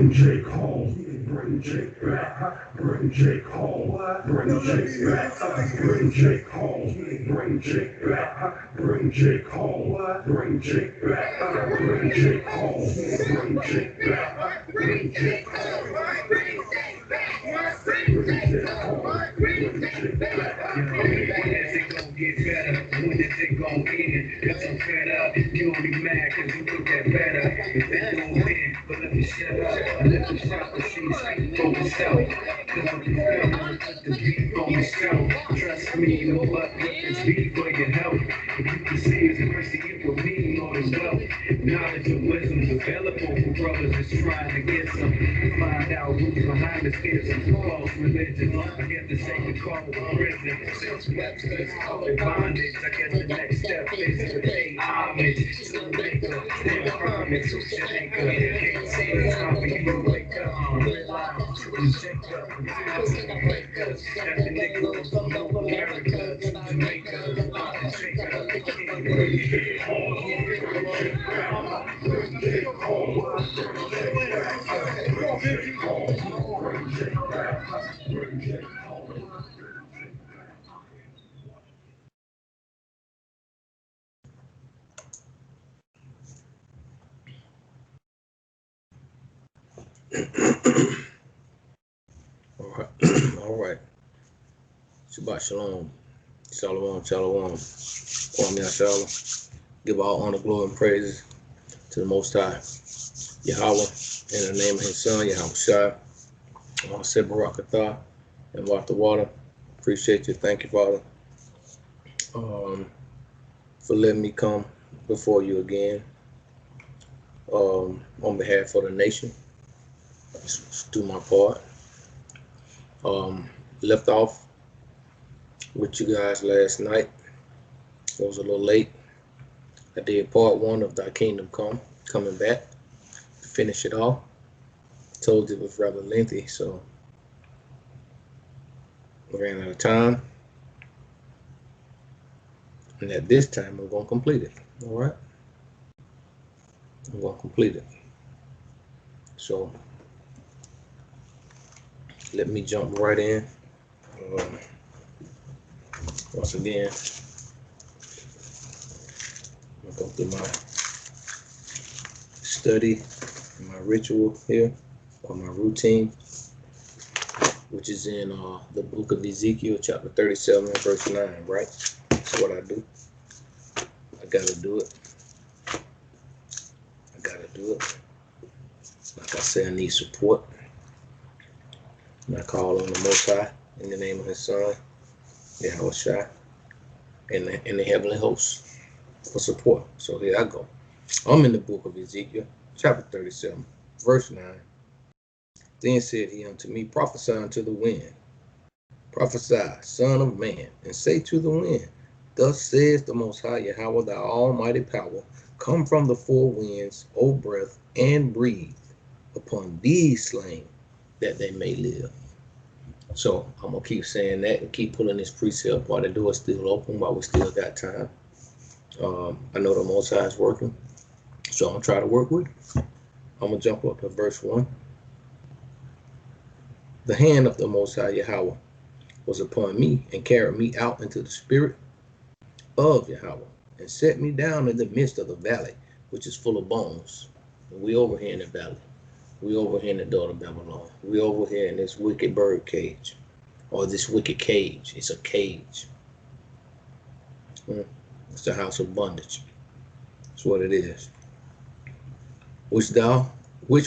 bring Jake home, bring Jake back, bring Jake home, bring Jake back, bring Jake home, bring Jake back, bring Jake home, bring Jake back, bring Jake home, bring Jake back, bring Jake home, bring Jake back, bring Jake home, bring Jake back. When is it gonna get better? When is it gonna end? Cause I'm fed up. You only mad cause you look that better. If it don't win, but let me shut up. Let the prophecy speak for myself. Cause I'm feeling let the beat for myself. Trust me, no but let this beat for your help. If you can see his mercy, it will mean all as well. Knowledge and wisdom is available for brothers that's trying to get some. Find out who's behind the schism. False religion. I get the sacred call of prison. Since Webster's called bondage. I guess the next step is to pay homage to the maker. And promise to Jamaica. Can't see it's time for you to wake up. Realize to Jacob. To the Lakers. That the niggas from North America to Jamaica. Jamaica. All right. Shabbat shalom. Shalom, shalom. Shalom. Give all honor, glory, and praises to the Most High, Yahweh, in the name of His Son, Yahweh Shai. I said Barakatah and walk the water. Appreciate you. Thank you, Father, for letting me come before you again on behalf of the nation. Let's do my part. Left off with you guys last night. It was a little late. I did part one of Thy Kingdom Come, coming back to finish it off. Told you it was rather lengthy, so we ran out of time. And at this time, we're going to complete it. All right? I'm going to complete it. So let me jump right in. Once again, I'll go through my study, my ritual here, or my routine, which is in the book of Ezekiel, chapter 37, verse 9, right? That's what I do. I gotta do it. I gotta do it. Like I said, I need support. And I call on the Most High in the name of His Son, Yahweh Shai, and the heavenly hosts for support. So here I go. I'm in the book of Ezekiel, chapter 37, verse 9. Then said he unto me, prophesy unto the wind. Prophesy, son of man, and say to the wind, thus says the Most High Yahweh, thy almighty power, come from the four winds, O breath, and breathe upon these slain, that they may live. So I'm going to keep saying that and keep pulling this precept while the door is still open, while we still got time. I know the Most High is working, so I'm going to try to work with it. I'm going to jump up to verse 1. The hand of the Most High Yahweh was upon me and carried me out into the spirit of Yahweh and set me down in the midst of the valley, which is full of bones. And we over here in the valley. We over here in the daughter of Babylon. We over here in this wicked bird cage, or this wicked cage. It's a cage. It's the house of bondage. That's what it is. Which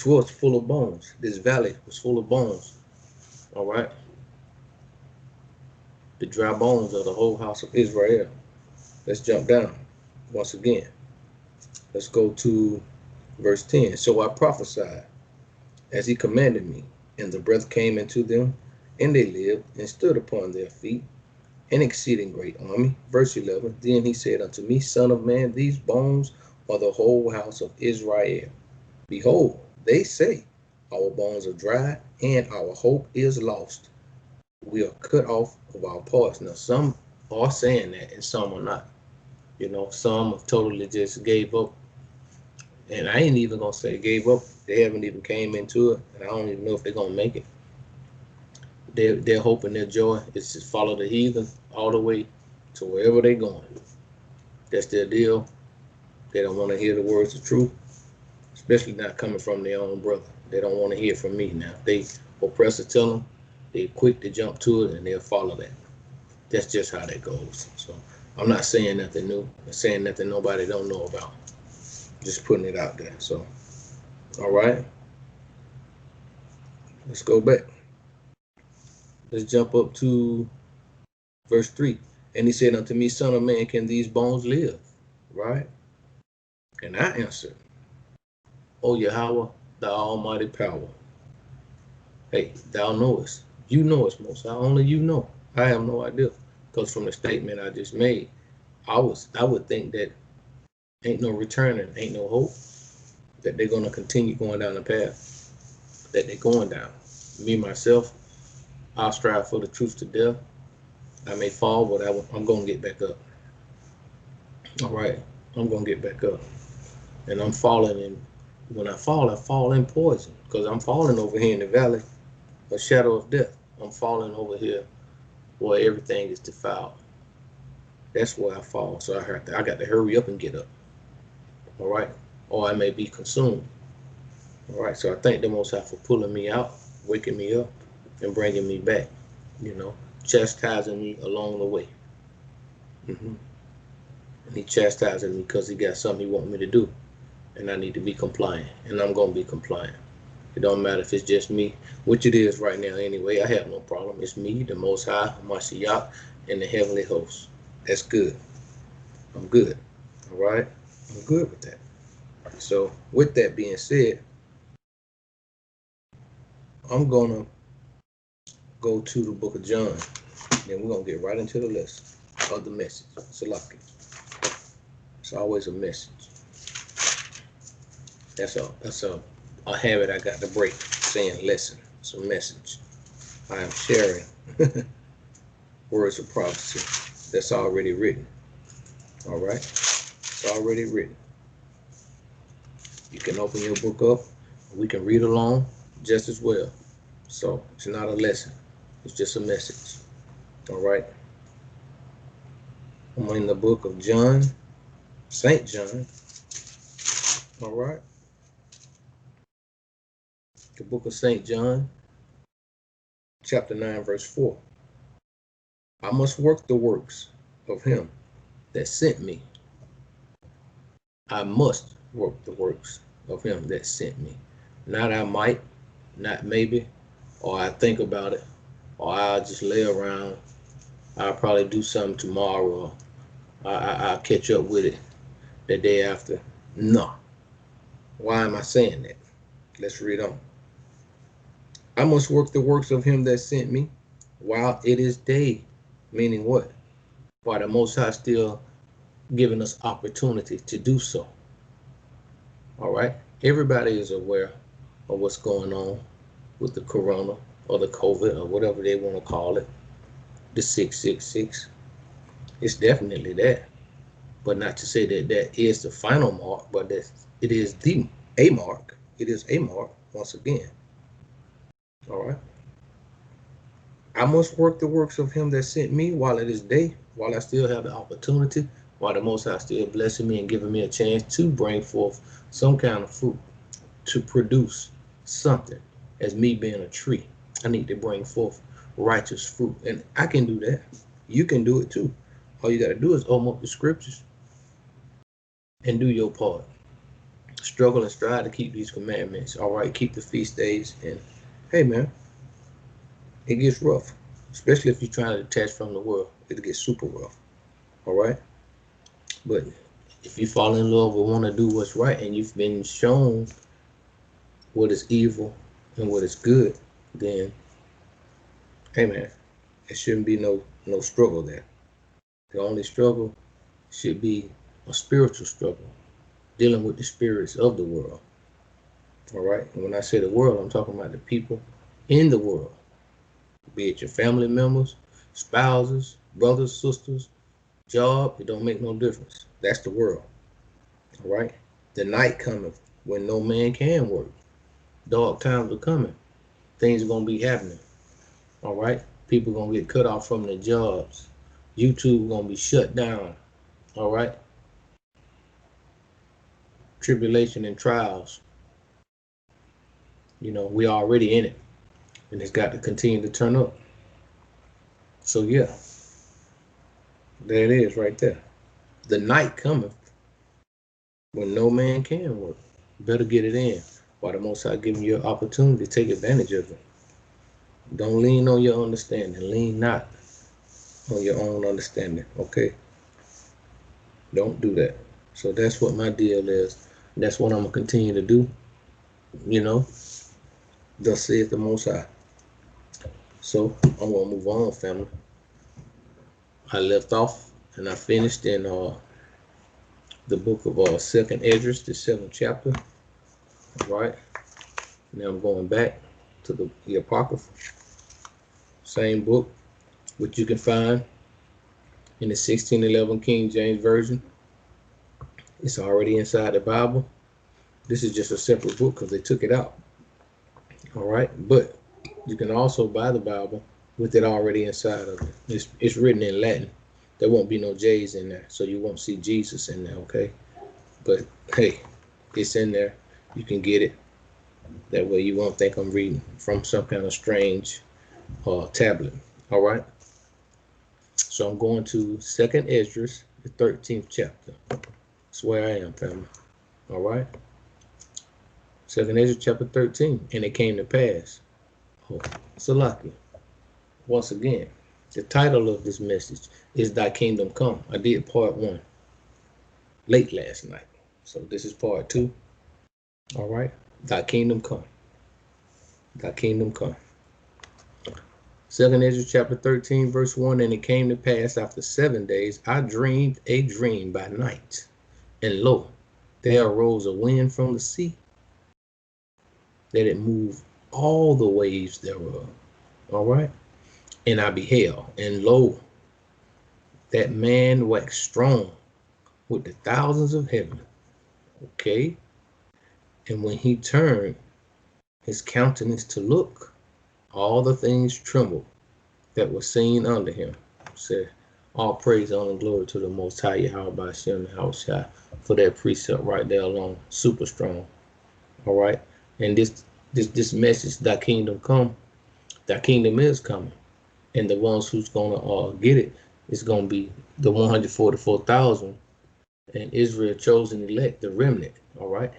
was full of bones. This valley was full of bones. All right. The dry bones of the whole house of Israel. Let's jump down once again. Let's go to verse 10. So I prophesied as he commanded me, and the breath came into them, and they lived and stood upon their feet, an exceeding great army. Verse 11. Then he said unto me, Son of man, these bones are the whole house of Israel. Behold, they say, our bones are dry, and our hope is lost. We are cut off of our parts. Now, some are saying that, and some are not. You know, some have totally just gave up And I ain't even gonna say gave up. They haven't even came into it, and I don't even know if they're gonna make it. Their hope and their joy is to follow the heathen all the way to wherever they're going. That's their deal. They don't want to hear the words of truth, especially not coming from their own brother. They don't want to hear from me now. They oppressor tell them, they're quick to jump to it and they'll follow that. That's just how that goes. So I'm not saying nothing new. I'm saying nothing nobody don't know about. Just putting it out there. So, all right, let's go back. Let's jump up to verse 3. And he said unto me, Son of man, can these bones live? Right? And I answered, O Yahweh, thou almighty power. Hey, thou knowest. You know us most. Only you know. I have no idea. Because from the statement I just made, I would think that ain't no returning, ain't no hope, that they're gonna continue going down the path that they're going down. Me, myself, I'll strive for the truth to death. I may fall, but I'm gonna get back up. All right, I'm gonna get back up. And I'm falling in, when I fall in poison. Because I'm falling over here in the valley, a shadow of death. I'm falling over here where everything is defiled. That's where I fall. So I got to hurry up and get up. All right, or I may be consumed. All right, so I thank the Most High for pulling me out, waking me up, and bringing me back. You know, chastising me along the way. And he chastising me because he got something he want me to do, and I need to be compliant, and I'm gonna be compliant. It don't matter if it's just me, which it is right now anyway. I have no problem. It's me, the Most High, Mashiach, and the heavenly host. That's good. I'm good. All right, I'm good with that. So with that being said, I'm gonna go to the book of John. Then we're gonna get right into the lesson of the message. Salaki. It's always a message. That's a habit I got to break, saying lesson. It's a message. I am sharing words of prophecy that's already written. All right? It's already written. You can open your book up. We can read along just as well. So it's not a lesson. It's just a message. All right? I'm in the book of John, St. John. All right? The book of St. John, chapter 9, verse 4. I must work the works of him that sent me. I must work the works of him that sent me. Not I might, not maybe, or I think about it, or I'll just lay around. I'll probably do something tomorrow, or I'll catch up with it the day after. No. Why am I saying that? Let's read on. I must work the works of him that sent me while it is day. Meaning what? While the Most High still giving us opportunity to do so. All right? Everybody is aware of what's going on with the corona or the COVID or whatever they want to call it, the 666. It's definitely that. But not to say that that is the final mark, but that it is a mark. It is a mark once again. All right? I must work the works of him that sent me while it is day, while I still have the opportunity, while the Most High still blessing me and giving me a chance to bring forth some kind of fruit, to produce something. As me being a tree, I need to bring forth righteous fruit. And I can do that. You can do it too. All you got to do is open up the scriptures and do your part. Struggle and strive to keep these commandments. All right, keep the feast days. And hey, man, it gets rough, especially if you're trying to detach from the world. It gets super rough. All right, but if you fall in love or want to do what's right, and you've been shown what is evil and what is good, then hey, man, there shouldn't be no struggle there. The only struggle should be a spiritual struggle, dealing with the spirits of the world. All right, and when I say the world, I'm talking about the people in the world, be it your family members, spouses, brothers, sisters, job. It don't make no difference. That's the world. All right, The night cometh when no man can work. Dark times are coming. Things are gonna be happening. All right. People gonna get cut off from their jobs. YouTube gonna be shut down. All right. Tribulation and trials. You know, we already in it, and it's got to continue to turn up. So yeah, there it is right there. The night cometh when no man can work. Better get it in while the Most High giving you an opportunity to take advantage of it. Don't lean on your understanding. Lean not on your own understanding. Okay? Don't do that. So that's what my deal is. That's what I'm gonna continue to do. You know, thus saith the Most High. So I'm gonna move on, family. I left off and I finished in the book of Second Esdras, the 7th chapter. All right. Now I'm going back to the Apocrypha, same book, which you can find in the 1611 King James Version. It's already inside the Bible. This is just a separate book because they took it out. All right, but you can also buy the Bible with it already inside of it. It's written in Latin. There won't be no J's in there, so you won't see Jesus in there, okay? But hey, it's in there. You can get it. That way you won't think I'm reading from some kind of strange tablet. All right. So I'm going to Second Esdras, the 13th chapter. That's where I am, family. All right. Second Esdras chapter 13. And it came to pass. Oh, Salaki. Once again, the title of this message is Thy Kingdom Come. I did part 1 late last night. So this is part 2. All right. Thy kingdom come. Thy kingdom come. Second Esdras chapter 13, verse 1. And it came to pass after 7 days, I dreamed a dream by night. And lo, there arose a wind from the sea, that it moved all the waves thereof. All right. And I beheld, and lo, that man waxed strong with the thousands of heaven. Okay. And when he turned his countenance to look, all the things trembled that were seen under him. Said, all praise, honor, and glory to the Most High, Yahweh by Shem and Haushai, for that precept right there alone. Super strong. All right. And this message, thy kingdom come, thy kingdom is coming. And the ones who's gonna get it is gonna be the 144,000 and Israel chosen elect, the remnant. All right.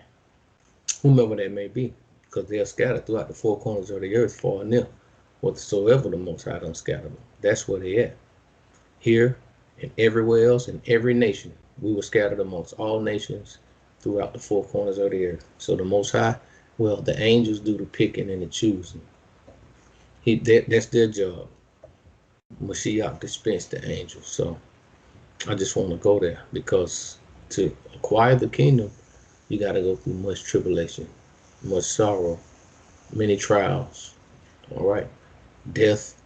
Whomever that may be, because they are scattered throughout the four corners of the earth, far and near, whatsoever the Most High don't scatter them. That's where they at. Here and everywhere else, in every nation, we were scattered amongst all nations throughout the four corners of the earth. So the Most High, well, the angels do the picking and the choosing. That's their job. Mashiach dispensed the angels. So I just want to go there, because to acquire the kingdom, you got to go through much tribulation, much sorrow, many trials, all right, death,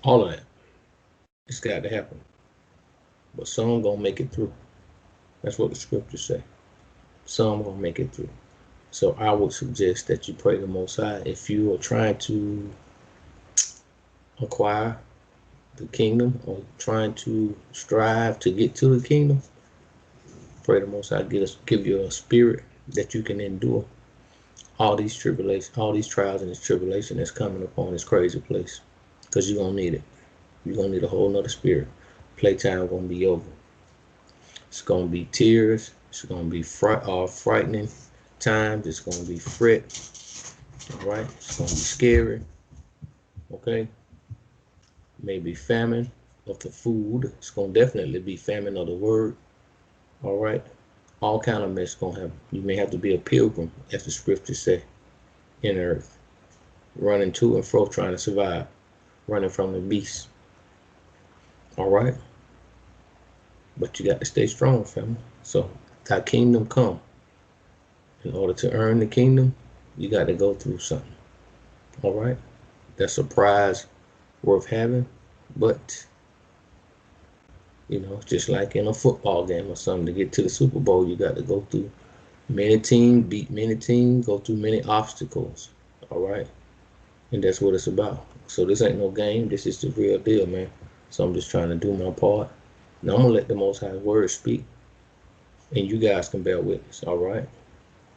all of that. It's got to happen. But some gonna make it through. That's what the scriptures say. Some gonna make it through. So I would suggest that you pray the Most High. If you are trying to acquire the kingdom or trying to strive to get to the kingdom, pray the Most High give you a spirit that you can endure all these tribulations, all these trials and this tribulation that's coming upon this crazy place. Because you're gonna need it. You're gonna need a whole nother spirit. Playtime gonna be over. It's gonna be tears. It's gonna be frightening times. It's gonna be fret. All right. It's gonna be scary. Okay. Maybe famine of the food. It's gonna definitely be famine of the word. All right. All kind of mess gonna happen. You may have to be a pilgrim, as the scriptures say, in the earth, running to and fro, trying to survive, running from the beast. All right. But you got to stay strong, family. So thy kingdom come. In order to earn the kingdom, you got to go through something. All right. That's a prize worth having, but You know, just like in a football game or something, to get to the Super Bowl, you got to go through many teams, beat many teams, go through many obstacles. All right. And that's what it's about. So this ain't no game. This is the real deal, man. So I'm just trying to do my part. Now I'm going to let the Most High Word speak, and you guys can bear witness. All right.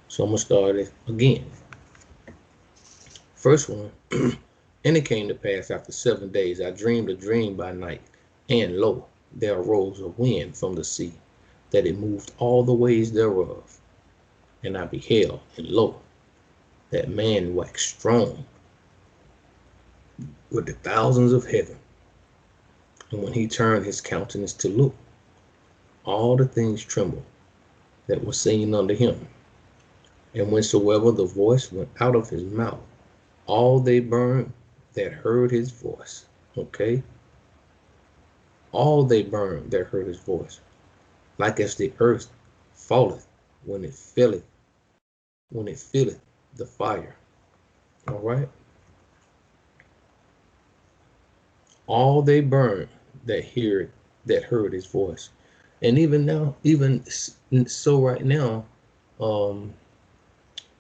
So I'm going to start it again. First one. And it came to pass after 7 days, I dreamed a dream by night, and lo, there arose a wind from the sea, that it moved all the ways thereof. And I beheld, and lo, that man waxed strong with the thousands of heaven. And when he turned his countenance to look, all the things trembled that were seen unto him. And whensoever the voice went out of his mouth, all they burned that heard his voice. Okay? All they burned that heard his voice. Like as the earth falleth when it filleth the fire. All right? All they burned that heard his voice. And even now, even so right now,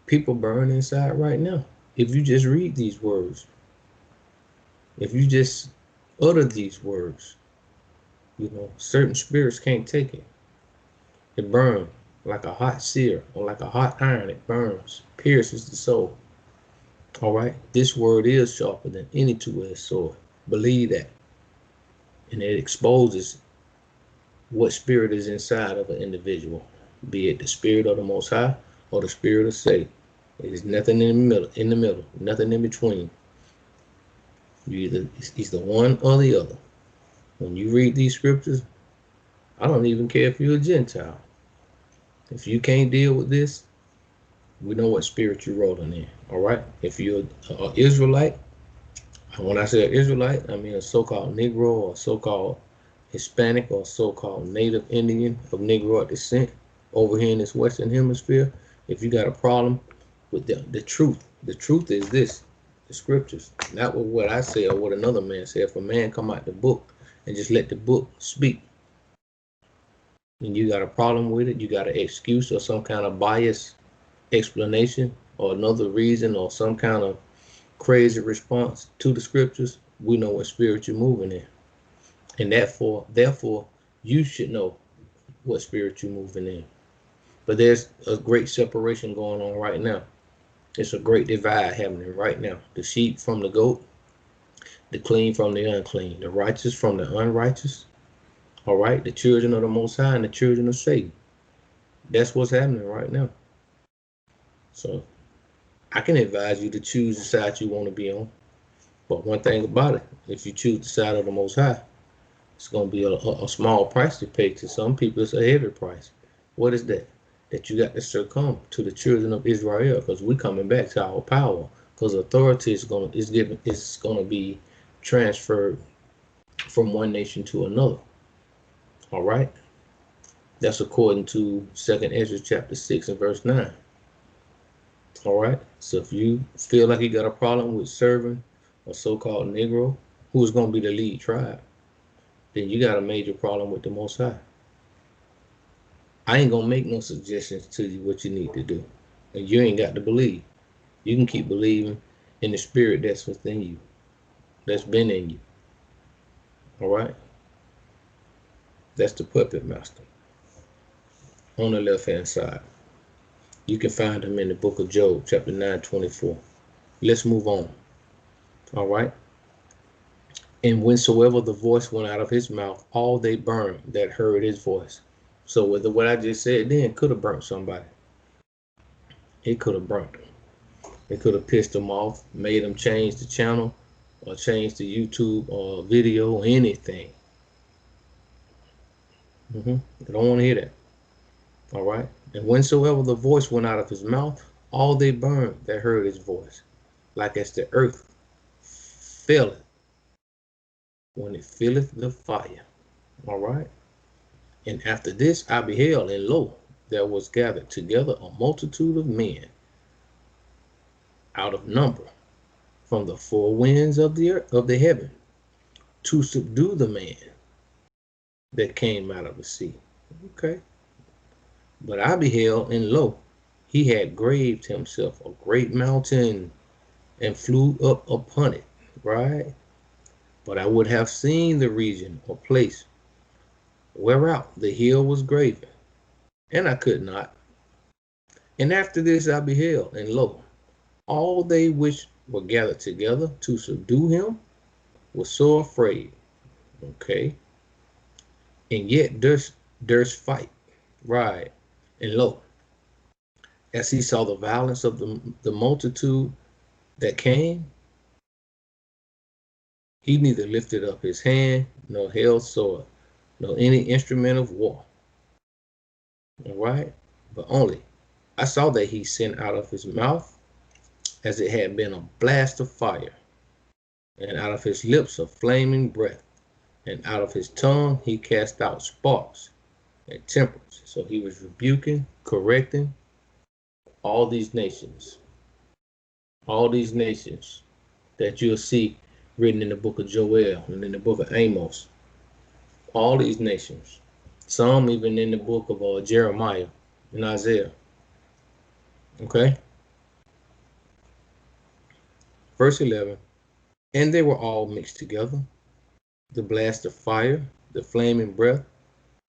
people burn inside right now. If you just read these words, if you just utter these words, you know, certain spirits can't take it. It burns like a hot sear or like a hot iron. It burns, pierces the soul. All right. This word is sharper than any two-edged sword. Believe that. And it exposes what spirit is inside of an individual, be it the spirit of the Most High or the spirit of Satan. It is nothing in the middle, nothing in between. It's either one or the other. When you read these scriptures, I don't even care if you're a Gentile. If you can't deal with this, we know what spirit you're rolling in. All right. If you're an Israelite, when I say Israelite, I mean a so-called Negro or so-called Hispanic or so-called Native Indian of Negroid descent over here in this Western Hemisphere. If you got a problem with the truth is this: the scriptures, not with what I say or what another man said. If a man come out the book and just let the book speak, and you got a problem with it, you got an excuse or some kind of bias explanation or another reason or some kind of crazy response to the scriptures, we know what spirit you're moving in. And therefore, you should know what spirit you're moving in. But there's a great separation going on right now. It's a great divide happening right now. The sheep from the goat, the clean from the unclean, the righteous from the unrighteous. All right, the children of the Most High and the children of Satan. That's what's happening right now. So I can advise you to choose the side you want to be on. But one thing about it, if you choose the side of the Most High, it's going to be a small price to pay. To some people, it's a heavy price. What is that? That you got to succumb to the children of Israel, because we're coming back to our power. Because authority is going to be transferred from one nation to another. All right. That's according to 2nd Ezra chapter 6 and verse 9. All right. So if you feel like you got a problem with serving a so-called Negro, who's going to be the lead tribe, then you got a major problem with the Most High. I ain't gonna make no suggestions to you what you need to do. And you ain't got to believe. You can keep believing in the spirit that's within you, that's been in you. All right? That's the puppet master on the left-hand side. You can find him in the book of Job, chapter 9:24. Let's move on. All right? And whensoever the voice went out of his mouth, all they burned that heard his voice. So whether what I just said then could have burnt somebody. It could have burnt them. It could have pissed them off, made them change the channel or change the YouTube or video or anything. They don't want to hear that. All right. And whensoever the voice went out of his mouth, all they burned that heard his voice, like as the earth filleth when it filleth the fire. All right. And after this I beheld, and lo, there was gathered together a multitude of men out of number from the four winds of the earth, of the heaven, to subdue the man. that came out of the sea. Okay. But I beheld, and lo, he had graved himself a great mountain and flew up upon it. Right? But I would have seen the region or place whereout the hill was graven, and I could not. And after this I beheld, and lo, all they which were gathered together to subdue him were so afraid. Okay. And yet durst fight. Right. And lo, as he saw the violence of the multitude that came, he neither lifted up his hand, nor held sword, nor any instrument of war. All right. But only I saw that he sent out of his mouth as it had been a blast of fire, and out of his lips a flaming breath, and out of his tongue he cast out sparks and tempers. So he was rebuking, correcting all these nations that you'll see written in the book of Joel and in the book of Amos. All these nations, some even in the book of Jeremiah and Isaiah. Okay. Verse 11. And they were all mixed together, the blast of fire, the flaming breath,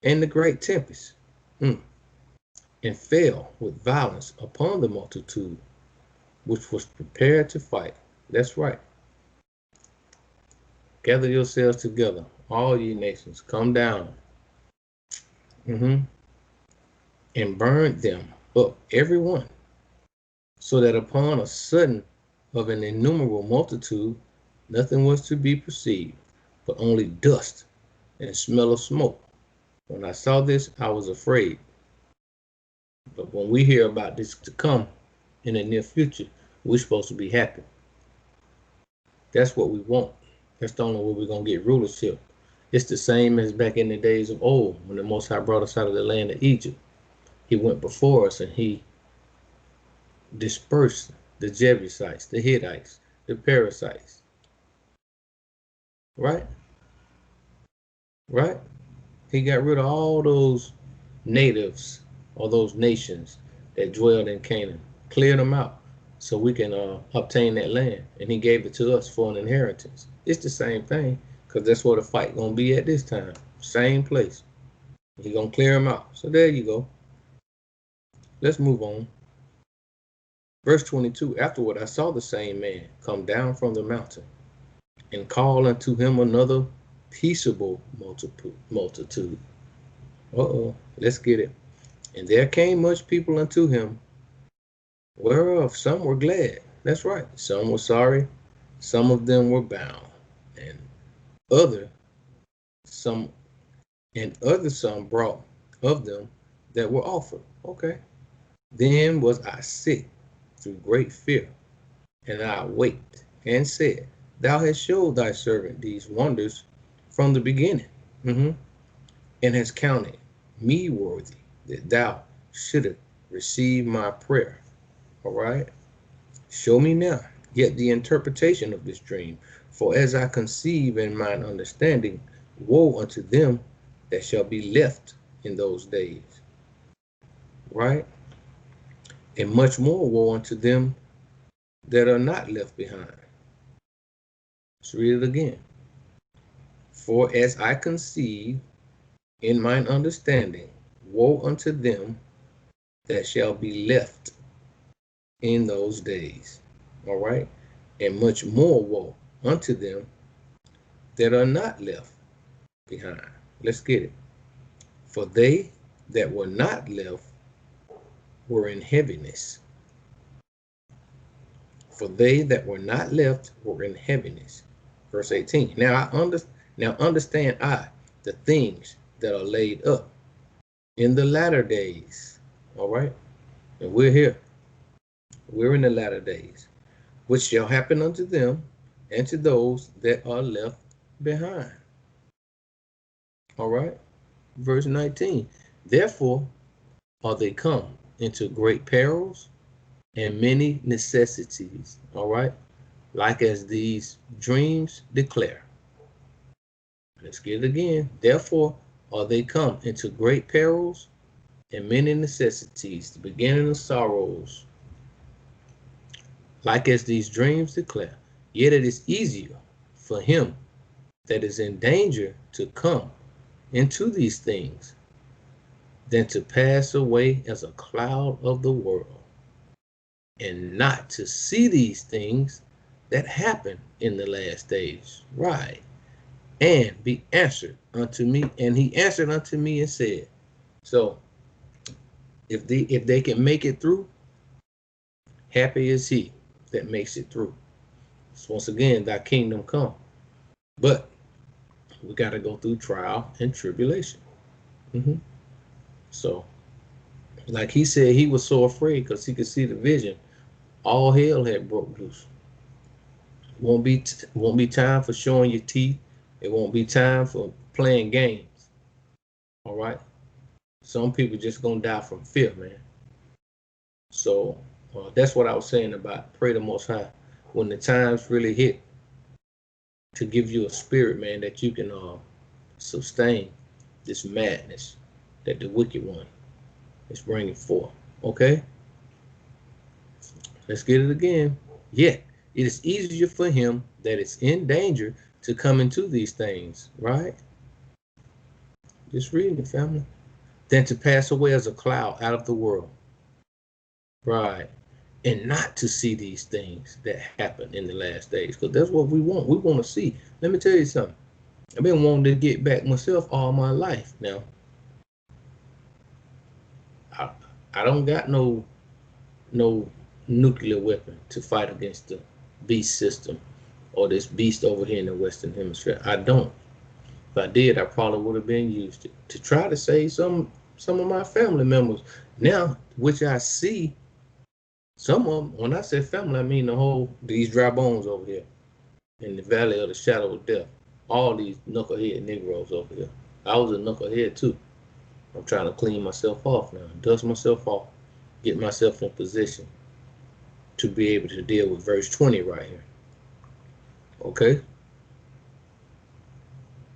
and the great tempest, and fell with violence upon the multitude, which was prepared to fight. That's right. Gather yourselves together, all ye nations, come down, and burn them up, every one, so that upon a sudden of an innumerable multitude, nothing was to be perceived, but only dust and smell of smoke. When I saw this, I was afraid. But when we hear about this to come in the near future, we're supposed to be happy. That's what we want. That's the only way we're going to get rulership. It's the same as back in the days of old, when the Most High brought us out of the land of Egypt. He went before us and he dispersed the Jebusites, the Hittites, the Perizzites. Right? Right? He got rid of all those natives or those nations that dwelled in Canaan, cleared them out so we can obtain that land. And he gave it to us for an inheritance. It's the same thing, because that's where the fight going to be at this time. Same place. He's going to clear them out. So there you go. Let's move on. Verse 22, afterward I saw the same man come down from the mountain and call unto him another peaceable multitude. Let's get it. And there came much people unto him, whereof some were glad. That's right. Some were sorry. Some of them were bound. And other some brought of them that were offered. Okay. Then was I sick through great fear, and I waked and said, Thou hast showed thy servant these wonders from the beginning, and hast counted me worthy that thou shouldest receive my prayer. All right. Show me now yet the interpretation of this dream, for as I conceive in mine understanding, woe unto them that shall be left in those days. Right? And much more woe unto them that are not left behind. Let's read it again. For as I conceive in mine understanding, woe unto them that shall be left in those days. All right? And much more woe unto them that are not left behind. Let's get it. For they that were not left were in heaviness. For they that were not left were in heaviness. Verse 18. Now understand I the things that are laid up in the latter days. All right? And we're here. We're in the latter days, which shall happen unto them and to those that are left behind. All right? Verse 19. Therefore are they come into great perils and many necessities. All right? Like as these dreams declare. Let's get it again. Therefore are they come into great perils and many necessities, the beginning of sorrows, like as these dreams declare. Yet it is easier for him that is in danger to come into these things than to pass away as a cloud of the world, and not to see these things that happen in the last days. Right. And be answered unto me. And he answered unto me and said, so if they can make it through, happy is he that makes it through. So once again, thy kingdom come. But we got to go through trial and tribulation. So, like he said, he was so afraid because he could see the vision. All hell had broke loose. Won't be time for showing your teeth. It won't be time for playing games. All right. Some people just gonna die from fear, man. So that's what I was saying about pray the Most High when the times really hit, to give you a spirit, man, that you can sustain this madness that the wicked one is bringing forth. Okay, let's get it again. Yet it is easier for him that is in danger to come into these things, right? Just reading it, family. Than to pass away as a cloud out of the world, right? And not to see these things that happen in the last days, because that's what we want. We want to see. Let me tell you something. I've been wanting to get back myself all my life. Now, I don't got no nuclear weapon to fight against the beast system or this beast over here in the Western Hemisphere. I don't. If I did, I probably would have been used to try to save some of my family members. Now, which I see, some of them, when I say family, I mean these dry bones over here in the valley of the shadow of death. All these knucklehead Negroes over here. I was a knucklehead too. I'm trying to clean myself off now, dust myself off, get myself in position to be able to deal with verse 20 right here. Okay?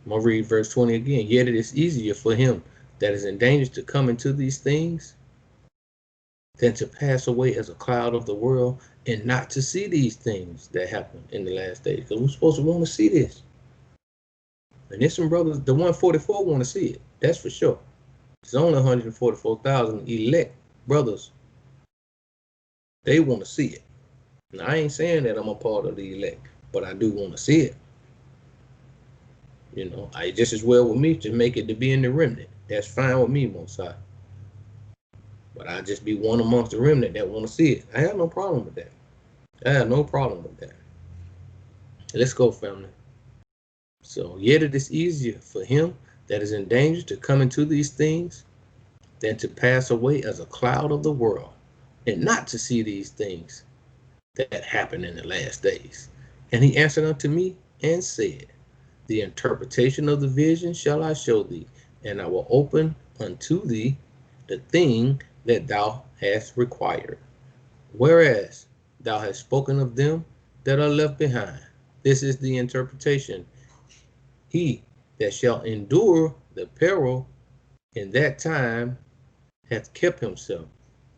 I'm going to read verse 20 again. Yet it is easier for him that is in danger to come into these things than to pass away as a cloud of the world and not to see these things that happen in the last days. Because we're supposed to want to see this. And there's some brothers, the 144 want to see it. That's for sure. There's only 144,000 elect brothers. They want to see it. Now, I ain't saying that I'm a part of the elect, but I do want to see it. You know, I just as well with me to make it to be in the remnant. That's fine with me, Most High. But I just be one amongst the remnant that want to see it. I have no problem with that. I have no problem with that. Let's go, family. So, yet it is easier for him that is in danger to come into these things than to pass away as a cloud of the world and not to see these things that happen in the last days. And he answered unto me and said, the interpretation of the vision shall I show thee, and I will open unto thee the thing that thou hast required. Whereas thou hast spoken of them that are left behind. This is the interpretation. He that shall endure the peril in that time hath kept himself.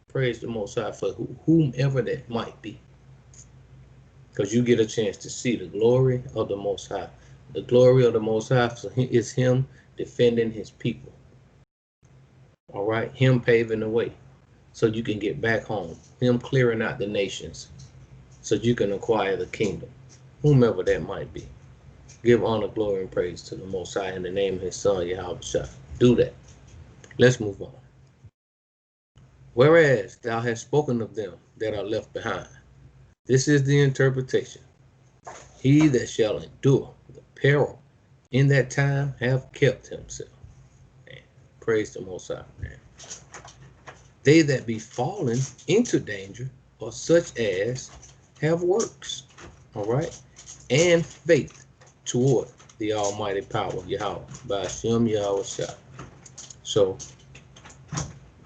Praise the Most High for whomever that might be. Because you get a chance to see the glory of the Most High. The glory of the Most High is him defending his people. All right? Him paving the way so you can get back home. Him clearing out the nations so you can acquire the kingdom. Whomever that might be. Give honor, glory, and praise to the Most High in the name of his Son, Yahweh. Do that. Let's move on. Whereas thou hast spoken of them that are left behind. This is the interpretation. He that shall endure the peril in that time have kept himself. Man, praise the Most High, man. They that be fallen into danger are such as have works, all right, and faith toward the almighty power of Yahweh, by Hashem Yahweh Shah. So,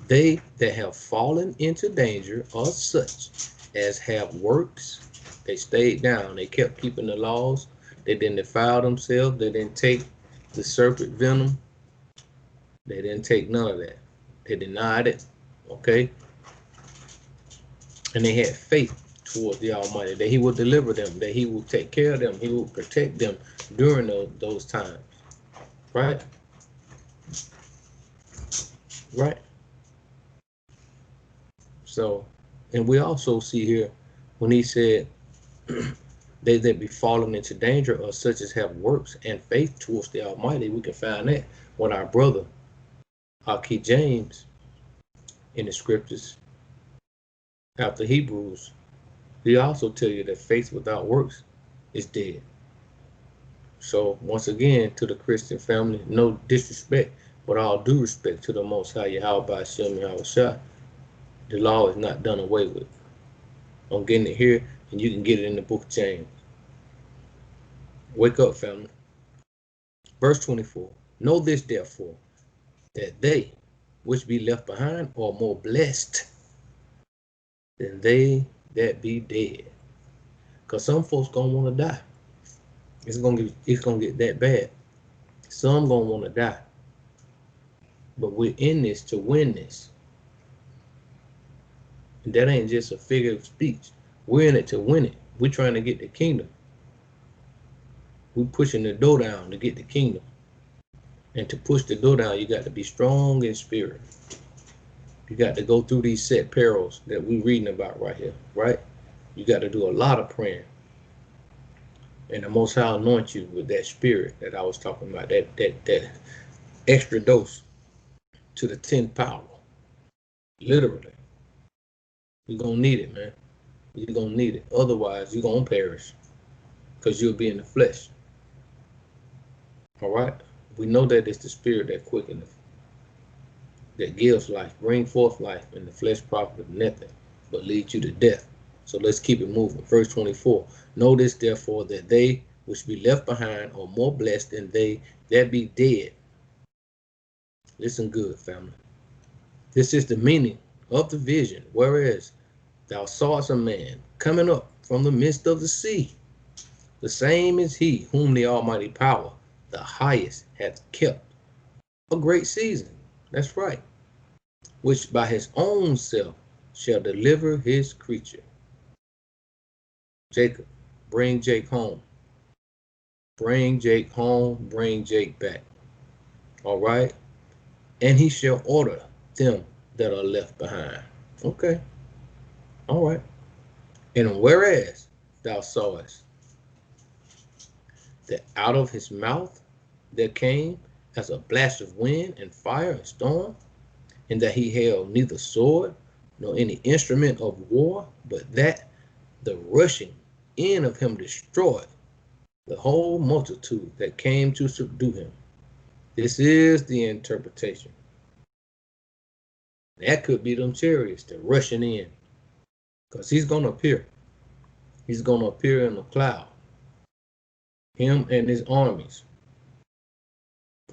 they that have fallen into danger are such as have works. They stayed down. They kept keeping the laws. They didn't defile themselves. They didn't take the serpent venom. They didn't take none of that. They denied it, okay? And they had faith towards the Almighty that He would deliver them, that He will take care of them, He will protect them during those times, right? Right? So, and we also see here when He said, they that be fallen into danger are such as have works and faith towards the Almighty. We can find that when our brother, our King James, in the scriptures, after Hebrews, he also tell you that faith without works is dead. So once again, to the Christian family, no disrespect, but all due respect to the Most High Yahweh Shem Yahushua, the law is not done away with. I'm getting it here, and you can get it in the book of James. Wake up, family. Verse 24. Know this, therefore, that they which be left behind are more blessed than they that be dead. Because some folks gonna want to die. It's gonna get that bad. Some gonna want to die. But we're in this to win this. And that ain't just a figure of speech. We're in it to win it. We're trying to get the kingdom. We're pushing the door down to get the kingdom. And to push the door down, you got to be strong in spirit. You got to go through these set perils that we're reading about right here, right? You got to do a lot of praying. And the Most High anoint you with that spirit that I was talking about, that extra dose to the 10th power. Literally. You're going to need it, man. You're going to need it. Otherwise, you're going to perish because you'll be in the flesh. All right? We know that it's the spirit that quickeneth, that gives life, bring forth life, and the flesh profiteth nothing, but leads you to death. So let's keep it moving. Verse 24. Know this, therefore, that they which be left behind are more blessed than they that be dead. Listen good, family. This is the meaning of the vision. Whereas thou sawest a man coming up from the midst of the sea, the same is he whom the Almighty power, the highest, hath kept a great season. That's right. Which by his own self shall deliver his creature. Jacob, bring Jake home. Bring Jake home, bring Jake back. All right? And he shall order them that are left behind. Okay. All right. And whereas thou sawest that out of his mouth there came as a blast of wind and fire and storm, and that he held neither sword nor any instrument of war, but that the rushing in of him destroyed the whole multitude that came to subdue him. This is the interpretation. That could be them chariots, they're rushing in. Because he's going to appear. He's going to appear in a cloud. Him and his armies.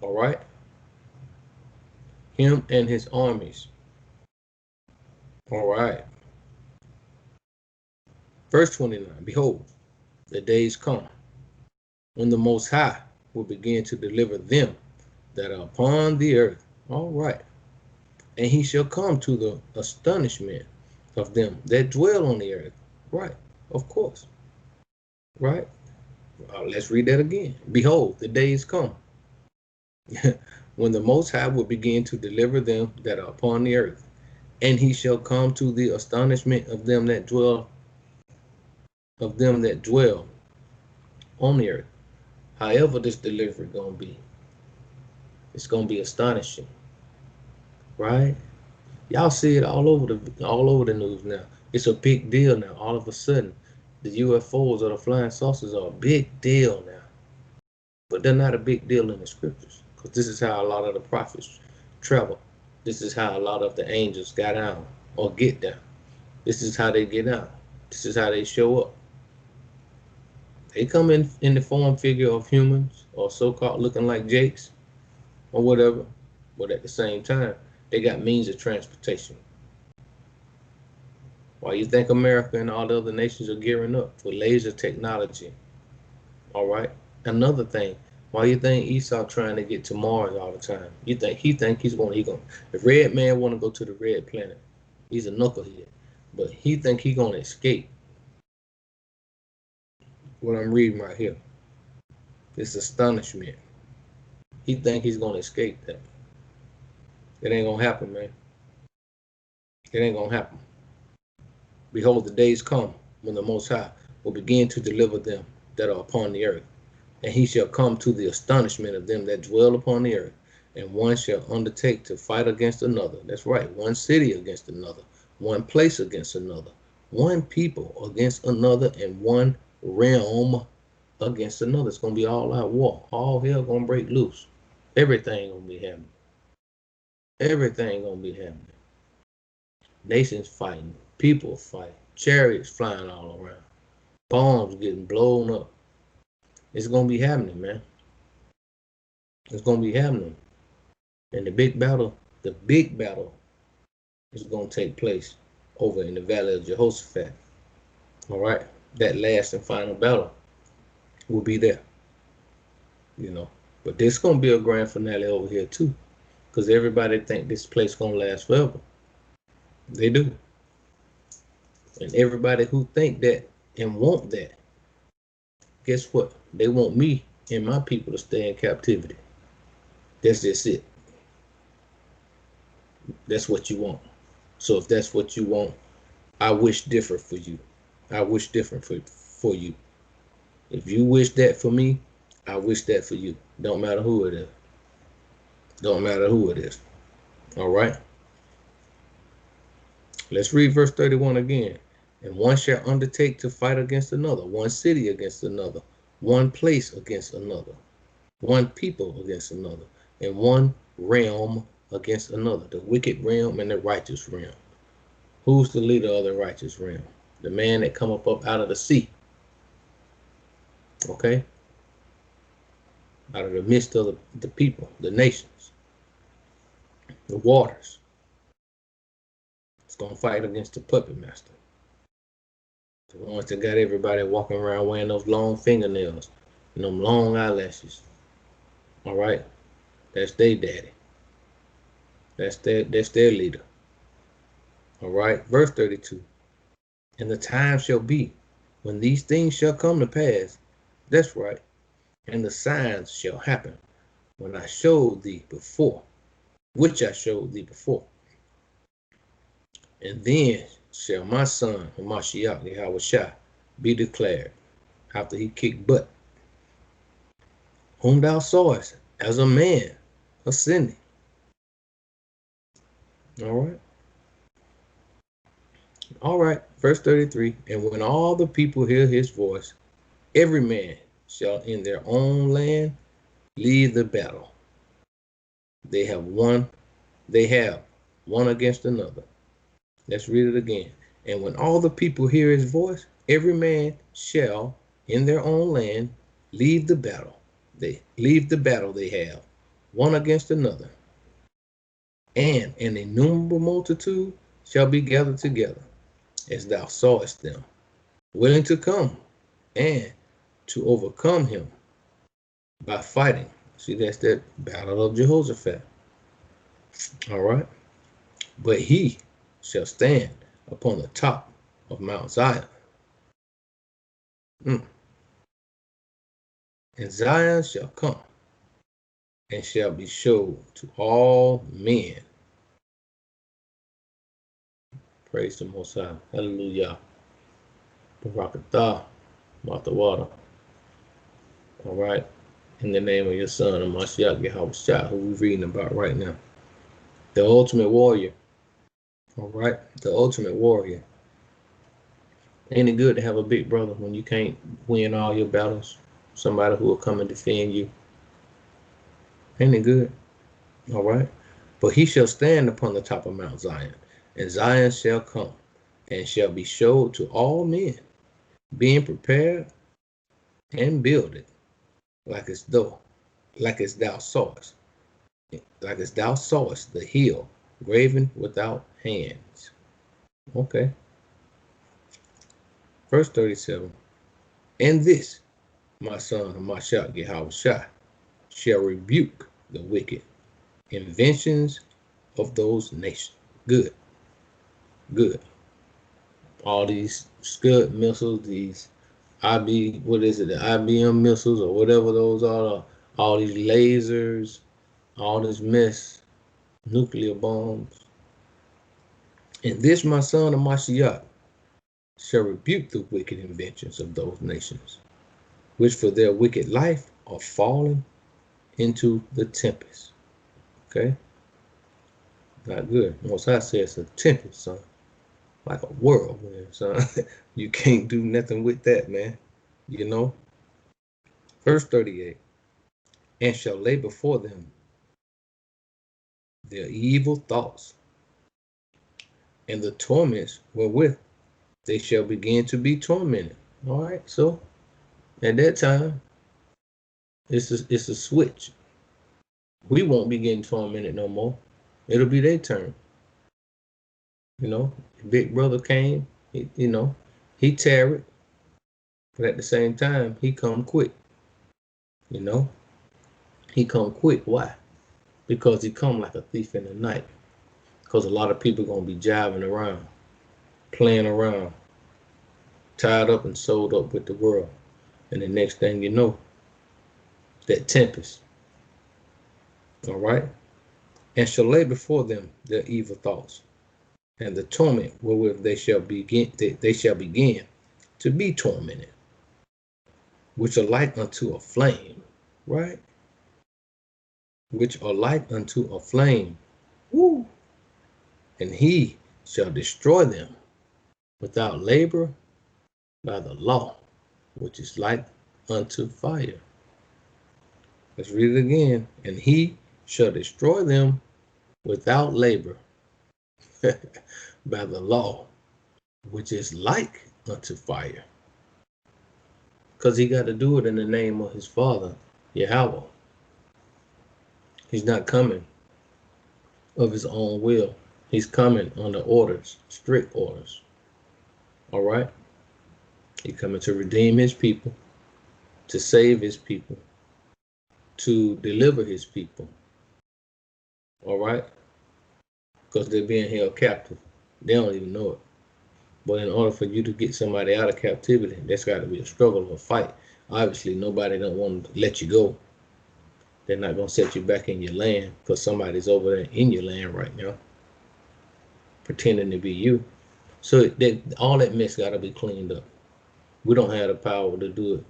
All right? Him and his armies. All right. Verse 29. Behold, the days come when the Most High will begin to deliver them that are upon the earth. All right. And he shall come to the astonishment of them that dwell on the earth. Right. Of course. Right. Let's read that again. Behold, the days come when the Most High will begin to deliver them that are upon the earth. And he shall come to the astonishment of them that dwell on the earth. However this delivery gonna be, it's gonna be astonishing, right? Y'all see it all over the news now. It's a big deal now. All of a sudden, the UFOs or the flying saucers are a big deal now, but they're not a big deal in the scriptures, because this is how a lot of the prophets travel. This is how a lot of the angels got down or get down. This is how they get out. This is how they show up. They come in the form figure of humans or so-called looking like Jakes or whatever, but at the same time, they got means of transportation. Why you think America and all the other nations are gearing up for laser technology? All right. Another thing, Why you think Esau trying to get to Mars all the time? You think he he's going? If Red Man want to go to the red planet, he's a knucklehead. But he think he gonna escape. What I'm reading right here, this astonishment. He think he's gonna escape that. It ain't gonna happen, man. It ain't gonna happen. Behold, the days come when the Most High will begin to deliver them that are upon the earth. And he shall come to the astonishment of them that dwell upon the earth. And one shall undertake to fight against another. That's right. One city against another. One place against another. One people against another. And one realm against another. It's going to be all out war. All hell going to break loose. Everything going to be happening. Everything going to be happening. Nations fighting. People fighting. Chariots flying all around. Bombs getting blown up. It's going to be happening, man. It's going to be happening. And the big battle is going to take place over in the Valley of Jehoshaphat. All right? That last and final battle will be there. You know. But this is going to be a grand finale over here, too. Because everybody think this place going to last forever. They do. And everybody who think that and want that, guess what? They want me and my people to stay in captivity. That's just it. That's what you want. So if that's what you want, I wish different for you. I wish different for you. If you wish that for me, I wish that for you. Don't matter who it is. Don't matter who it is. All right? Let's read verse 31 again. And one shall undertake to fight against another, one city against another, one place against another, one people against another, and one realm against another, the wicked realm and the righteous realm. Who's the leader of the righteous realm? The man that come up out of the sea. Okay? Out of the midst of the people, the nations, the waters. It's going to fight against the puppet master. The ones that got everybody walking around wearing those long fingernails and them long eyelashes. All right? That's their daddy. That's their leader. All right? Verse 32. And the time shall be when these things shall come to pass. That's right. And the signs shall happen when I showed thee before, which I showed thee before. And then shall my son, Mashiach, Yahushua, be declared after he kicked butt, whom thou sawest as a man ascending. All right. All right. Verse 33. And when all the people hear his voice, every man shall in their own land lead the battle. They have one against another. Let's read it again. And when all the people hear his voice, every man shall in their own land leave the battle. They leave the battle they have, one against another. And an innumerable multitude shall be gathered together, as thou sawest them, willing to come and to overcome him by fighting. See, that's that battle of Jehoshaphat. All right. But he shall stand upon the top of Mount Zion. And Zion shall come and shall be showed to all men. Praise the Most High. Hallelujah. Barakatah. Matawada. All right. In the name of your son, Mashiach Yahushua, who we're reading about right now. The ultimate warrior. All right. The ultimate warrior. Ain't it good to have a big brother when you can't win all your battles? Somebody who will come and defend you. Ain't it good? All right. But he shall stand upon the top of Mount Zion, and Zion shall come, and shall be showed to all men, being prepared and builded, like as thou sawest the hill graven without hands. Okay. Verse 37. And this, my son, Mashiach Yahushua, shall rebuke the wicked inventions of those nations. Good, good. All these Scud missiles, these the IBM missiles or whatever those are, all these lasers, all this mess, nuclear bombs. And this my son of Mashiach shall rebuke the wicked inventions of those nations, which for their wicked life are fallen into the tempest. Okay? Not good. Most High says a tempest, son. Like a whirlwind, son. You can't do nothing with that, man. You know? Verse 38. And shall lay before them their evil thoughts and the torments wherewith they shall begin to be tormented. All right, so at that time, it's a switch. We won't be getting tormented no more. It'll be their turn. You know, Big Brother came, he tarried, but at the same time, he come quick. You know, he come quick. Why? Because he come like a thief in the night. Because a lot of people gonna be jiving around, playing around, tied up and sold up with the world. And the next thing you know, that tempest. All right? And shall lay before them their evil thoughts, and the torment wherewith they shall begin to be tormented, which are like unto a flame, right? Which are like unto a flame. Woo! And he shall destroy them without labor by the law, which is like unto fire. Let's read it again. And he shall destroy them without labor by the law, which is like unto fire. Because he got to do it in the name of his father, Yahweh. He's not coming of his own will. He's coming under orders, strict orders. All right? He's coming to redeem his people, to save his people, to deliver his people. All right? Because they're being held captive. They don't even know it. But in order for you to get somebody out of captivity, that's got to be a struggle or a fight. Obviously, nobody don't want to let you go. They're not going to set you back in your land because somebody's over there in your land right now, pretending to be you. So all that mess got to be cleaned up. We don't have the power to do it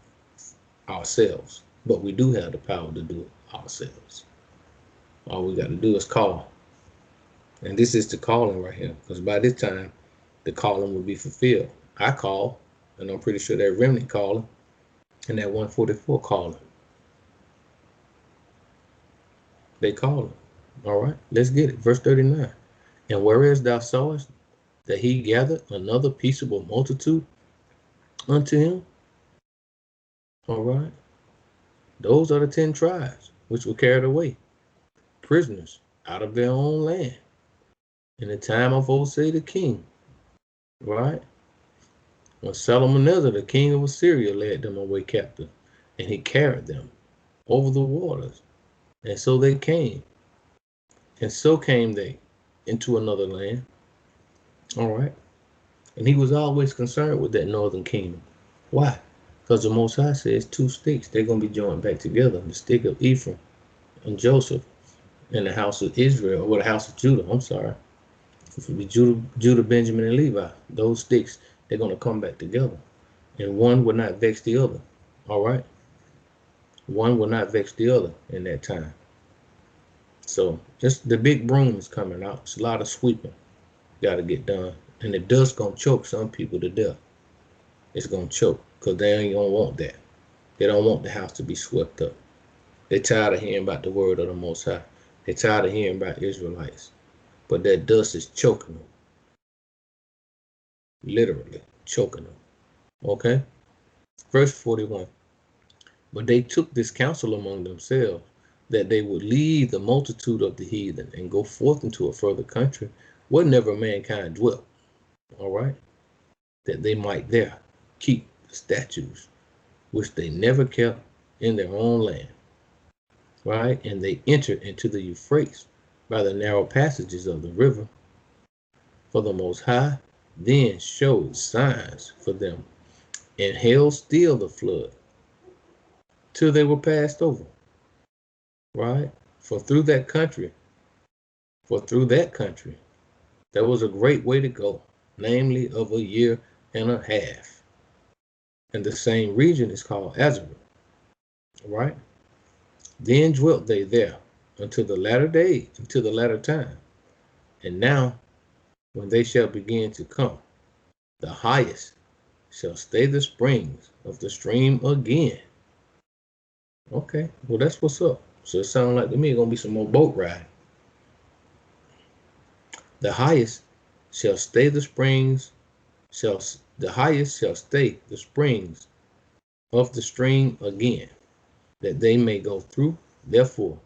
ourselves, but we do have the power to do it ourselves. All we got to do is call. And this is the calling right here, because by this time, the calling will be fulfilled. I call, and I'm pretty sure that remnant calling, and that 144 calling. They calling. All right, let's get it. Verse 39. And whereas thou sawest that he gathered another peaceable multitude unto him, all right, those are the 10 tribes which were carried away, prisoners out of their own land in the time of Hosea the king, right? When Shalmaneser, the king of Assyria, led them away captive, and he carried them over the waters. And so they came, and so came they into another land. All right. And he was always concerned with that northern kingdom. Why? Because the Most High says 2 sticks, they're going to be joined back together. The stick of Ephraim and Joseph and the house of Israel, or the house of Judah, I'm sorry. It would be Judah, Benjamin, and Levi. Those sticks, they're going to come back together. And one will not vex the other. All right? One will not vex the other in that time. So just the big broom is coming out. It's a lot of sweeping got to get done. And the dust going to choke some people to death. It's going to choke because they ain't going to want that. They don't want the house to be swept up. They're tired of hearing about the word of the Most High. They're tired of hearing about Israelites. But that dust is choking them. Literally choking them. Okay? Verse 41. But they took this counsel among themselves, that they would leave the multitude of the heathen and go forth into a further country where never mankind dwelt. All right? That they might there keep the statutes which they never kept in their own land. right? And they entered into the Euphrates by the narrow passages of the river. For the Most High then showed signs for them, and held still the flood till they were passed over, right? For through that country, there was a great way to go, namely of a year and a half. And the same region is called Azareth, right? Then dwelt they there until the latter day, until the latter time. And now, when they shall begin to come, the highest shall stay the springs of the stream again. Okay, well that's what's up. So it sounds like to me it's gonna be some more boat riding. The highest shall stay the springs, the highest shall stay the springs of the stream again, that they may go through. Therefore,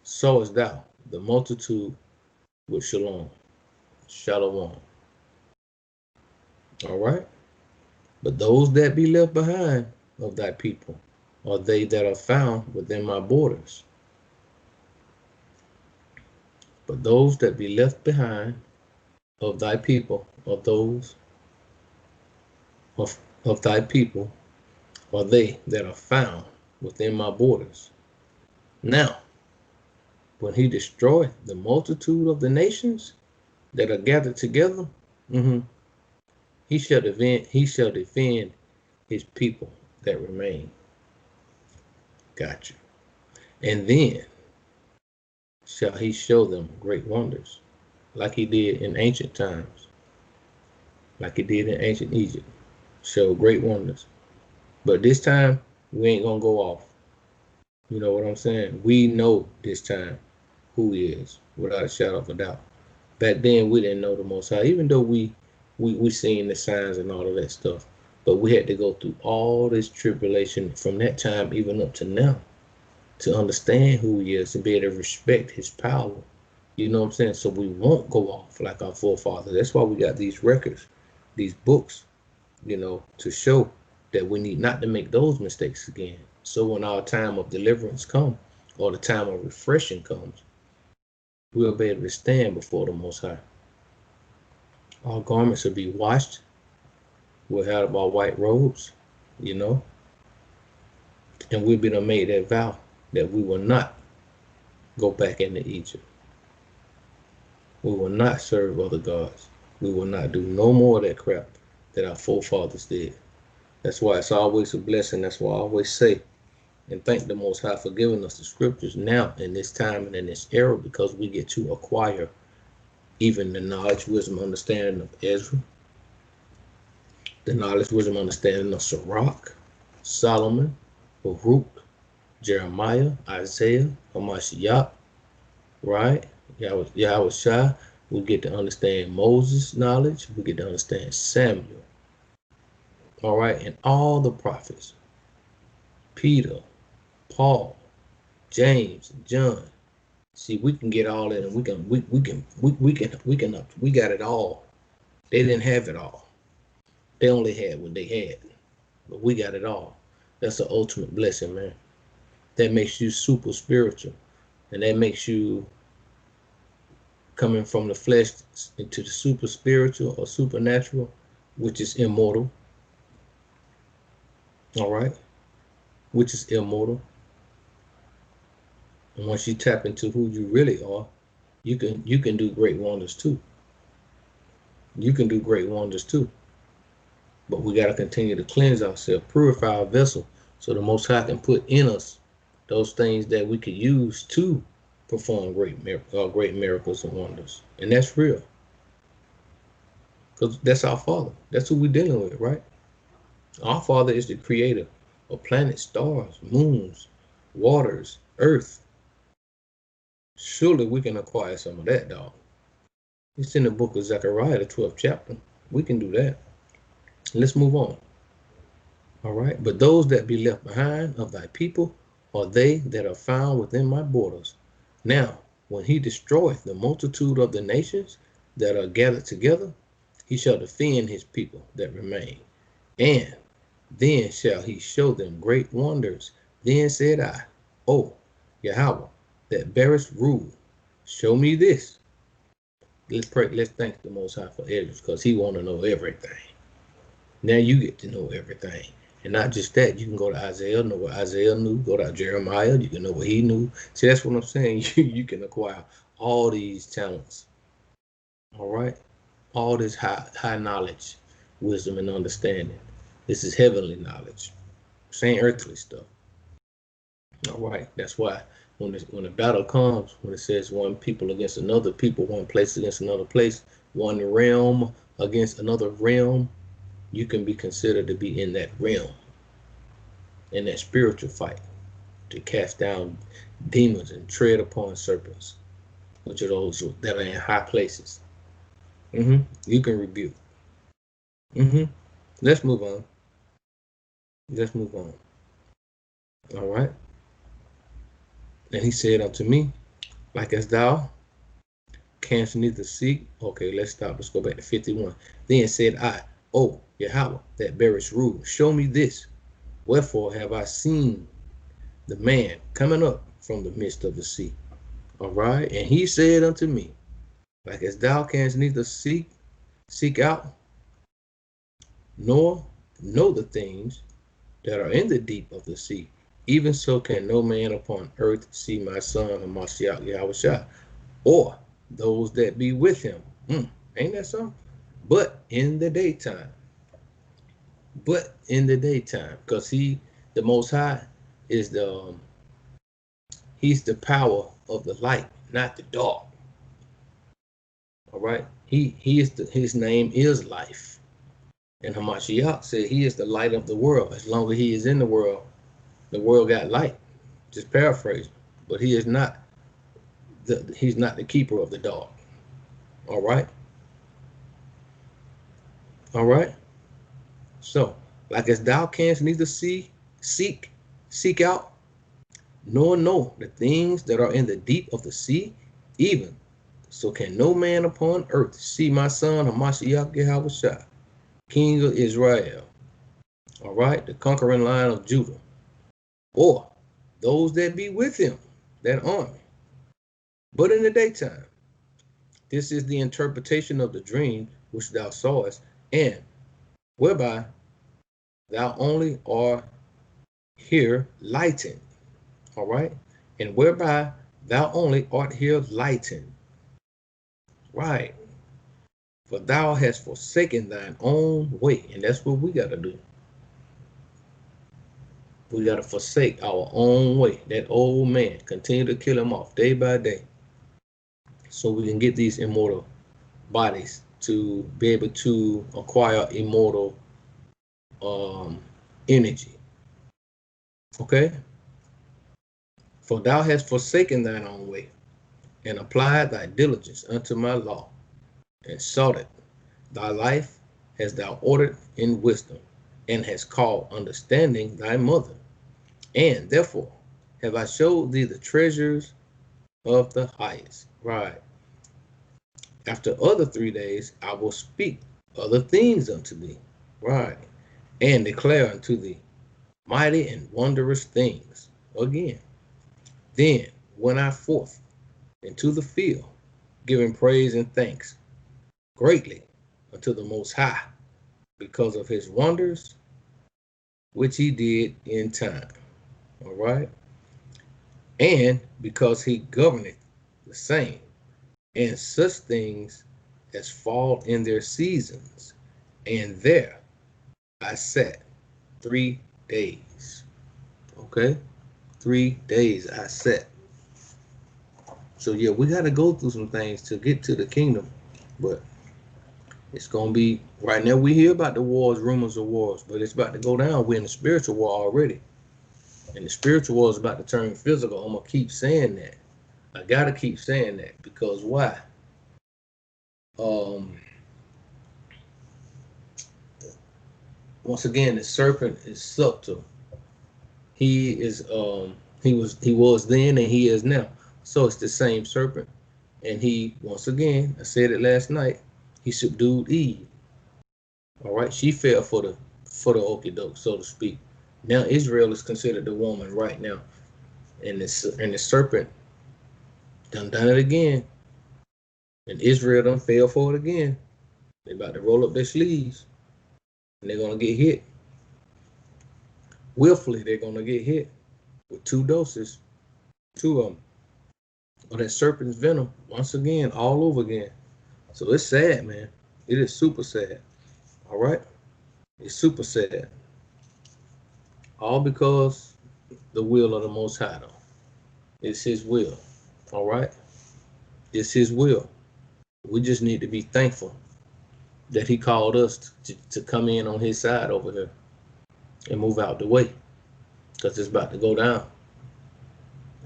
sawest thou the multitude with shalom. Shalom. All right. But those that be left behind of thy people are they that are found within my borders. But those that be left behind of thy people are those of thy people are they that are found within my borders. Now, when he destroyeth the multitude of the nations that are gathered together, he shall defend his people that remain. Gotcha. And then shall he show them great wonders, like he did in ancient times, like he did in ancient Egypt. Show great wonders. But this time, we ain't gonna go off. You know what I'm saying? We know this time who he is, without a shadow of a doubt. Back then, we didn't know the Most High, even though we seen the signs and all of that stuff. But we had to go through all this tribulation from that time even up to now to understand who he is, to be able to respect his power. You know what I'm saying? So we won't go off like our forefathers. That's why we got these records, these books, to show that we need not to make those mistakes again. So when our time of deliverance comes, or the time of refreshing comes, we'll be able to stand before the Most High. Our garments will be washed. We'll have our white robes, and we'll be made that vow that we will not go back into Egypt. We will not serve other gods. We will not do no more of that crap that our forefathers did. That's why it's always a blessing. That's why I always say and thank the Most High for giving us the scriptures now in this time and in this era, because we get to acquire even the knowledge, wisdom, understanding of Ezra, the knowledge, wisdom, understanding of Sirach, Solomon, Baruch, Jeremiah, Isaiah, Hamashiach, right? Yahweh Shai. We get to understand Moses' knowledge. We get to understand Samuel. All right, and all the prophets, Peter, Paul, James, John. See, we can get all that, and we got it all. They didn't have it all. They only had what they had, but we got it all. That's the ultimate blessing, man. That makes you super spiritual, and that makes you coming from the flesh into the super spiritual or supernatural, which is immortal. All right, which is immortal. And once you tap into who you really are, you can do great wonders too. You can do great wonders too. But we got to continue to cleanse ourselves, purify our vessel, so the Most High can put in us those things that we could use to perform great miracles and wonders. And that's real. Because that's our Father. That's who we're dealing with, right? Our Father is the creator of planets, stars, moons, waters, earth. Surely we can acquire some of that, dog. It's in the book of Zechariah, the 12th chapter. We can do that. Let's move on. All right. But those that be left behind of thy people are they that are found within my borders. Now, when he destroyeth the multitude of the nations that are gathered together, he shall defend his people that remain. And then shall he show them great wonders. Then said I, oh, Yahweh, that bearest rule, show me this. Let's pray. Let's thank the Most High for Ezra, because he want to know everything. Now you get to know everything. And not just that, you can go to Isaiah, know what Isaiah knew. Go to Jeremiah, you can know what he knew. See, that's what I'm saying. You can acquire all these talents. All right? All this high knowledge, wisdom, and understanding. This is heavenly knowledge. This ain't earthly stuff. All right? That's why when the battle comes, when it says one people against another people, one place against another place, one realm against another realm, you can be considered to be in that realm, in that spiritual fight, to cast down demons and tread upon serpents, which are those that are in high places. You can rebuke. Let's move on. Let's move on. All right. And he said unto me, like as thou canst neither seek. Okay, let's stop. Let's go back to 51. Then said I, O Yahweh, that bearest rule, show me this. Wherefore have I seen the man coming up from the midst of the sea. All right. And he said unto me, like as thou canst neither seek out, nor know the things that are in the deep of the sea, even so can no man upon earth see my son Hamashiach Yahushua, or those that be with him. Ain't that something? But in the daytime. Because he, the Most High, is he's the power of the light, not the dark. All right. His name is life. And Hamashiach said he is the light of the world. As long as he is in the world got light. Just paraphrasing. But he is not he's not the keeper of the dark. All right. All right. So, like as thou canst neither seek out, nor know the things that are in the deep of the sea, even so can no man upon earth see my son Hamashiach Yahushua, King of Israel. All right, the conquering lion of Judah, or those that be with him, that army. But in the daytime, this is the interpretation of the dream which thou sawest, and whereby thou only art here lightened. All right, and whereby thou only art here lightened. Right. For thou hast forsaken thine own way. And that's what we got to do. We got to forsake our own way. That old man, continue to kill him off day by day, so we can get these immortal bodies to be able to acquire immortal energy. Okay? For thou hast forsaken thine own way, and applied thy diligence unto my law, and sought it. Thy life hast thou ordered in wisdom, and hast called understanding thy mother. And therefore have I showed thee the treasures of the highest. Right. After other 3 days I will speak other things unto thee. Right. And declare unto thee mighty and wondrous things. Again. Then went I forth into the field, giving praise and thanks greatly unto the Most High, because of his wonders which he did in time. All right. And because he governeth the same, and such things as fall in their seasons. And there I sat 3 days. Okay? 3 days I sat. So yeah, we got to go through some things to get to the kingdom. But it's going to be, right now we hear about the wars, rumors of wars, but it's about to go down. We're in the spiritual war already. And the spiritual war is about to turn physical. I'm going to keep saying that. I got to keep saying that, because why? Once again, the serpent is subtle. He is he was then and he is now. So it's the same serpent. And he, once again, I said it last night, he subdued Eve. All right, she fell for the okie doke, so to speak. Now Israel is considered the woman right now. And the serpent done it again. And Israel done fell for it again. They about to roll up their sleeves. And they're going to get hit. Willfully, they're going to get hit with 2 doses. 2 of them. Of that serpent's venom. Once again, all over again. So it's sad, man. It is super sad. All right? It's super sad. All because the will of the Most High, though. It's His will. All right? It's His will. We just need to be thankful that He called us to come in on His side over here and move out the way, because it's about to go down.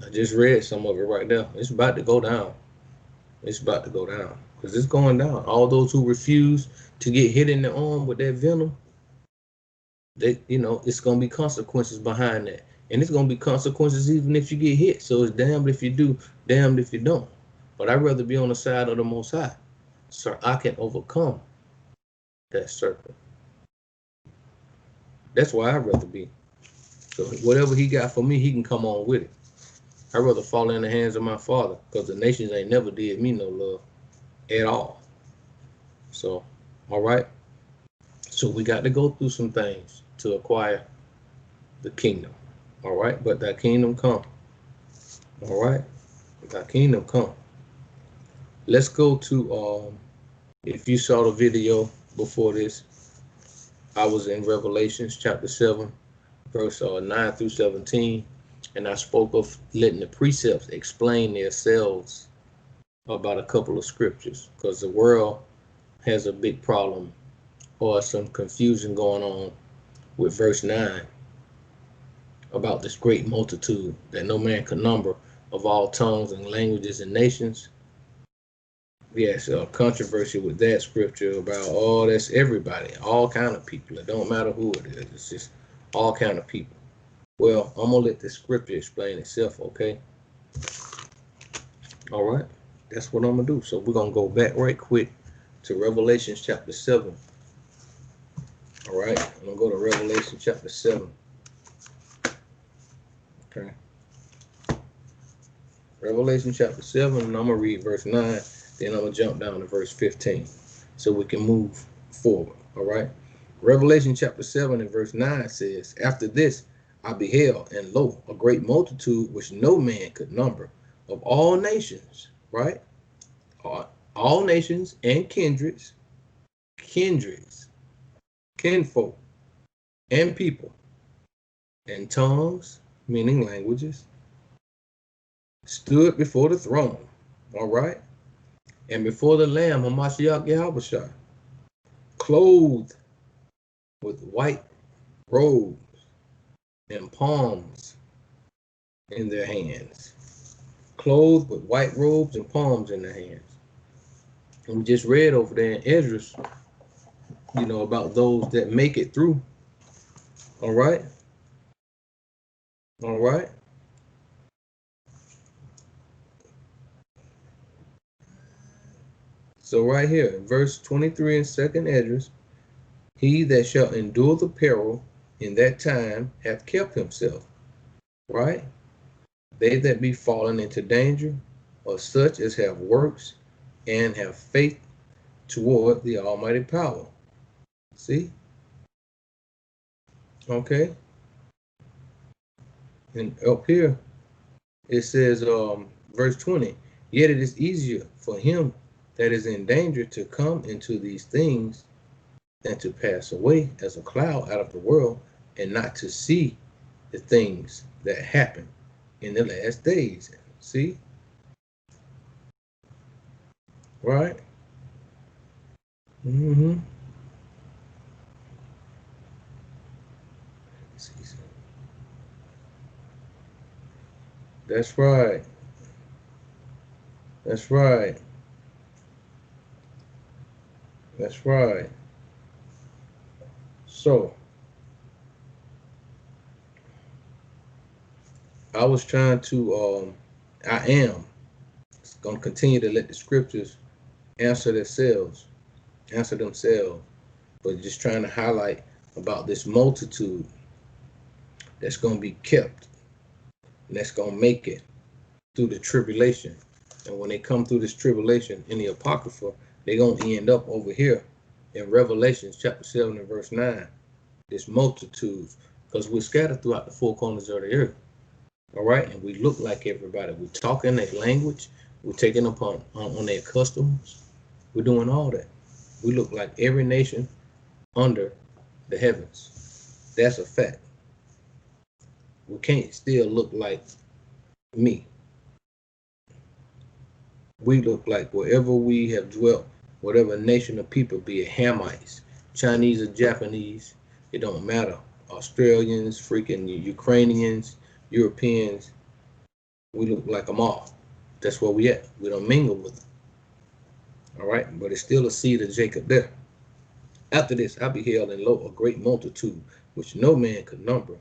I just read some of it right now. It's about to go down. It's about to go down because it's going down. All those who refuse to get hit in the arm with that venom, it's going to be consequences behind that. And it's going to be consequences even if you get hit. So it's damned if you do, damned if you don't. But I'd rather be on the side of the Most High, so I can overcome that serpent. That's why I'd rather be. So whatever He got for me, He can come on with it. I'd rather fall in the hands of my Father, because the nations ain't never did me no love at all. So, all right. So we got to go through some things to acquire the kingdom. All right. But that kingdom come. All right. That kingdom come. Let's go to, if you saw the video before this, I was in Revelations chapter 7, verse 9 through 17. And I spoke of letting the precepts explain themselves about a couple of scriptures, because the world has a big problem or some confusion going on with verse 9 about this great multitude that no man could number, of all tongues and languages and nations. Yes, controversy with that scripture about, oh, that's everybody, all kind of people. It don't matter who it is. It's just all kind of people. Well, I'm going to let the scripture explain itself, okay? All right. That's what I'm going to do. So we're going to go back right quick to Revelation chapter 7. All right. I'm going to go to Revelation chapter 7. Okay. Revelation chapter 7, and I'm going to read verse 9. Then I'm going to jump down to verse 15 so we can move forward. All right. Revelation chapter 7 and verse 9 says, after this, I beheld, and lo, a great multitude which no man could number, of all nations, right? All nations and kindreds, kinfolk, and people, and tongues, meaning languages, stood before the throne, all right? And before the Lamb, Hamashiach Yahushua, clothed with white robes and palms in their hands. Clothed with white robes and palms in their hands. And we just read over there in Esdras, about those that make it through. All right? All right? So right here, verse 23 in 2nd Esdras, he that shall endure the peril in that time hath kept himself. Right? They that be fallen into danger are such as have works and have faith toward the almighty power. See? Okay. And up here, it says, verse 20, yet it is easier for him that is in danger to come into these things than to pass away as a cloud out of the world and not to see the things that happen in the last days. See? Right? Mm-hmm. That's right. That's right. That's right. So, I was trying to, I am going to continue to let the scriptures answer themselves, but just trying to highlight about this multitude that's going to be kept. and that's going to make it through the tribulation. And when they come through this tribulation in the Apocrypha, they're going to end up over here in Revelation chapter 7 and verse 9. This multitudes, because we're scattered throughout the four corners of the earth. All right, and we look like everybody. We talk in their language. We're taking upon on their customs. We're doing all that. We look like every nation under the heavens. That's a fact. We can't still look like me. We look like wherever we have dwelt, whatever nation of people, be it Hamites, Chinese or Japanese, it don't matter. Australians, freaking Ukrainians, Europeans, we look like them all. That's where we at. We don't mingle with them. All right, but it's still a seed of Jacob there. After this, I beheld and lo, a great multitude, which no man could number,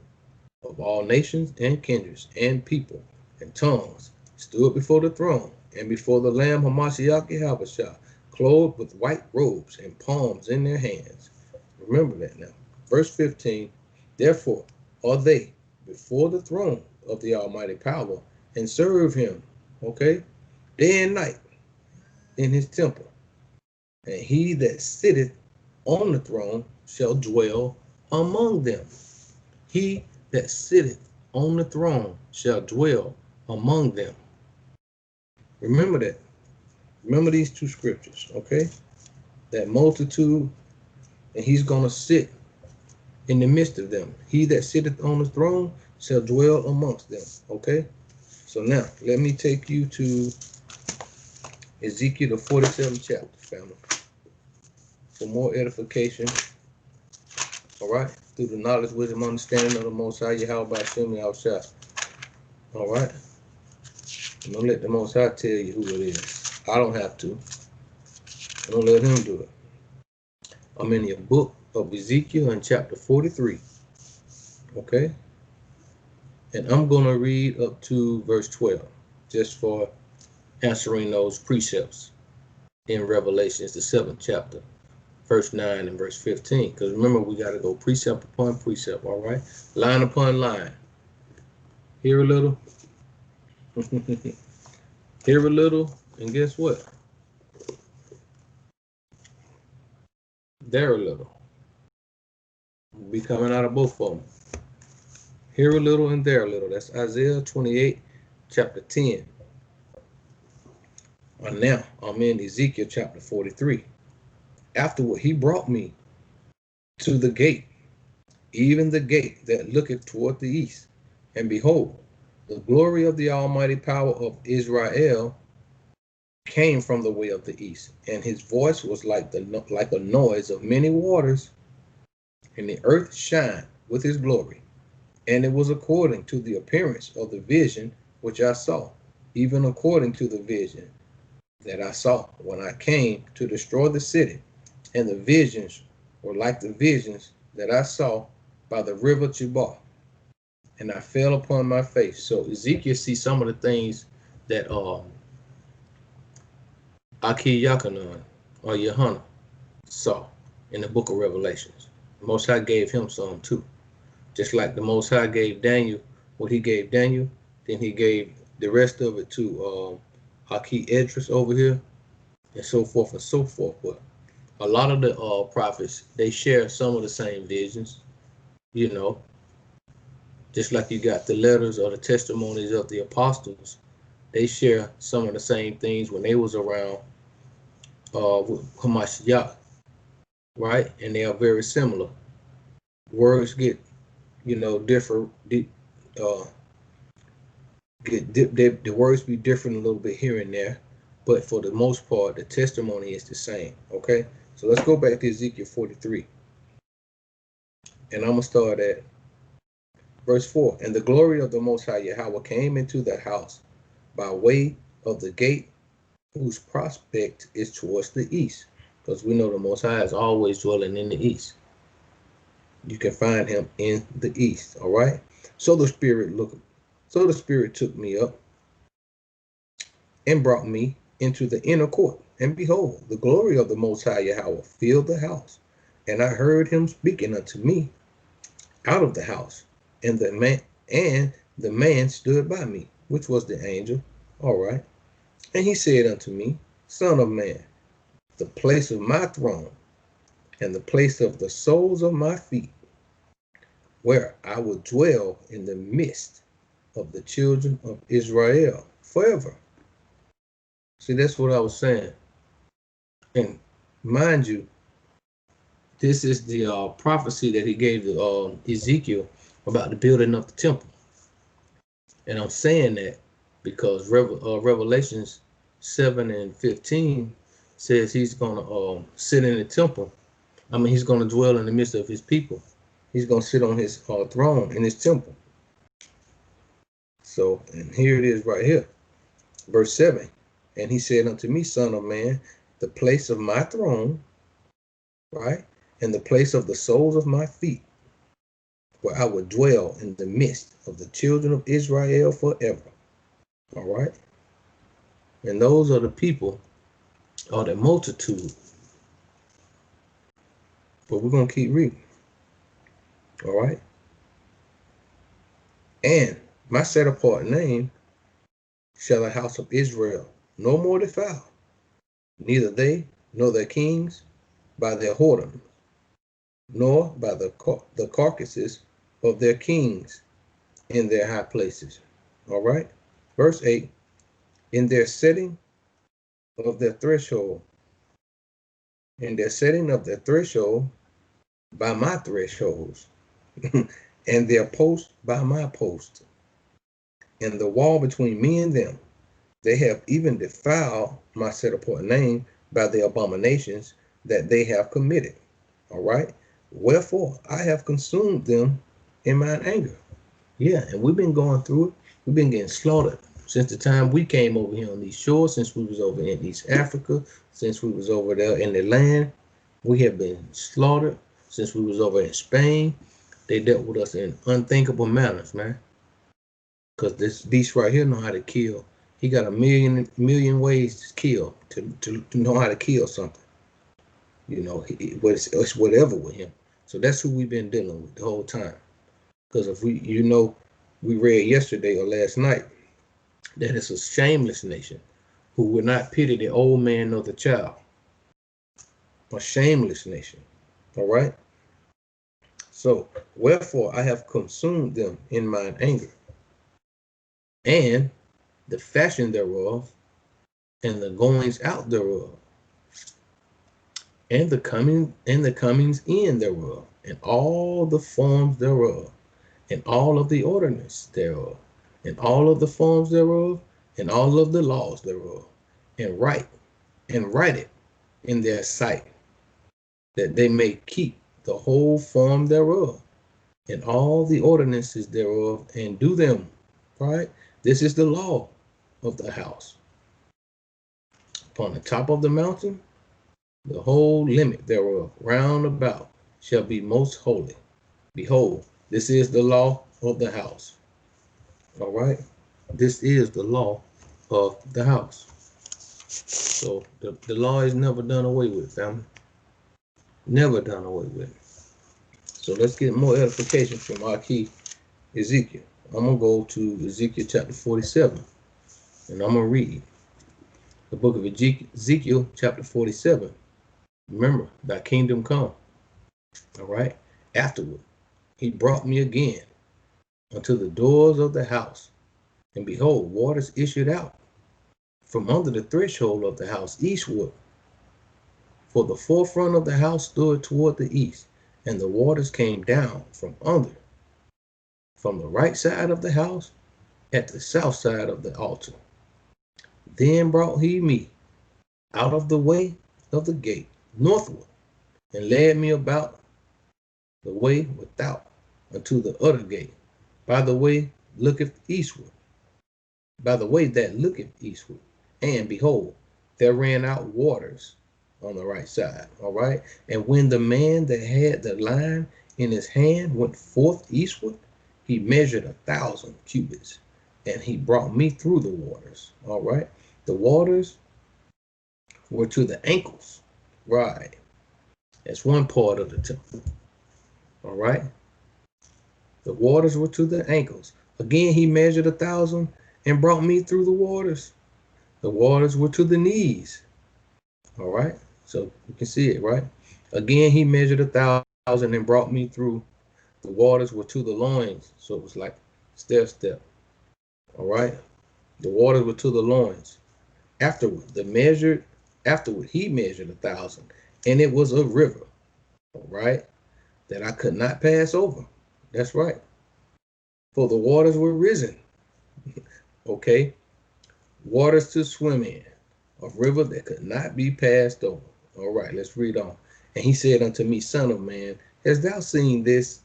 of all nations and kindreds and people and tongues, stood before the throne and before the Lamb Hamashiach Yahushua, clothed with white robes and palms in their hands. Remember that now. Verse 15, therefore are they before the throne of the Almighty Power and serve him, okay, day and night in his temple. And he that sitteth on the throne shall dwell among them. He that sitteth on the throne shall dwell among them. Remember that. Remember these two scriptures, okay? That multitude, and he's going to sit in the midst of them. He that sitteth on the throne shall dwell amongst them, okay? So now, let me take you to Ezekiel the 47th chapter, family, for more edification, all right? Through the knowledge, wisdom, understanding of the Most High, Yahweh Hashem Yahushua, all right? I'm going to let the Most High tell you who it is. I don't have to. I'm going to let him do it. I'm in the book of Ezekiel in chapter 43, okay? And I'm going to read up to verse 12, just for answering those precepts in Revelations, the 7th chapter, verse 9 and verse 15. Because remember, we got to go precept upon precept, all right? Line upon line. Here a little. Here a little. And guess what? There a little. We'll be coming out of both of them. Here a little and there a little. That's Isaiah 28, chapter 10. And now I'm in Ezekiel chapter 43. Afterward, he brought me to the gate, even the gate that looketh toward the east. And behold, the glory of the almighty power of Israel came from the way of the east. And his voice was like a noise of many waters, and the earth shined with his glory. And it was according to the appearance of the vision which I saw, even according to the vision that I saw when I came to destroy the city. And the visions were like the visions that I saw by the river Chebar. And I fell upon my face. So Ezekiel sees some of the things that Aki Yakanan or Yohanan saw in the book of Revelations. The Most High gave him some too. Just like the Most High gave Daniel what he gave Daniel, then he gave the rest of it to Haki Edris over here, and so forth and so forth. But a lot of the prophets, they share some of the same visions, you know, just like you got the letters or the testimonies of the apostles. They share some of the same things when they was around with Hamashiach, right? And they are very similar. Words get, you know, different. The words be different a little bit here and there, but for the most part, the testimony is the same. Okay, so let's go back to Ezekiel 43, and I'm gonna start at verse 4. And the glory of the Most High Yahweh came into the house by way of the gate, whose prospect is towards the east, because we know the Most High is always dwelling in the east. You can find him in the east. All right. So the Spirit took me up and brought me into the inner court. And behold, the glory of the Most High Yahweh filled the house. And I heard him speaking unto me out of the house. And the man stood by me, which was the angel. All right. And he said unto me, Son of man, the place of my throne and the place of the soles of my feet, where I will dwell in the midst of the children of Israel forever. See, that's what I was saying. And mind you, this is the prophecy that he gave to Ezekiel about the building of the temple. And I'm saying that because Revelations 7:15 says he's going to sit in the temple. I mean, he's going to dwell in the midst of his people. He's going to sit on his throne in his temple. So, and here it is right here. Verse 7. And he said unto me, Son of man, the place of my throne, right, and the place of the soles of my feet, where I will dwell in the midst of the children of Israel forever. All right. And those are the people, or the multitude. But we're going to keep reading. All right. And my set apart name shall the house of Israel no more defile, neither they nor their kings by their whoredoms, nor by the carcasses of their kings in their high places. All right. Verse 8, in their setting of their threshold, in their setting of their threshold by my thresholds, and their post by my post, and the wall between me and them, they have even defiled my set apart name by the abominations that they have committed. All right. Wherefore I have consumed them in mine anger. Yeah, and we've been going through it. We've been getting slaughtered since the time we came over here on these shores, since we was over in East Africa, since we was over there in the land. We have been slaughtered since we was over in Spain. They dealt with us in unthinkable manners, man. Because this beast right here know how to kill. He got a million ways to kill, to know how to kill something. You know, it's whatever with him. So that's who we've been dealing with the whole time. Because if we, we read yesterday or last night that it's a shameless nation who will not pity the old man nor the child. A shameless nation. All right. So, wherefore I have consumed them in mine anger, and the fashion thereof, and the goings out thereof, and the comings in thereof, and all the forms thereof, and all of the ordinance thereof, and all of the forms thereof, and all of the laws thereof, and write it in their sight, that they may keep the whole form thereof, and all the ordinances thereof, and do them. Right? This is the law of the house. Upon the top of the mountain, the whole limit thereof round about shall be most holy. Behold, this is the law of the house. All right? This is the law of the house. So the law is never done away with, family. Never done away with. So let's get more edification from our key Ezekiel. I'm going to go to Ezekiel chapter 47, and I'm going to read the book of Ezekiel chapter 47. Remember, thy kingdom come. All right. Afterward, he brought me again unto the doors of the house, and behold, waters issued out from under the threshold of the house eastward. For the forefront of the house stood toward the east, and the waters came down from under, from the right side of the house, at the south side of the altar. Then brought he me out of the way of the gate northward, and led me about the way without unto the other gate, by the way looketh eastward, by the way that looketh eastward. And behold, there ran out waters on the right side. All right. And when the man that had the line in his hand went forth eastward, he measured 1,000 cubits, and he brought me through the waters. All right. The waters were to the ankles. Right. That's one part of the temple. All right. The waters were to the ankles, Again, he measured 1,000 and brought me through the waters. The waters were to the knees. All right. So you can see it, right? Again, he measured 1,000 and brought me through. The waters were to the loins. So it was like step. All right. The waters were to the loins. Afterward, he measured 1,000, and it was a river, all right, that I could not pass over. That's right. For the waters were risen. Okay. Waters to swim in, a river that could not be passed over. All right, let's read on. And he said unto me, Son of man, hast thou seen this?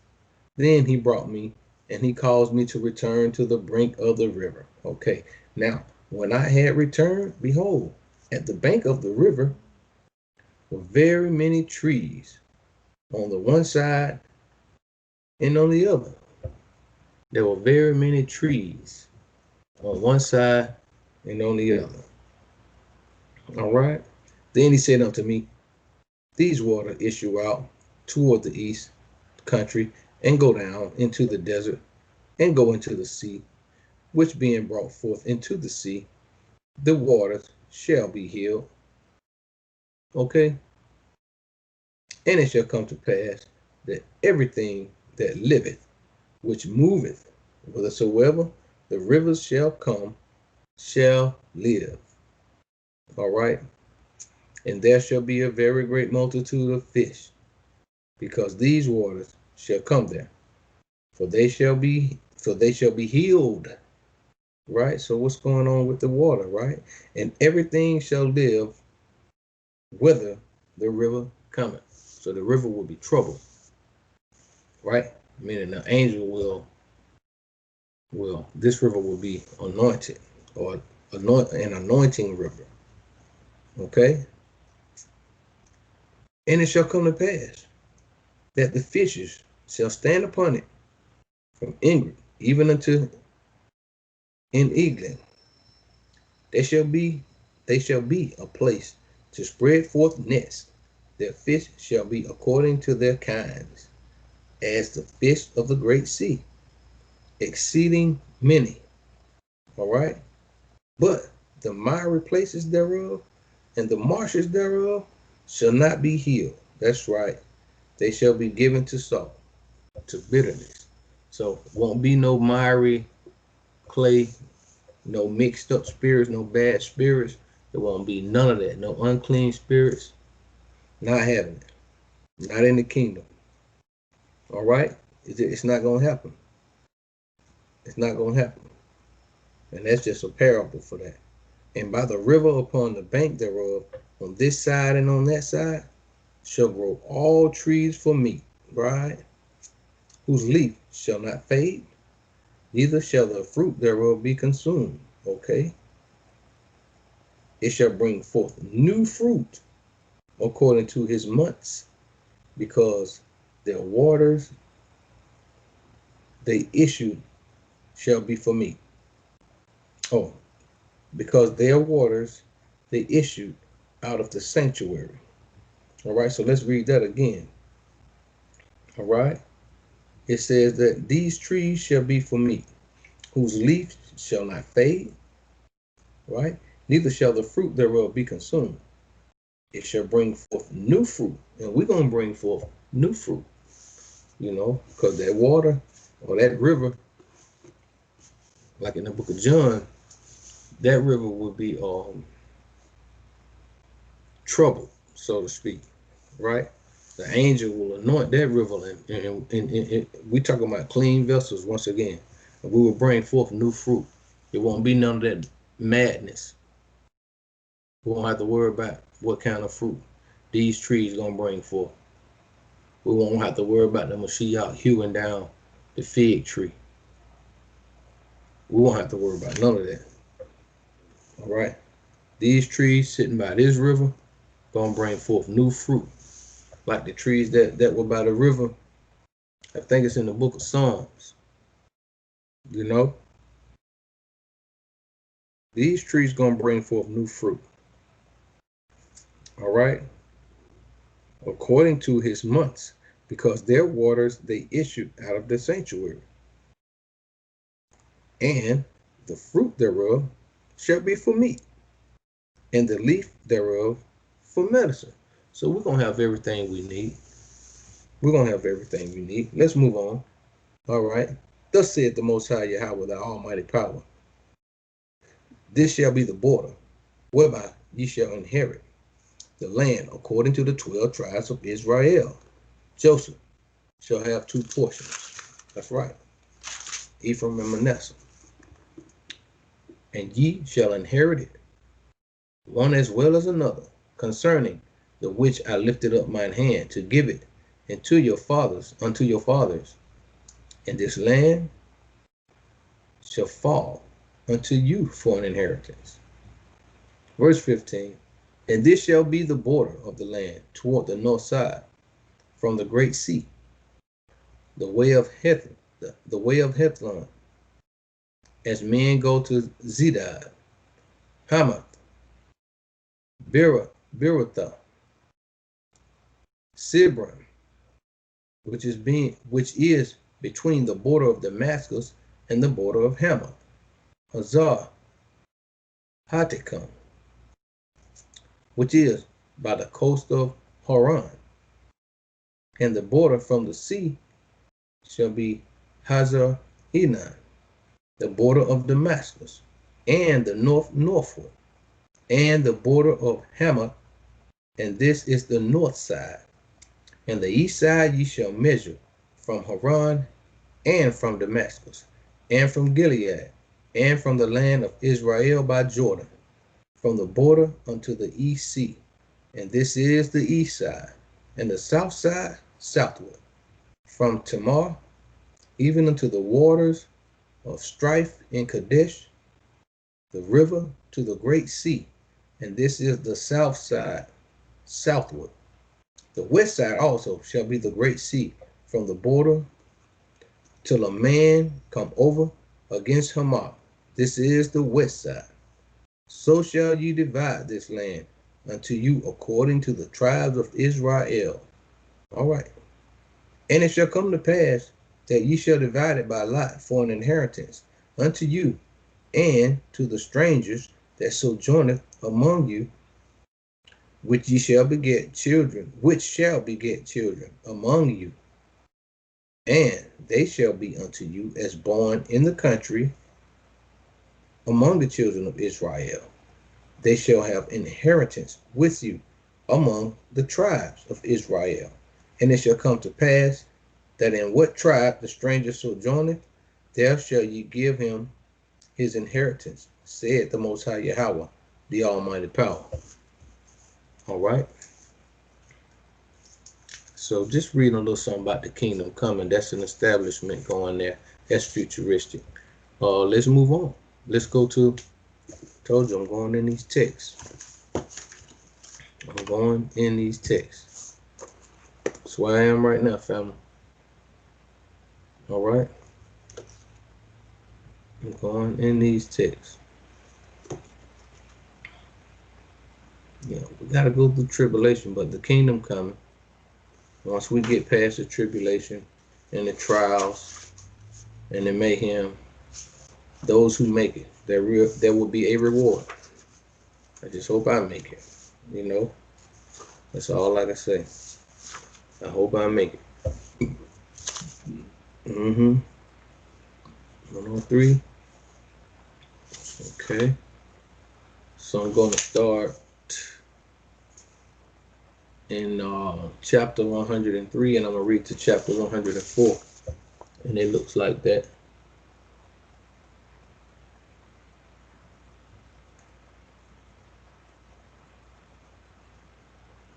Then he brought me, and he caused me to return to the brink of the river. Okay, now, when I had returned, behold, at the bank of the river were very many trees on the one side and on the other. There were very many trees on one side and on the other. All right. Then he said unto me, These waters issue out toward the east country and go down into the desert and go into the sea, which being brought forth into the sea, the waters shall be healed. Okay. And it shall come to pass that everything that liveth, which moveth, whithersoever the rivers shall come, shall live. All right. And there shall be a very great multitude of fish, because these waters shall come there, for they shall be healed. Right. So what's going on with the water, right? And everything shall live whither the river cometh. So the river will be troubled, right? Meaning the angel this river will be anointed, or an anointing river. Okay. And it shall come to pass that the fishes shall stand upon it from England even unto in England. They shall be a place to spread forth nets. Their fish shall be according to their kinds, as the fish of the great sea, exceeding many. All right. But the miry places thereof and the marshes thereof shall not be healed. That's right. They shall be given to salt, to bitterness. So won't be no miry clay, no mixed up spirits, no bad spirits. There won't be none of that. No unclean spirits. Not having it. Not in the kingdom. All right? It's not going to happen. It's not going to happen. And that's just a parable for that. And by the river upon the bank thereof, on this side and on that side, shall grow all trees for meat, right? Whose leaf shall not fade, neither shall the fruit thereof be consumed. Okay? It shall bring forth new fruit according to his months, because their waters they issue shall be for meat. Oh, because their waters they issued out of the sanctuary. All right, so let's read that again. All right, it says that these trees shall be for meat, whose leaf shall not fade, right? Neither shall the fruit thereof be consumed. It shall bring forth new fruit, and we're going to bring forth new fruit, because that water or that river, like in the book of John, that river will be troubled, so to speak, right? The angel will anoint that river, and we talking about clean vessels once again. And we will bring forth new fruit. It won't be none of that madness. We won't have to worry about what kind of fruit these trees gonna bring forth. We won't have to worry about the Mashiach hewing down the fig tree. We won't have to worry about none of that. All right. These trees sitting by this river gonna bring forth new fruit, like the trees that were by the river. I think it's in the book of Psalms. These trees gonna bring forth new fruit. All right, according to his months, because their waters they issued out of the sanctuary. and the fruit thereof shall be for meat, and the leaf thereof for medicine. So we're going to have everything we need. We're going to have everything we need. Let's move on. All right. Thus saith the Most High Yahweh, thy almighty power. This shall be the border whereby ye shall inherit the land according to the 12 tribes of Israel. Joseph shall have 2 portions. That's right. Ephraim and Manasseh. And ye shall inherit it, one as well as another, concerning the which I lifted up mine hand to give it unto your fathers, and this land shall fall unto you for an inheritance. Verse 15. And this shall be the border of the land toward the north side, from the great sea, the way of Hethlon, as men go to Zedad, Hamath, Berothah, Sibram, which is between the border of Damascus and the border of Hamath, Hazar Hatticum, which is by the coast of Haran, and the border from the sea shall be Hazar Enan, the border of Damascus, and the northward, and the border of Hamath, and this is the north side. And the east side ye shall measure from Haran, and from Damascus, and from Gilead, and from the land of Israel by Jordan, from the border unto the east sea. And this is the east side, and the south side southward, from Tamar even unto the waters of strife in Kadesh, the river to the great sea. And this is the south side southward. The west side also shall be the great sea, from the border till a man come over against Hamath. This is the west side. So shall ye divide this land unto you according to the tribes of Israel. All right. And it shall come to pass that ye shall divide it by lot for an inheritance unto you and to the strangers that sojourneth among you, which shall beget children among you, and they shall be unto you as born in the country among the children of Israel. They shall have inheritance with you among the tribes of Israel. And it shall come to pass that in what tribe the stranger sojourneth, there shall ye give him his inheritance, said the Most High Yahweh, the Almighty Power. All right. So just reading a little something about the kingdom coming. That's an establishment going there. That's futuristic. Let's move on. Let's go to, told you I'm going in these texts. I'm going in these texts. That's where I am right now, family. All right. I'm going in these texts. Yeah, we got to go through tribulation, but the kingdom coming. Once we get past the tribulation and the trials and the mayhem, those who make it, there will be a reward. I just hope I make it. You know, that's all I can say. I hope I make it. 103. Okay. So I'm going to start in chapter 103, and I'm going to read to chapter 104. And it looks like that.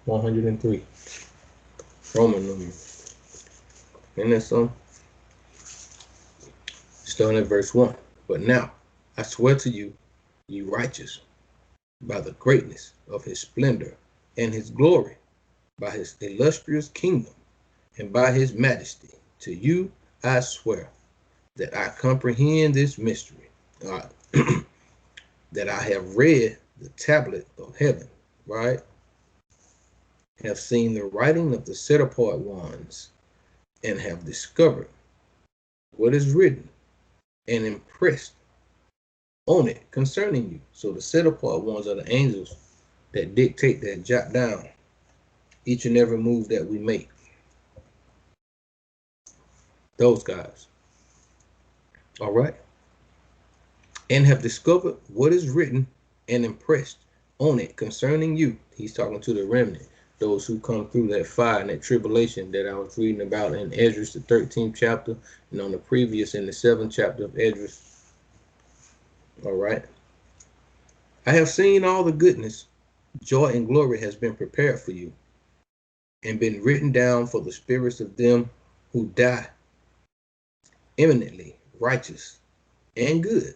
(103) Roman numbers. And that's starting at verse 1. But now I swear to you, ye righteous, by the greatness of his splendor and his glory, by his illustrious kingdom, and by his majesty, to you I swear that I comprehend this mystery, that I have read the tablet of heaven, right? Have seen the writing of the set apart ones, and have discovered what is written. and impressed on it concerning you. So the set apart ones are the angels that dictate, that jot down each and every move that we make. Those guys. All right. And have discovered what is written and impressed on it concerning you. He's talking to the remnant, those who come through that fire and that tribulation that I was reading about in Esdras, the 13th chapter, and on the previous in the 7th chapter of Esdras. All right. I have seen all the goodness, joy, and glory has been prepared for you and been written down for the spirits of them who die eminently righteous and good.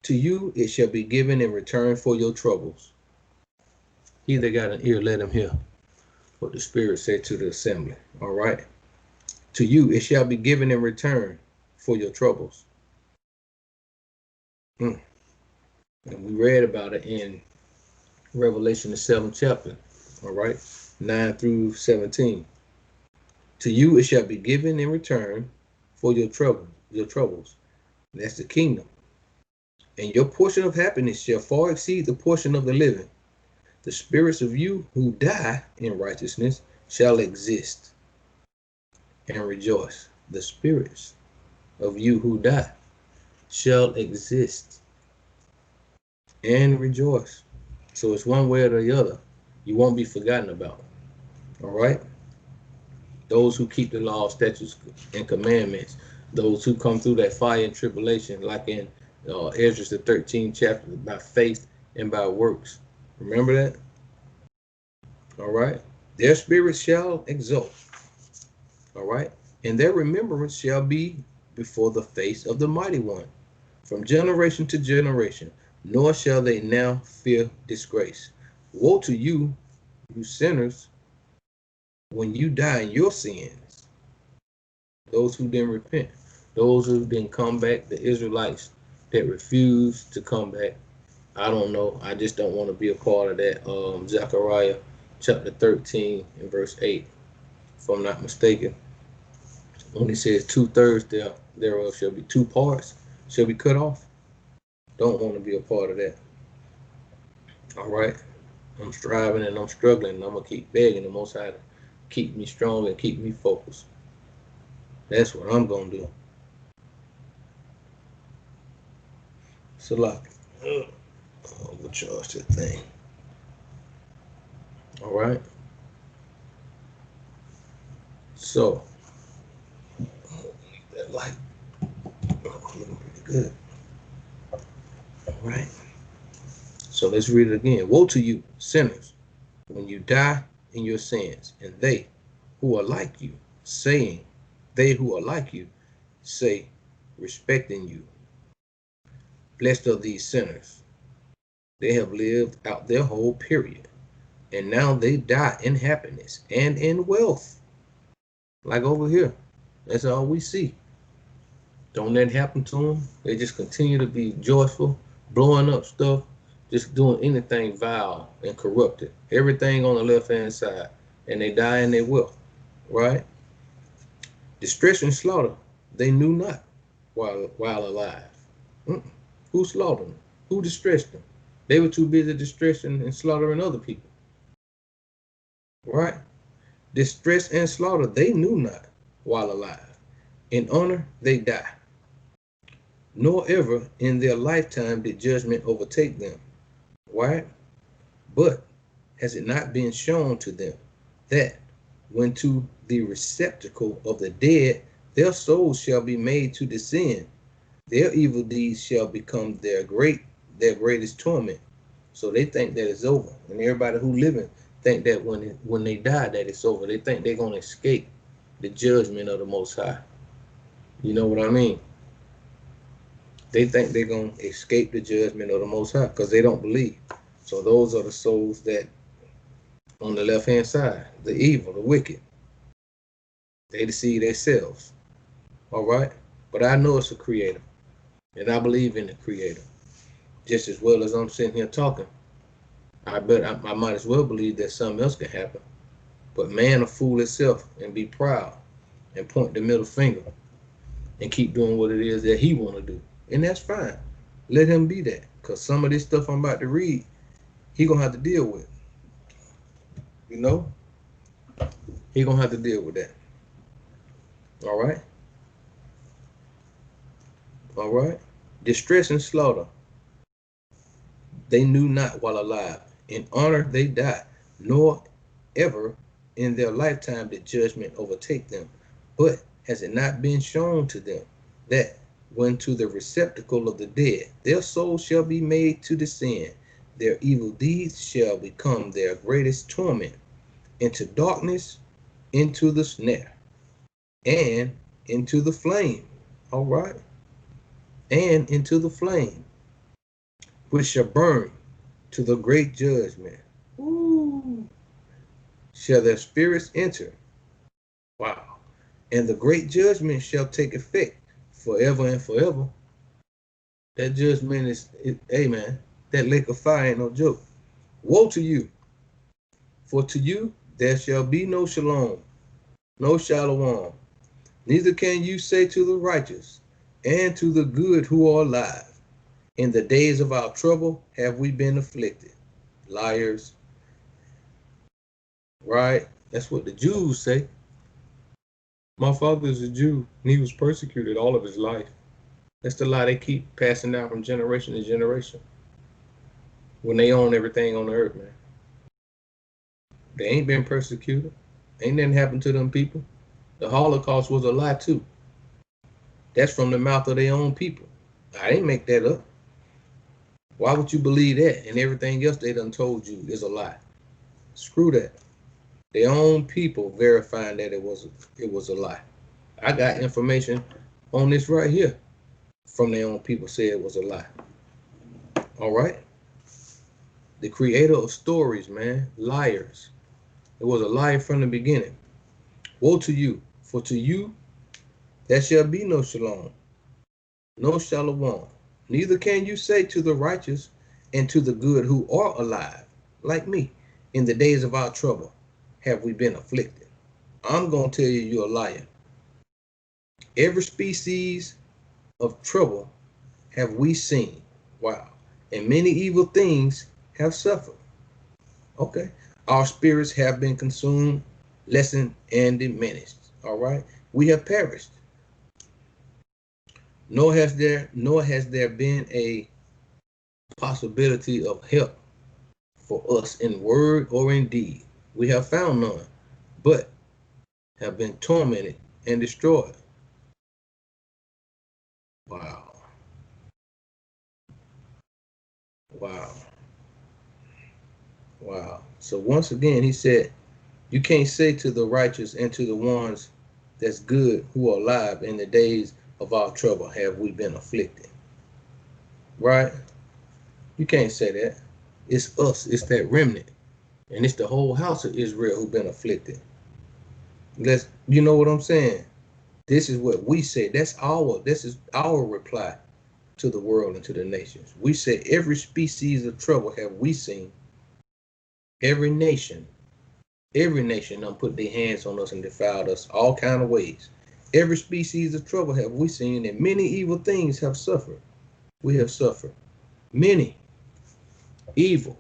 To you it shall be given in return for your troubles. He that got an ear, let him hear what the Spirit said to the assembly. All right. To you it shall be given in return for your troubles. And we read about it in Revelation, the 7th chapter. All right. 9 through 17. To you it shall be given in return for your troubles. That's the kingdom. And your portion of happiness shall far exceed the portion of the living. The spirits of you who die in righteousness shall exist and rejoice. The spirits of you who die shall exist and rejoice. So it's one way or the other. You won't be forgotten about. All right? Those who keep the law, statutes, and commandments, those who come through that fire and tribulation, like in Esdras, the 13th chapter, by faith and by works. Remember that? All right? Their spirits shall exult. All right? And their remembrance shall be before the face of the mighty one, from generation to generation, nor shall they now fear disgrace. Woe to you, you sinners, when you die in your sins. Those who didn't repent, those who didn't come back, the Israelites that refused to come back. I don't know. I just don't want to be a part of that. Zechariah chapter 13 and verse 8, if I'm not mistaken. When he says 2/3 thereof shall be 2 parts, shall be cut off. Don't want to be a part of that. All right. I'm striving and I'm struggling, and I'm going to keep begging the Most High to keep me strong and keep me focused. That's what I'm going to do. Salak. Overcharge that thing. All right. So, that light looking pretty good. All right. So let's read it again. Woe to you, sinners, when you die in your sins, and they who are like you, saying, they who are like you, say, respecting you. Blessed are these sinners. They have lived out their whole period, and now they die in happiness and in wealth. Like over here. That's all we see. Don't that happen to them? They just continue to be joyful, blowing up stuff, just doing anything vile and corrupted. Everything on the left-hand side. And they die in their wealth. Right? Distress and slaughter, they knew not while alive. Who slaughtered them? Who distressed them? They were too busy distressing and slaughtering other people. Right? Distress and slaughter, they knew not while alive. In honor, they die. Nor ever in their lifetime did judgment overtake them. Why? But has it not been shown to them that when to the receptacle of the dead their souls shall be made to descend, their evil deeds shall become their greatest torment. So they think that it's over. And everybody who living think that when they die that it's over. They think they're going to escape the judgment of the Most High. You know what I mean? They think they're going to escape the judgment of the Most High because they don't believe. So those are the souls that on the left-hand side, the evil, the wicked. They deceive themselves. All right? But I know it's a creator. And I believe in the creator. Just as well as I'm sitting here talking. I might as well believe that something else can happen. But man will fool itself and be proud and point the middle finger and keep doing what it is that he want to do. And that's fine. Let him be that. Because some of this stuff I'm about to read, he going to have to deal with. You know? He going to have to deal with that. All right? All right? Distress and slaughter they knew not while alive. In honor they died, nor ever in their lifetime did judgment overtake them. But has it not been shown to them that when to the receptacle of the dead their souls shall be made to descend, their evil deeds shall become their greatest torment, into darkness, into the snare, and into the flame. All right? And into the flame, which shall burn to the great judgment. Ooh. Shall their spirits enter. Wow. And the great judgment shall take effect forever and forever. That judgment is, hey man, that lake of fire ain't no joke. Woe to you, for to you there shall be no shalom, no shalom. Neither can you say to the righteous and to the good who are alive, in the days of our trouble have we been afflicted. Liars, right? That's what the Jews say. My father is a Jew, and he was persecuted all of his life. That's the lie they keep passing down from generation to generation. When they own everything on the earth, man. They ain't been persecuted. Ain't nothing happened to them people. The Holocaust was a lie too. That's from the mouth of their own people. I didn't make that up. Why would you believe that? And everything else they done told you is a lie. Screw that. Their own people verifying that it was a lie. I got information on this right here from their own people say it was a lie. All right? The creator of stories, man, liars. It was a liar from the beginning. Woe to you, for to you there shall be no shalom, no shalom. Neither can you say to the righteous and to the good who are alive, like me, in the days of our trouble, have we been afflicted. I'm going to tell you you're a liar. Every species of trouble have we seen. Wow. And many evil things have suffered. Okay. Our spirits have been consumed, lessened, and diminished. All right. We have perished. Nor has there been a possibility of help for us in word or in deed. We have found none, but have been tormented and destroyed. Wow. Wow. Wow. So once again, he said, you can't say to the righteous and to the ones that's good who are alive in the days of our trouble have we been afflicted. Right? You can't say that. It's us. It's that remnant. And it's the whole house of Israel who've been afflicted. You know what I'm saying? This is what we say. This is our reply to the world and to the nations. We say every species of trouble have we seen. Every nation done put their hands on us and defiled us all kind of ways. Every species of trouble have we seen, and many evil things have suffered. We have suffered many evil.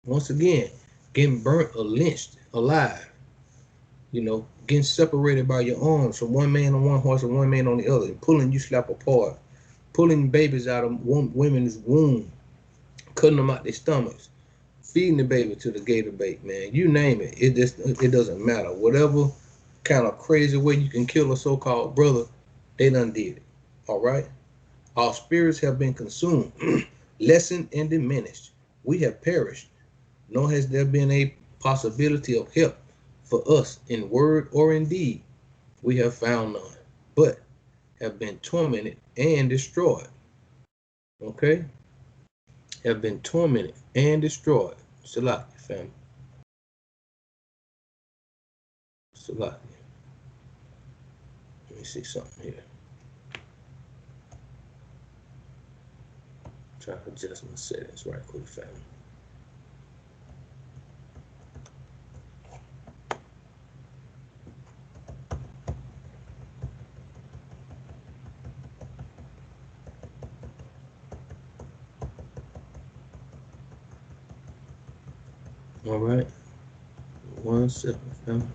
Once again, getting burnt or lynched alive. You know, getting separated by your arms from one man on one horse and one man on the other, and pulling you slap apart, pulling babies out of women's womb, cutting them out their stomachs, feeding the baby to the gator bait, man. You name it. It doesn't matter. Whatever kind of crazy way you can kill a so-called brother, they done did it. All right? Our spirits have been consumed, lessened, and diminished. We have perished, nor has there been a possibility of help for us in word or in deed. We have found none, but have been tormented and destroyed. Okay? Have been tormented and destroyed. Salaki, family. Salaki. Let me see something here. Try to adjust my settings right quick, family. All right. 1 second, fam.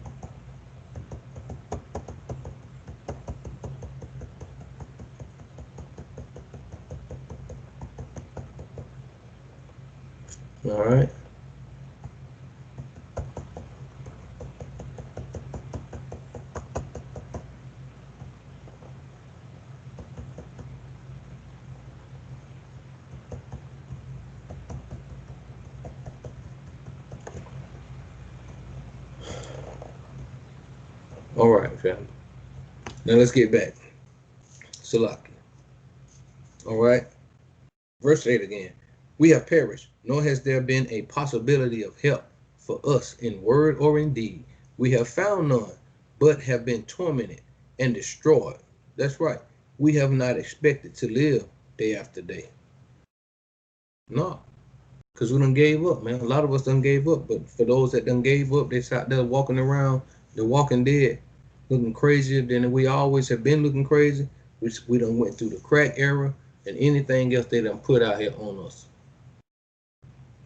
All right. All right, fam. Now let's get back. Salaki. All right. Verse 8 again. We have perished, nor has there been a possibility of help for us in word or in deed. We have found none, but have been tormented and destroyed. That's right. We have not expected to live day after day. No, because we done gave up, man. A lot of us done gave up. But for those that done gave up, they're out there walking around, the walking dead, looking crazier than we always have been looking crazy. We done went through the crack era and anything else they done put out here on us.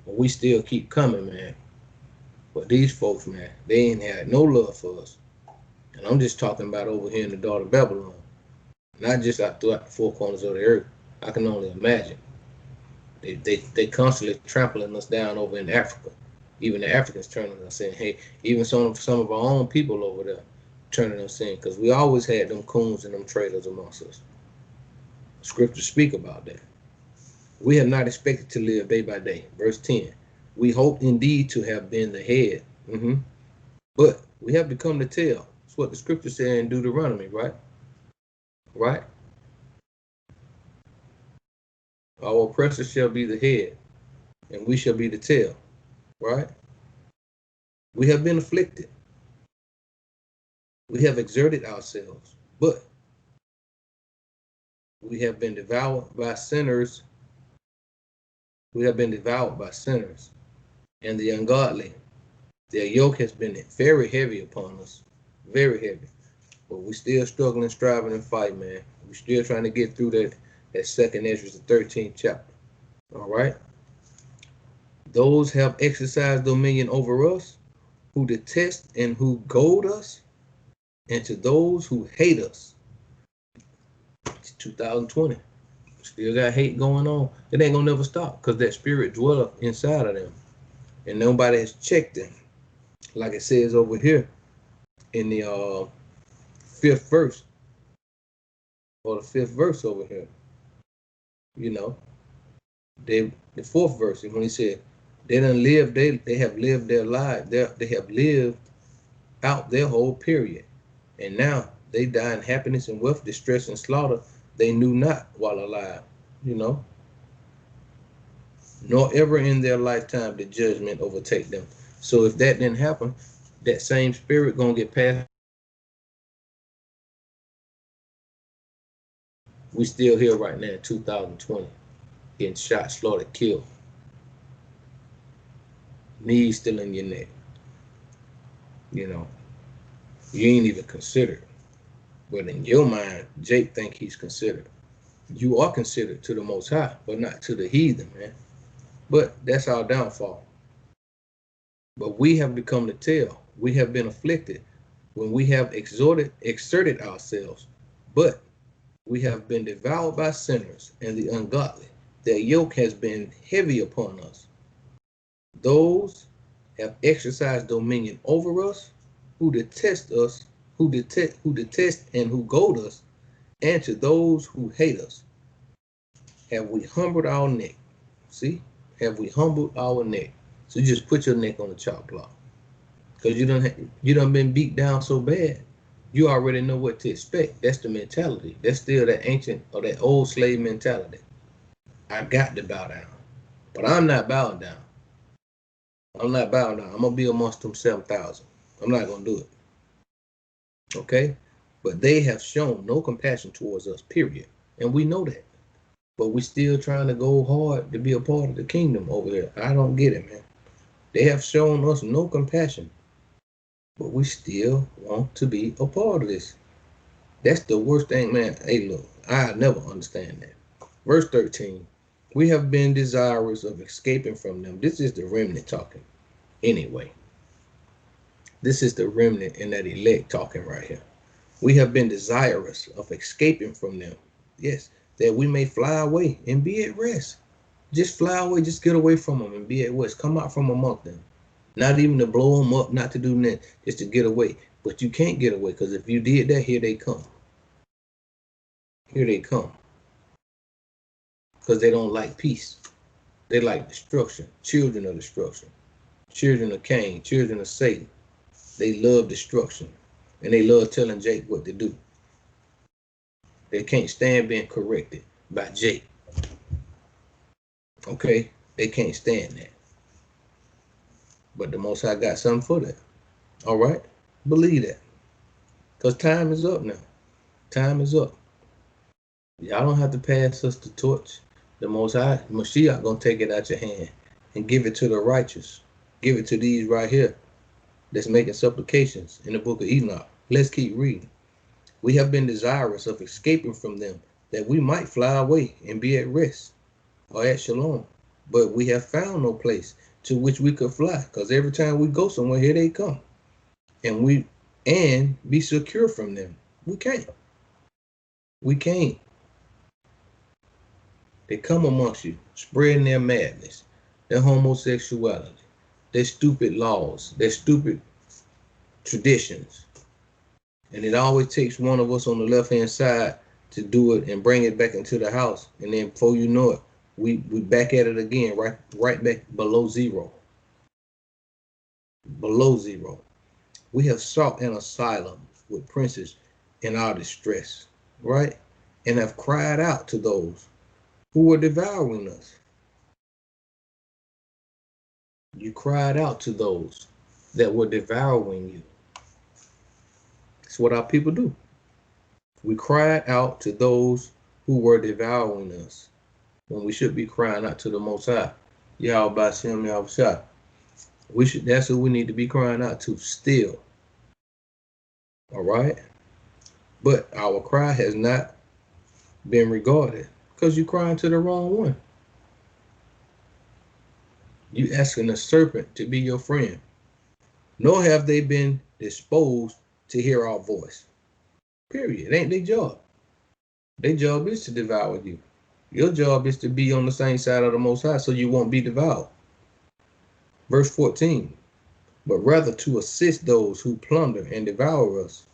But we still keep coming, man. But these folks, man, they ain't had no love for us. And I'm just talking about over here in the daughter of Babylon. Not just out throughout the four corners of the earth. I can only imagine. They constantly trampling us down over in Africa. Even the Africans turning us in. Hey, even some of our own people over there turning us in. Because we always had them coons and them traitors amongst us. Scriptures speak about that. We have not expected to live day by day. Verse 10. We hoped indeed to have been the head. But we have become the tail. That's what the scripture said in Deuteronomy, right? Right? Our oppressor shall be the head, and we shall be the tail. Right? We have been afflicted. We have exerted ourselves, but we have been devoured by sinners. We have been devoured by sinners and the ungodly. Their yoke has been very heavy upon us, very heavy. But we still struggling, striving, and fighting, man. We're still trying to get through that second Ezra, the 13th chapter. All right. Those have exercised dominion over us, who detest and who goad us, and to those who hate us. It's 2020. Still got hate going on. It ain't gonna never stop because that spirit dwelleth inside of them. And nobody has checked them. Like it says over here in the 5th verse, or the 5th verse over here. You know, the 4th verse, when he said, they done lived, they have lived their life, they have lived out their whole period. And now they die in happiness and wealth, distress and slaughter. They knew not while alive, you know. Nor ever in their lifetime did judgment overtake them. So if that didn't happen, that same spirit gonna get passed. We still here right now in 2020, getting shot, slaughtered, killed. Knees still in your neck. You know, you ain't even considered. But in your mind, Jake think he's considered. You are considered to the Most High, but not to the heathen, man. But that's our downfall. But we have become the tail. We have been afflicted when we have exerted ourselves. But we have been devoured by sinners and the ungodly. Their yoke has been heavy upon us. Those have exercised dominion over us, who detest us, who detest and who goad us, and to those who hate us. Have we humbled our neck? See? Have we humbled our neck? So you just put your neck on the chop block. Because you done been beat down so bad, you already know what to expect. That's the mentality. That's still that ancient or that old slave mentality. I got to bow down. But I'm not bowing down. I'm not bowing down. I'm going to be amongst them 7,000. I'm not going to do it. Okay? But they have shown no compassion towards us, period. And we know that. But we still trying to go hard to be a part of the kingdom over here. I don't get it, man. They have shown us no compassion. But we still want to be a part of this. That's the worst thing, man. Hey, look, I never understand that. Verse 13. We have been desirous of escaping from them. This is the remnant talking. Anyway, this is the remnant and that elect talking right here. We have been desirous of escaping from them. Yes, that we may fly away and be at rest. Just fly away, just get away from them and be at rest. Come out from among them. Not even to blow them up, not to do nothing, just to get away. But you can't get away, because if you did that, here they come. Here they come. Because they don't like peace. They like destruction. Children of destruction. Children of Cain. Children of Satan. They love destruction. And they love telling Jake what to do. They can't stand being corrected by Jake. Okay? They can't stand that. But the Most High got something for that. All right? Believe that. Because time is up now. Time is up. Y'all don't have to pass us the torch. The Most High, Mashiach, gonna take it out your hand and give it to the righteous. Give it to these right here that's making supplications in the book of Enoch. Let's keep reading. We have been desirous of escaping from them, that we might fly away and be at rest or at shalom. But we have found no place to which we could fly, because every time we go somewhere, here they come. And be secure from them. We can't. We can't. They come amongst you, spreading their madness, their homosexuality, their stupid laws, their stupid traditions. And it always takes one of us on the left-hand side to do it and bring it back into the house. And then before you know it, we back at it again, right back below zero. Below zero. We have sought an asylum with princes in our distress, right? And have cried out to those who were devouring us. You cried out to those that were devouring you. That's what our people do. We cried out to those who were devouring us, when we should be crying out to the Most High. Yahweh Shem Yahweh. That's who we need to be crying out to still. All right? But our cry has not been regarded, because you're crying to the wrong one. You asking a serpent to be your friend. Nor have they been disposed to hear our voice. Period. It ain't their job. Their job is to devour you. Your job is to be on the same side of the Most High so you won't be devoured. Verse 14. But rather to assist those who plunder and devour us.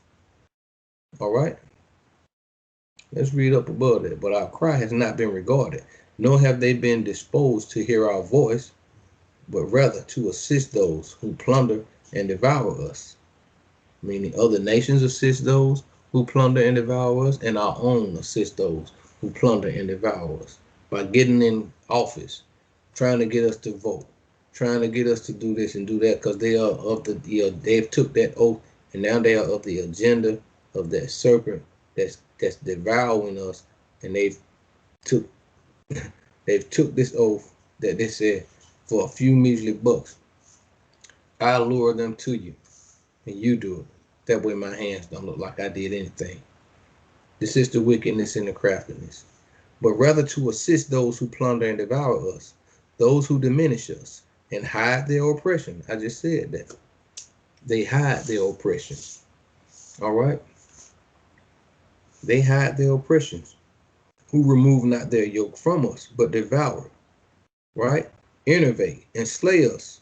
All right? Let's read up above that. But our cry has not been regarded, nor have they been disposed to hear our voice, but rather to assist those who plunder and devour us. Meaning other nations assist those who plunder and devour us, and our own assist those who plunder and devour us by getting in office, trying to get us to vote, trying to get us to do this and do that, because they are of they've took that oath, and now they are of the agenda of that serpent that's devouring us, and they've took this oath that they said, for a few measly bucks, I'll lure them to you, and you do it. That way my hands don't look like I did anything. This is the wickedness and the craftiness. But rather to assist those who plunder and devour us, those who diminish us, and hide their oppression. I just said that. They hide their oppression. All right? They hide their oppressions. Who remove not their yoke from us, but devour. Right? Innovate and slay us.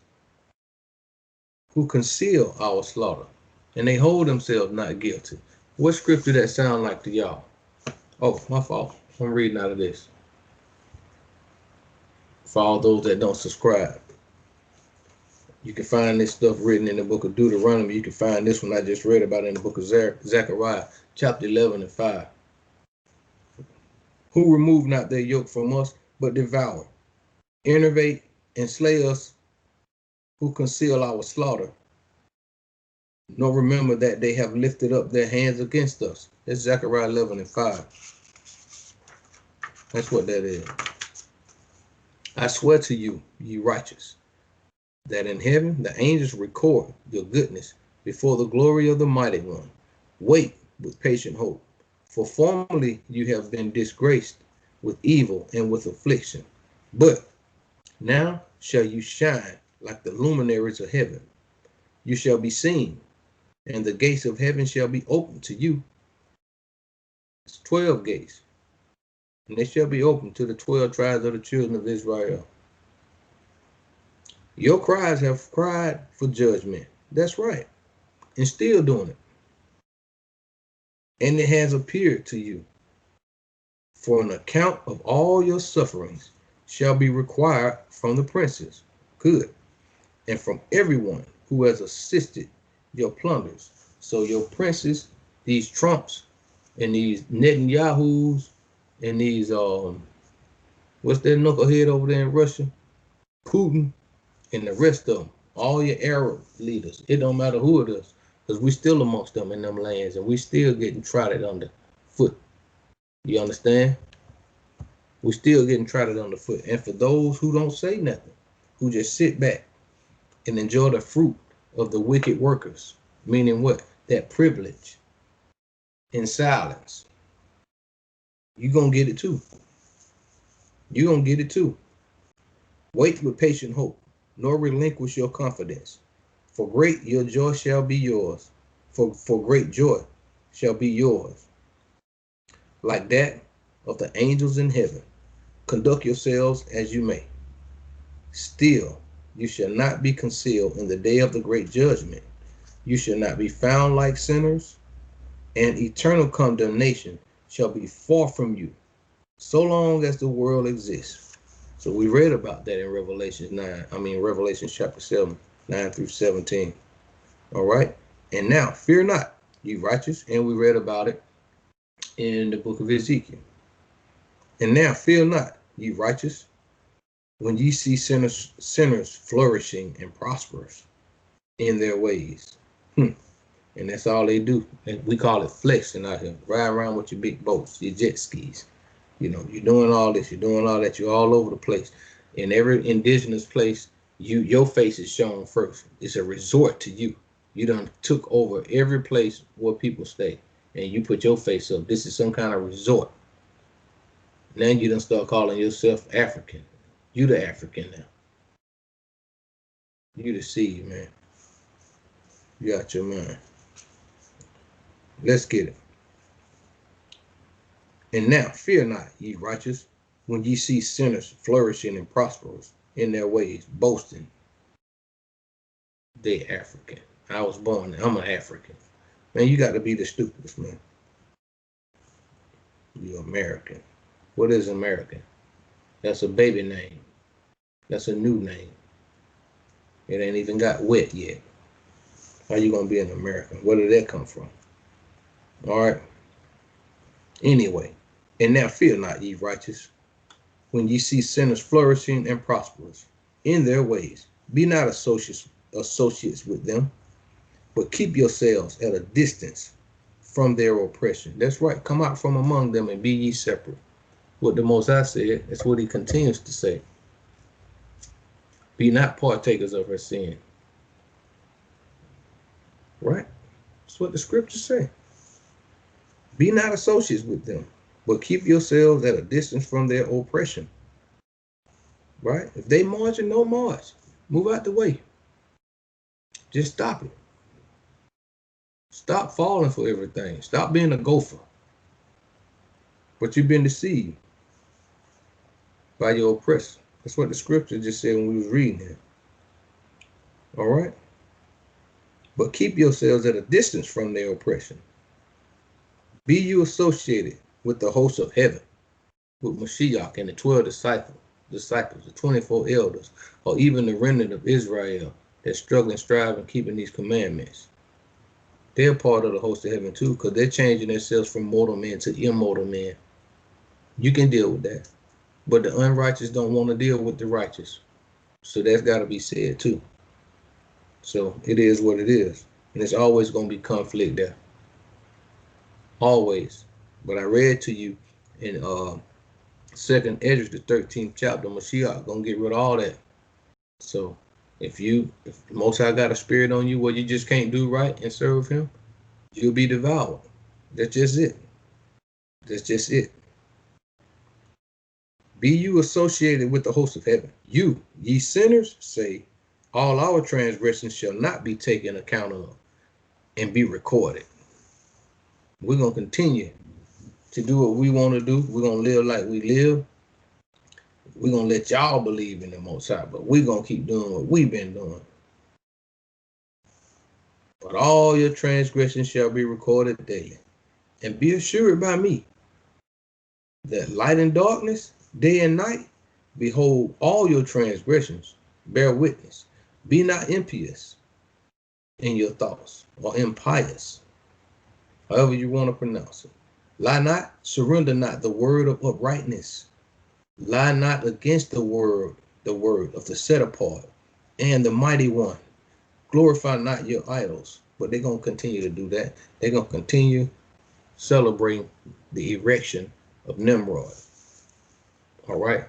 Who conceal our slaughter, and they hold themselves not guilty. What scripture that sound like to y'all? Oh, my fault. I'm reading out of this. For all those that don't subscribe, you can find this stuff written in the book of Deuteronomy. You can find this one I just read about in the book of Zechariah, chapter 11 and 5. Who remove not their yoke from us, but devour, innovate, and slay us, who conceal our slaughter, nor remember that they have lifted up their hands against us. That's Zechariah 11 and 5. That's what that is. I swear to you, ye righteous, that in heaven the angels record your goodness before the glory of the mighty one. Wait with patient hope, for formerly you have been disgraced with evil and with affliction, but now shall you shine like the luminaries of heaven. You shall be seen, and the gates of heaven shall be opened to you. It's 12 gates, and they shall be opened to the 12 tribes of the children of Israel. Your cries have cried for judgment. That's right, and still doing it. And it has appeared to you. For an account of all your sufferings shall be required from the princes. Good. And from everyone who has assisted your plunders. So your princes, these Trumps, and these Netanyahus, and these what's that knucklehead over there in Russia? Putin, and the rest of them, all your Arab leaders. It don't matter who it is, because we still amongst them in them lands, and we still getting trodden underfoot. You understand? We still getting trodden underfoot. And for those who don't say nothing, who just sit back and enjoy the fruit of the wicked workers, meaning what? That privilege in silence. You're going to get it too. You're going to get it too. Wait with patient hope, nor relinquish your confidence. For great your joy shall be yours. For great joy shall be yours. Like that of the angels in heaven. Conduct yourselves as you may. Still, you shall not be concealed in the day of the great judgment. You shall not be found like sinners, and eternal condemnation shall be far from you, so long as the world exists. So we read about that in Revelation chapter 7, 9 through 17. All right. And now, fear not, ye righteous, and we read about it in the book of Ezekiel. And now, fear not, ye righteous, when ye see sinners flourishing and prosperous in their ways. And that's all they do. And we call it flexing out here. Ride around with your big boats, your jet skis. You know, you're doing all this, you're doing all that, you're all over the place. In every indigenous place, your face is shown first. It's a resort to you. You done took over every place where people stay, and you put your face up. This is some kind of resort. Now you done start calling yourself African. You the African now. You the seed, man. You got your mind. Let's get it. And now fear not, ye righteous, when ye see sinners flourishing and prosperous in their ways, boasting. They African. I was born, I'm an African. Man, you got to be the stupidest, man. You're American. What is American? That's a baby name. That's a new name. It ain't even got wet yet. How you gonna be an American? Where did that come from? All right. Anyway, and now fear not, ye righteous, when ye see sinners flourishing and prosperous in their ways. Be not associates with them, but keep yourselves at a distance from their oppression. That's right. Come out from among them and be ye separate. What the Most High said, that's what he continues to say. Be not partakers of her sin. Right? That's what the scriptures say. Be not associates with them, but keep yourselves at a distance from their oppression. Right? If they marching, no march. Move out the way. Just stop it. Stop falling for everything. Stop being a gopher. But you've been deceived by your oppressor. That's what the scripture just said when we was reading it. All right? But keep yourselves at a distance from their oppression. Be you associated with the hosts of heaven, with Mashiach and the 12 disciples, the 24 elders, or even the remnant of Israel that struggle and strive in keeping these commandments. They're part of the host of heaven too, because they're changing themselves from mortal men to immortal men. You can deal with that. But the unrighteous don't want to deal with the righteous. So that's got to be said too. So it is what it is. And it's always going to be conflict there. Always. But I read to you in 2nd Esdras, the 13th chapter, Mashiach going to get rid of all that. So if Most High got a spirit on you where you just can't do right and serve him, you'll be devoured. That's just it. That's just it. Be you associated with the host of heaven. You, ye sinners, say, All our transgressions shall not be taken account of and be recorded. We're going to continue to do what we want to do. We're going to live like we live. We're going to let y'all believe in the Most High, but we're going to keep doing what we've been doing. But all your transgressions shall be recorded daily. And be assured by me that light and darkness, day and night, behold, all your transgressions bear witness. Be not impious in your thoughts, or impious, however you want to pronounce it. Lie not, surrender not the word of uprightness. Lie not against the word of the set apart and the mighty one. Glorify not your idols. But they're going to continue to do that. They're going to continue celebrating the erection of Nimrod. All right?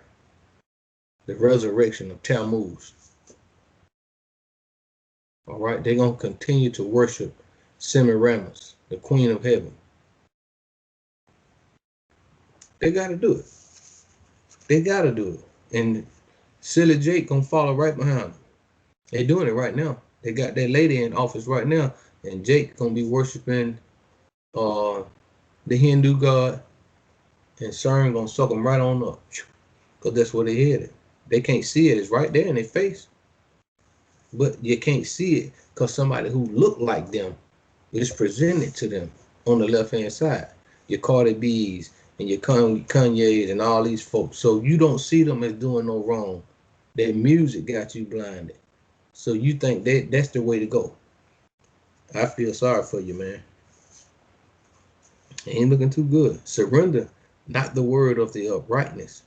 The resurrection of Tammuz. All right? They're going to continue to worship Semiramis, the queen of heaven. They got to do it. They got to do it. And silly Jake going to follow right behind them. They're doing it right now. They got that lady in office right now. And Jake going to be worshiping the Hindu god. And CERN going to suck them right on up. Because that's where they headed. They can't see it. It's right there in their face. But you can't see it because somebody who looked like them is presented to them on the left-hand side. Your Cardi B's and your Kanye's and all these folks. So you don't see them as doing no wrong. Their music got you blinded. So you think that's the way to go. I feel sorry for you, man. Ain't looking too good. Surrender not the word of the uprightness.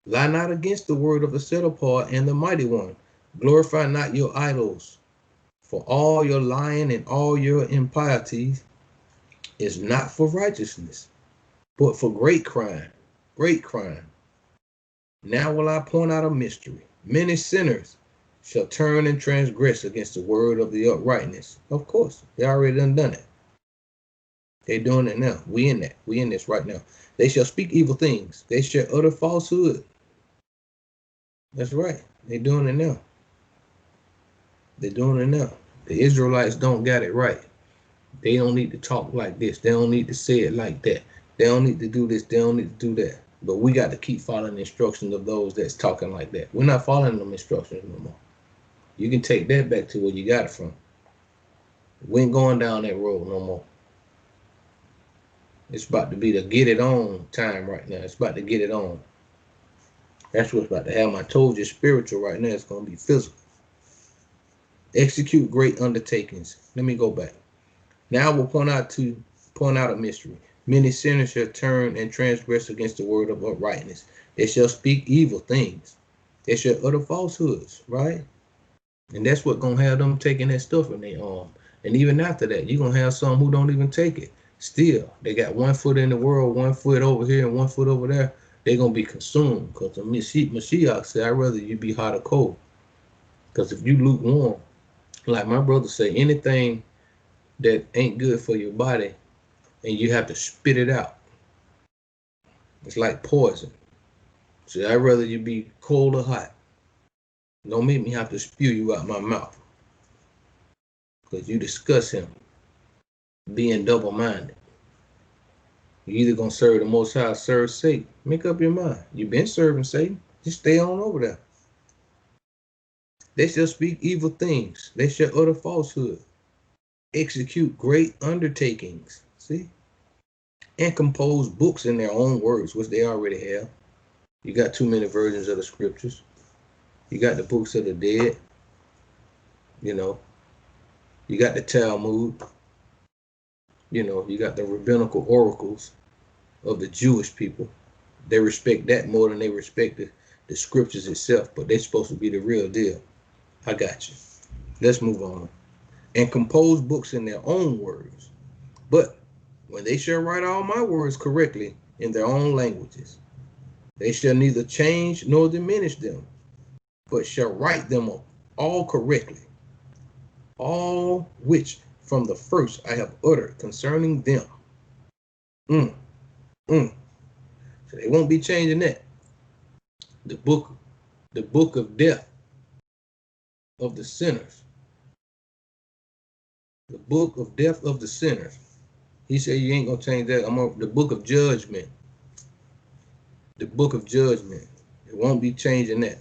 Lie not against the word of the set apart and the mighty one. Glorify not your idols. For all your lying and all your impieties is not for righteousness, but for great crime. Great crime. Now will I point out a mystery. Many sinners shall turn and transgress against the word of the uprightness. Of course, they already done it. They're doing it now. We in that. We in this right now. They shall speak evil things. They shall utter falsehood. That's right. They're doing it now. They're doing it now. The Israelites don't got it right. They don't need to talk like this. They don't need to say it like that. They don't need to do this. They don't need to do that. But we got to keep following the instructions of those that's talking like that. We're not following them instructions no more. You can take that back to where you got it from. We ain't going down that road no more. It's about to be the get it on time right now. It's about to get it on. That's what's about to happen. I told you spiritual right now. It's going to be physical. Execute great undertakings. Let me go back. Now I will point out a mystery. Many sinners shall turn and transgress against the word of uprightness. They shall speak evil things. They shall utter falsehoods, right? And that's what gonna have them taking that stuff in their arm. And even after that, you're gonna have some who don't even take it. Still, they got 1 foot in the world, 1 foot over here, and 1 foot over there. They're gonna be consumed. Because the Mashiach said, I'd rather you be hot or cold. Because if you lukewarm, like my brother say, anything that ain't good for your body and you have to spit it out, it's like poison. So I'd rather you be cold or hot. Don't make me have to spew you out my mouth. Because you discuss him being double-minded. You either gonna serve the Most High or serve Satan. Make up your mind. You've been serving Satan. Just stay on over there. They shall speak evil things. They shall utter falsehood. Execute great undertakings. See? And compose books in their own words, which they already have. You got too many versions of the scriptures. You got the books of the dead. You know. You got the Talmud. You know, you got the rabbinical oracles of the Jewish people. They respect that more than they respect the scriptures itself, but they're supposed to be the real deal. I got you. Let's move on. And compose books in their own words. But when they shall write all my words correctly in their own languages, they shall neither change nor diminish them, but shall write them all correctly, all which from the first I have uttered concerning them. So they won't be changing that. The book of death of the sinners. The book of death of the sinners. He said you ain't gonna change that. I'm on the book of judgment. The book of judgment. It won't be changing that.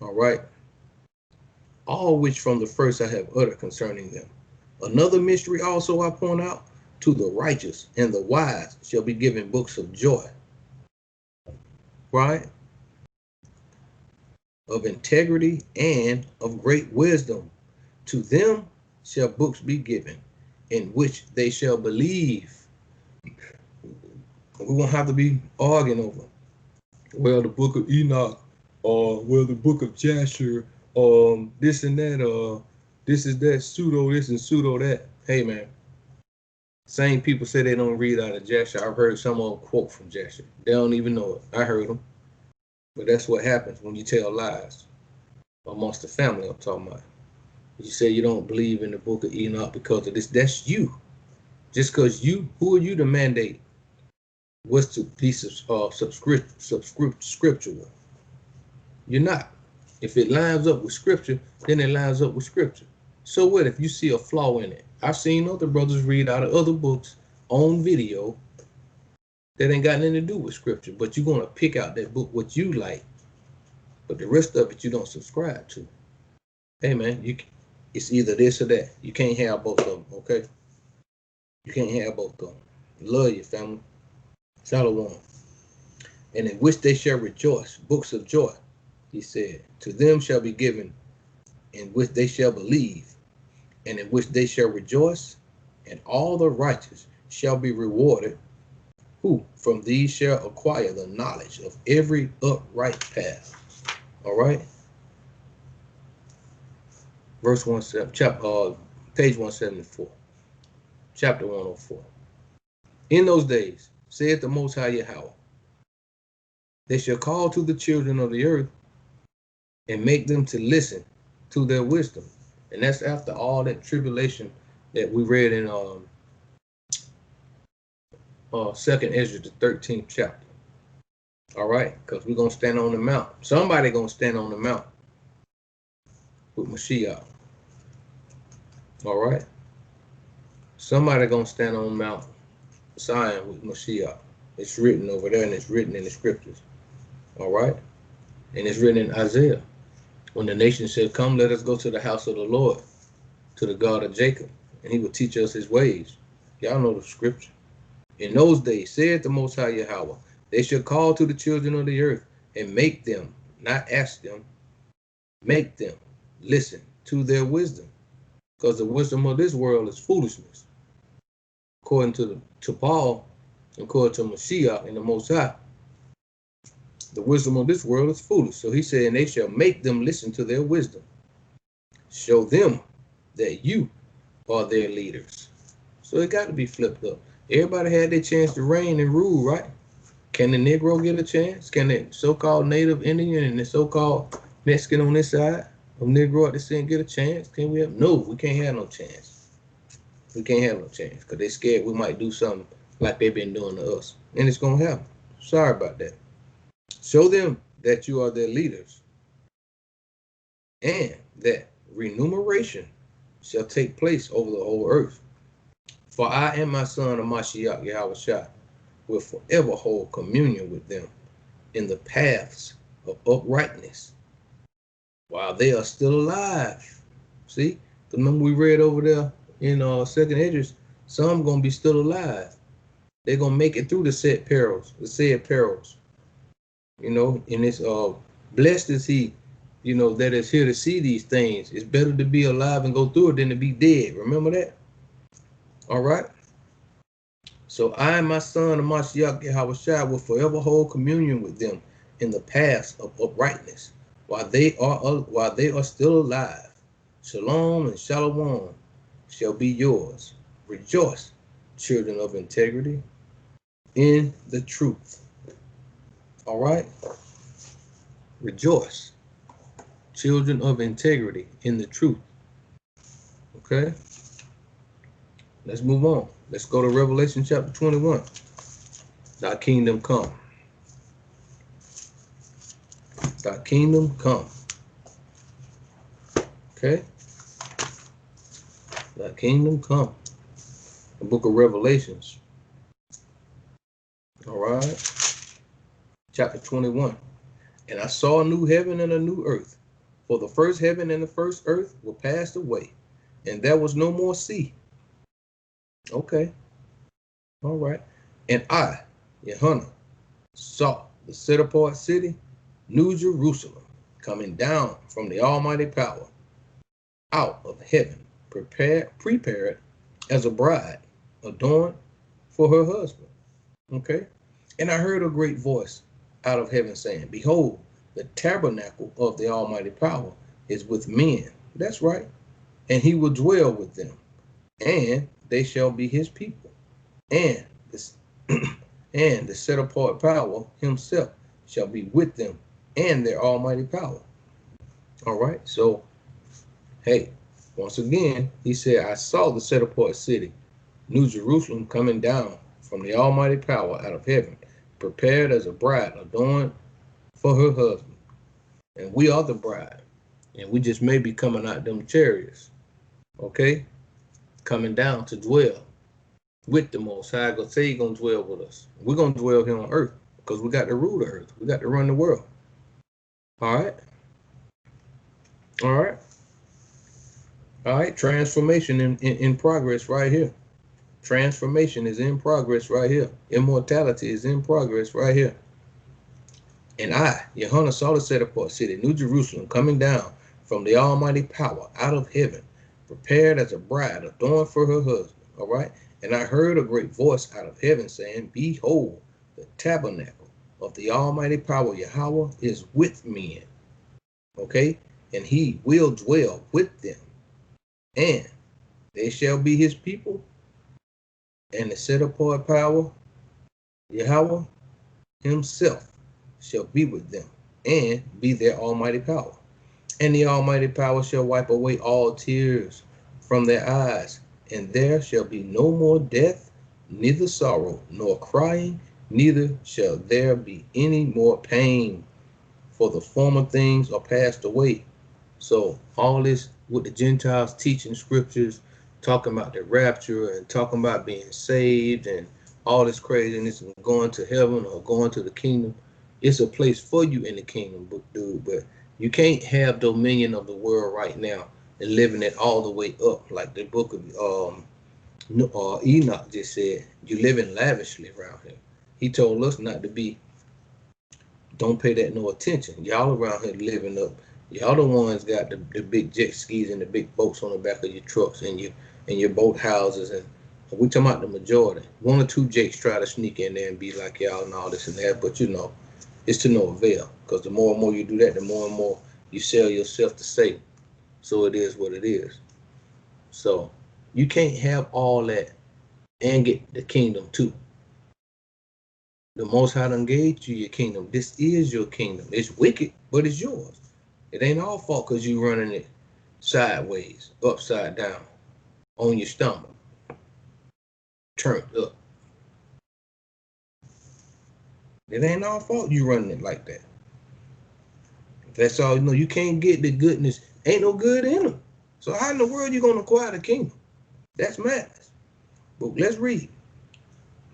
All right. All which from the first I have uttered concerning them. Another mystery also I point out, to the righteous and the wise shall be given books of joy. Right? Of integrity and of great wisdom. To them shall books be given, in which they shall believe. We won't have to be arguing over, well, the book of Enoch, or well, the book of Jasher, this and that, this is that, pseudo this and pseudo that. Hey man, same people say they don't read out of Jasher. I've heard some old quote from Jasher. They don't even know it. I heard them. But that's what happens when you tell lies amongst the family. I'm talking about. You say you don't believe in the book of Enoch because of this. That's you. Just because you, who are you to mandate what's to be scriptural? You're not. If it lines up with scripture, then it lines up with scripture. So what if you see a flaw in it? I've seen other brothers read out of other books on video that ain't got nothing to do with scripture, but you're gonna pick out that book what you like, but the rest of it you don't subscribe to. Hey man, it's either this or that. You can't have both of them, okay? You can't have both of them. Love your family. Shalom. And in which they shall rejoice, books of joy, he said. To them shall be given, in which they shall believe, and in which they shall rejoice, and all the righteous shall be rewarded, who from these shall acquire the knowledge of every upright path. All right? Verse 17, page 174, chapter 104. In those days, saith the Most High Yahweh, they shall call to the children of the earth and make them to listen to their wisdom. And that's after all that tribulation that we read in 2nd Ezra, the 13th chapter. All right, because we're going to stand on the mount. Somebody going to stand on the mount with Mashiach. All right. Somebody going to stand on Mount Zion with Mashiach. It's written over there, and it's written in the scriptures. All right. And it's written in Isaiah. When the nation said, come, let us go to the house of the Lord, to the God of Jacob, and he will teach us his ways. Y'all know the scripture. In those days, saith the Most High Yahweh, they shall call to the children of the earth and make them, not ask them, make them listen to their wisdom. Because the wisdom of this world is foolishness. According to Paul, according to Mashiach and the Most High, the wisdom of this world is foolish. So he said, and they shall make them listen to their wisdom. Show them that you are their leaders. So it got to be flipped up. Everybody had their chance to reign and rule, right? Can the Negro get a chance? Can the so-called Native Indian and the so-called Mexican on this side of Negro at this end get a chance? Can we have? No, we can't have no chance. We can't have no chance because they're scared we might do something like they've been doing to us. And it's going to happen. Sorry about that. Show them that you are their leaders and that remuneration shall take place over the whole earth. For I and my son Mashiach Yahushua will forever hold communion with them in the paths of uprightness while they are still alive. See, remember we read over there in 2nd Ezra, some gonna be still alive. They're gonna make it through the said perils. You know, and it's blessed is he, you know, that is here to see these things. It's better to be alive and go through it than to be dead. Remember that? All right. So I and my son Mashiach Yahushua will forever hold communion with them in the paths of uprightness while they are still alive. Shalom and shalom shall be yours. Rejoice, children of integrity, in the truth. All right? Rejoice, children of integrity, in the truth. Okay? Let's move on. Let's go to Revelation chapter 21. Thy kingdom come. Thy kingdom come. Okay. Thy kingdom come. The book of Revelations. All right. Chapter 21. And I saw a new heaven and a new earth. For the first heaven and the first earth were passed away, and there was no more sea. Okay. All right. And I, Yohanan, saw the set apart city, New Jerusalem, coming down from the Almighty power, out of heaven, prepared as a bride, adorned for her husband. Okay. And I heard a great voice out of heaven saying, behold, the tabernacle of the Almighty power is with men. That's right. And he will dwell with them, and they shall be his people. And this and the set apart power himself shall be with them and their almighty power. All right. So, hey, once again, he said, I saw the set apart city, New Jerusalem, coming down from the almighty power out of heaven, prepared as a bride adorned for her husband. And we are the bride. And we just may be coming out them chariots. Okay? Coming down to dwell with the Most High. God say He's going to dwell with us. We're going to dwell here on earth because we got to rule the earth. We got to run the world. All right? All right? All right? Transformation in progress right here. Transformation is in progress right here. Immortality is in progress right here. And I, Yohanan, saw the set apart city, New Jerusalem, coming down from the almighty power out of heaven, prepared as a bride adorned for her husband. All right? And I heard a great voice out of heaven saying, behold, the tabernacle of the almighty power Yahweh is with men. Okay? And he will dwell with them. And they shall be his people. And the set apart power Yahweh himself shall be with them and be their almighty power. And the almighty power shall wipe away all tears from their eyes, and there shall be no more death, neither sorrow, nor crying, neither shall there be any more pain, for the former things are passed away. So all this with the Gentiles teaching scriptures, talking about the rapture and talking about being saved and all this craziness and going to heaven or going to the kingdom, it's a place for you in the kingdom, dude. But you can't have dominion of the world right now and living it all the way up, like the book of Enoch just said. You living lavishly around here. He told us not to be. Don't pay that no attention. Y'all around here living up. Y'all the ones got the big jet skis and the big boats on the back of your trucks and your boat houses, and we talking about the majority. One or two jakes try to sneak in there and be like y'all and all this and that, but you know, it's to no avail, because the more and more you do that, the more and more you sell yourself to Satan. So it is what it is. So you can't have all that and get the kingdom too. The Most High done gave you your kingdom. This is your kingdom. It's wicked, but it's yours. It ain't our fault because you running it sideways, upside down, on your stomach, turned up. It ain't our fault you running it like that. That's all you know. You can't get the goodness. Ain't no good in them. So how in the world you going to acquire the kingdom? That's madness. But let's read.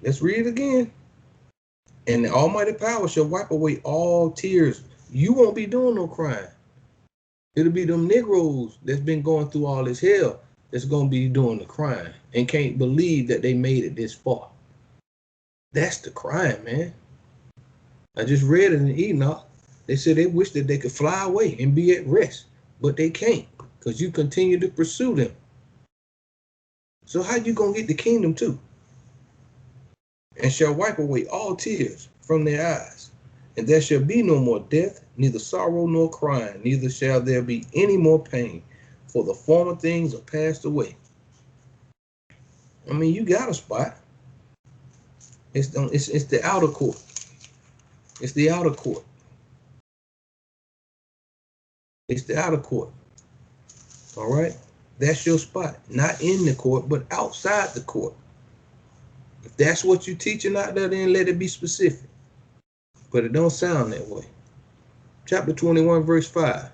Let's read it again. And the almighty power shall wipe away all tears. You won't be doing no crying. It'll be them Negroes that's been going through all this hell that's going to be doing the crying and can't believe that they made it this far. That's the crying, man. I just read it in Enoch. They said they wish that they could fly away and be at rest, but they can't because you continue to pursue them. So how you going to get the kingdom too? And shall wipe away all tears from their eyes. And there shall be no more death, neither sorrow nor crying, neither shall there be any more pain, for the former things are passed away. I mean, you got a spot. It's the outer court. It's the outer court. It's the outer court. All right? That's your spot. Not in the court, but outside the court. If that's what you're teaching out there, then let it be specific. But it don't sound that way. Chapter 21, verse 5.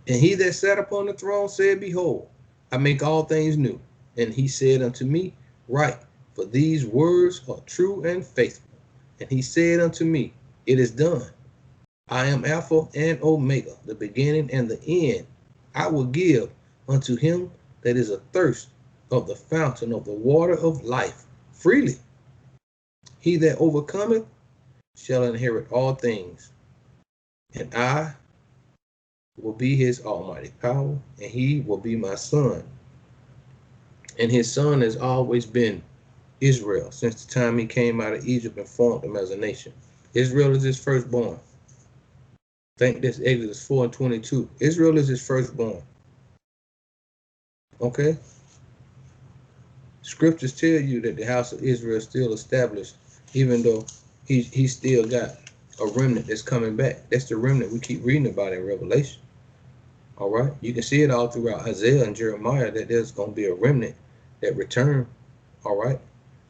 And he that sat upon the throne said, Behold, I make all things new. And he said unto me, Write, for these words are true and faithful. And he said unto me, It is done. I am Alpha and Omega, the beginning and the end. I will give unto him that is athirst of the fountain of the water of life freely. He that overcometh shall inherit all things, and I will be his almighty power, and he will be my son. And his son has always been Israel since the time he came out of Egypt and formed him as a nation. Israel is his firstborn. I think that's Exodus 4:22. Israel is his firstborn. Okay? Scriptures tell you that the house of Israel is still established, even though he still got a remnant that's coming back. That's the remnant we keep reading about in Revelation. All right? You can see it all throughout Isaiah and Jeremiah that there's going to be a remnant that return, all right,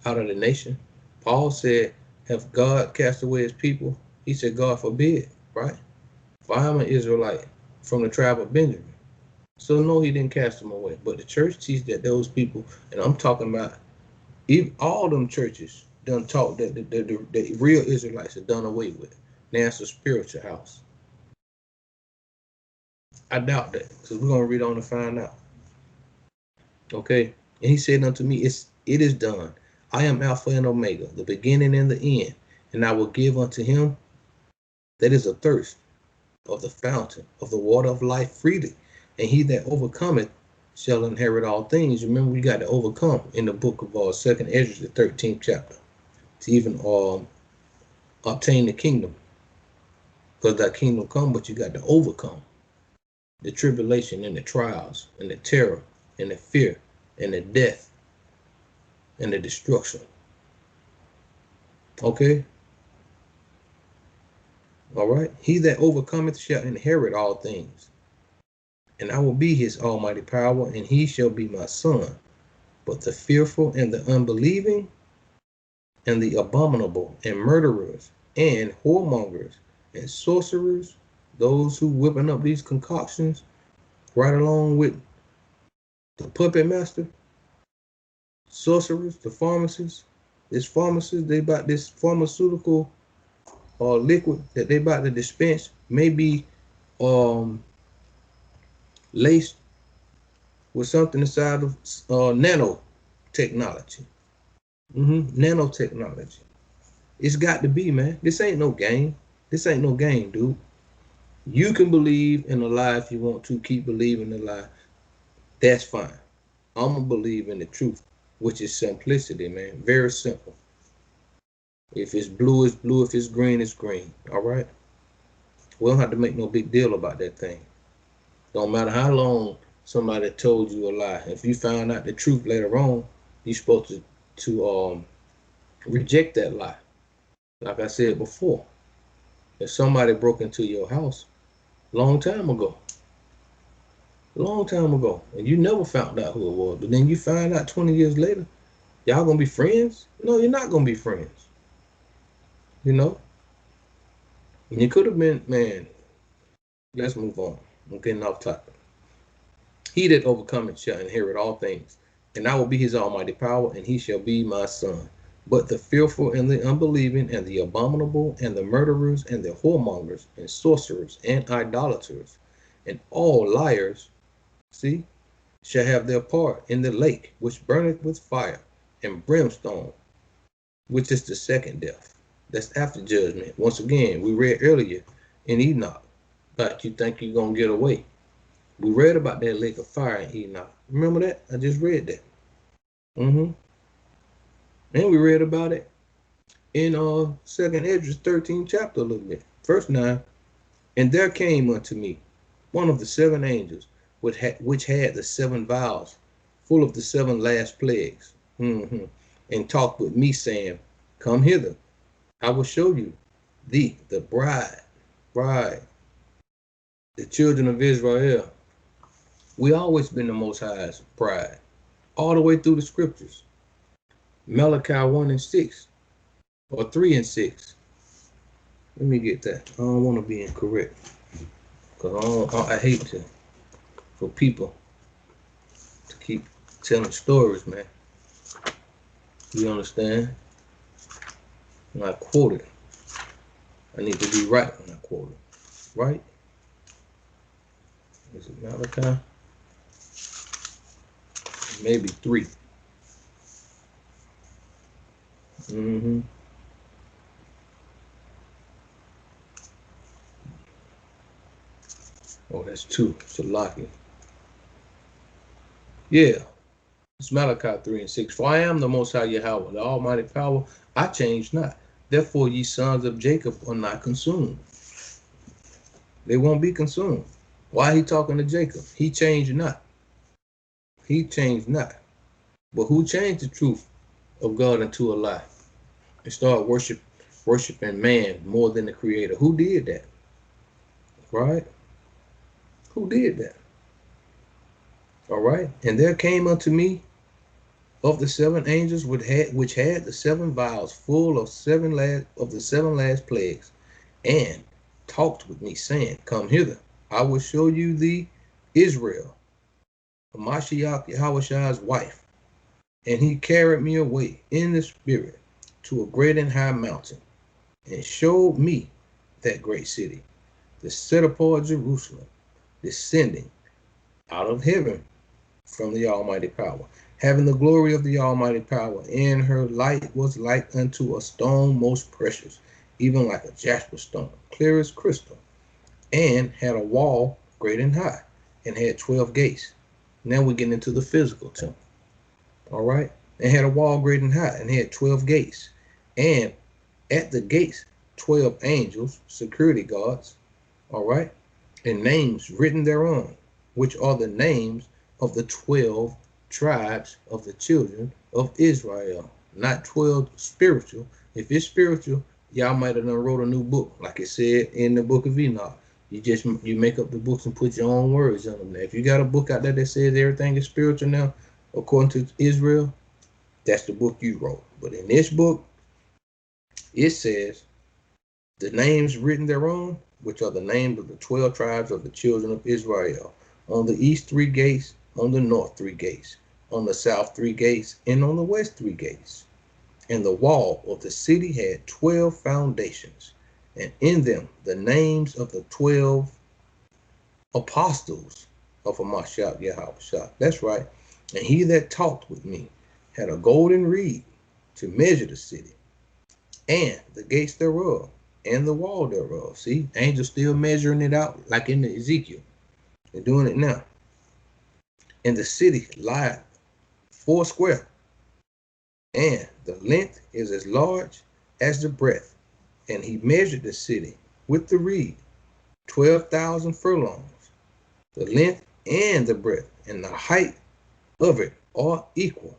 out of the nation. Paul said, have God cast away his people? He said, God forbid, right? For I am an Israelite from the tribe of Benjamin. So no, he didn't cast them away. But the church teaches that those people, and I'm talking about even all them churches done taught that the real Israelites are done away with. Now it's a spiritual house. I doubt that, because we're going to read on and find out. Okay? And he said unto me, it is done. I am Alpha and Omega, the beginning and the end. And I will give unto him that is athirst of the fountain of the water of life freely. And he that overcometh shall inherit all things. Remember, we got to overcome in the book of 2nd Ezra, the 13th chapter, to even obtain the kingdom. Because that kingdom come, but you got to overcome the tribulation and the trials and the terror and the fear and the death and the destruction. Okay? All right? He that overcometh shall inherit all things. And I will be his almighty power, and he shall be my son. But the fearful and the unbelieving and the abominable and murderers and whoremongers and sorcerers, those who whipping up these concoctions right along with the puppet master, sorcerers, the pharmacists, they about this pharmaceutical or liquid that they about to dispense may be laced with something inside of nanotechnology. Nanotechnology. It's got to be, man. This ain't no game. This ain't no game, dude. You can believe in a lie if you want to. Keep believing the lie. That's fine. I'm going to believe in the truth, which is simplicity, man. Very simple. If it's blue, it's blue. If it's green, it's green. All right? We don't have to make no big deal about that thing. Don't matter how long somebody told you a lie. If you found out the truth later on, you're supposed to reject that lie. Like I said before, if somebody broke into your house long time ago, and you never found out who it was, but then you find out 20 years later, y'all gonna be friends? No, you're not gonna be friends. You know? And you could have been, man, let's move on. I'm getting off topic. He that overcometh shall inherit all things, and I will be his almighty power, and he shall be my son. But the fearful and the unbelieving and the abominable and the murderers and the whoremongers and sorcerers and idolaters and all liars, see, shall have their part in the lake which burneth with fire and brimstone, which is the second death. That's after judgment. Once again, we read earlier in Enoch, but you think you're going to get away. We read about that lake of fire in Enoch. Remember that? I just read that. And we read about it in 2nd Ezra 13th chapter a little bit. Verse 9. And there came unto me one of the seven angels, which had the seven vials, full of the seven last plagues, and talked with me, saying, Come hither, I will show you thee, the bride, the children of Israel. We always been the Most High's bride, all the way through the scriptures. Malachi 1 and 6, or 3 and 6. Let me get that. I don't want to be incorrect, because I hate to for people to keep telling stories, man. You understand? When I quote it, I need to be right when I quote it. Right? Is it Malachi? Maybe 3. Oh, that's 2. Salaki. Yeah. It's Malachi 3:6. For I am the Most High Yahweh, the Almighty Power. I change not. Therefore, ye sons of Jacob are not consumed. They won't be consumed. Why he talking to Jacob? He changed not. He changed not. But who changed the truth of God into a lie and started worshiping man more than the Creator? Who did that? Right? Who did that? All right. And there came unto me of the 7 angels which had the 7 vials full of the 7 last plagues, and talked with me, saying, Come hither, I will show you thee Israel, Mashiach Yahweh's wife. And he carried me away in the spirit to a great and high mountain, and showed me that great city, the set apart Jerusalem, descending out of heaven from the Almighty Power, having the glory of the Almighty Power. And her light was like unto a stone most precious, even like a jasper stone, clear as crystal, and had a wall great and high, and had 12 gates. Now we're getting into the physical temple. All right? And had a wall great and high, and had 12 gates. And at the gates, 12 angels, security guards, all right, and names written thereon, which are the names of the 12 tribes of the children of Israel. Not 12 spiritual. If it's spiritual, y'all might have done wrote a new book, like it said in the book of Enoch. You make up the books and put your own words on them. Now, if you got a book out there that says everything is spiritual now, according to Israel, that's the book you wrote. But in this book, it says the names written thereon, which are the names of the 12 tribes of the children of Israel. On the east 3 gates, on the north 3 gates, on the south 3 gates, and on the west 3 gates. And the wall of the city had 12 foundations, and in them the names of the 12 apostles of Mashiach Yahweh. That's right. And he that talked with me had a golden reed to measure the city, and the gates thereof, and the wall thereof. See, angels still measuring it out like in the Ezekiel. They're doing it now. And the city lieth 4 square, and the length is as large as the breadth. And he measured the city with the reed, 12,000 furlongs. The length and the breadth and the height of it are equal.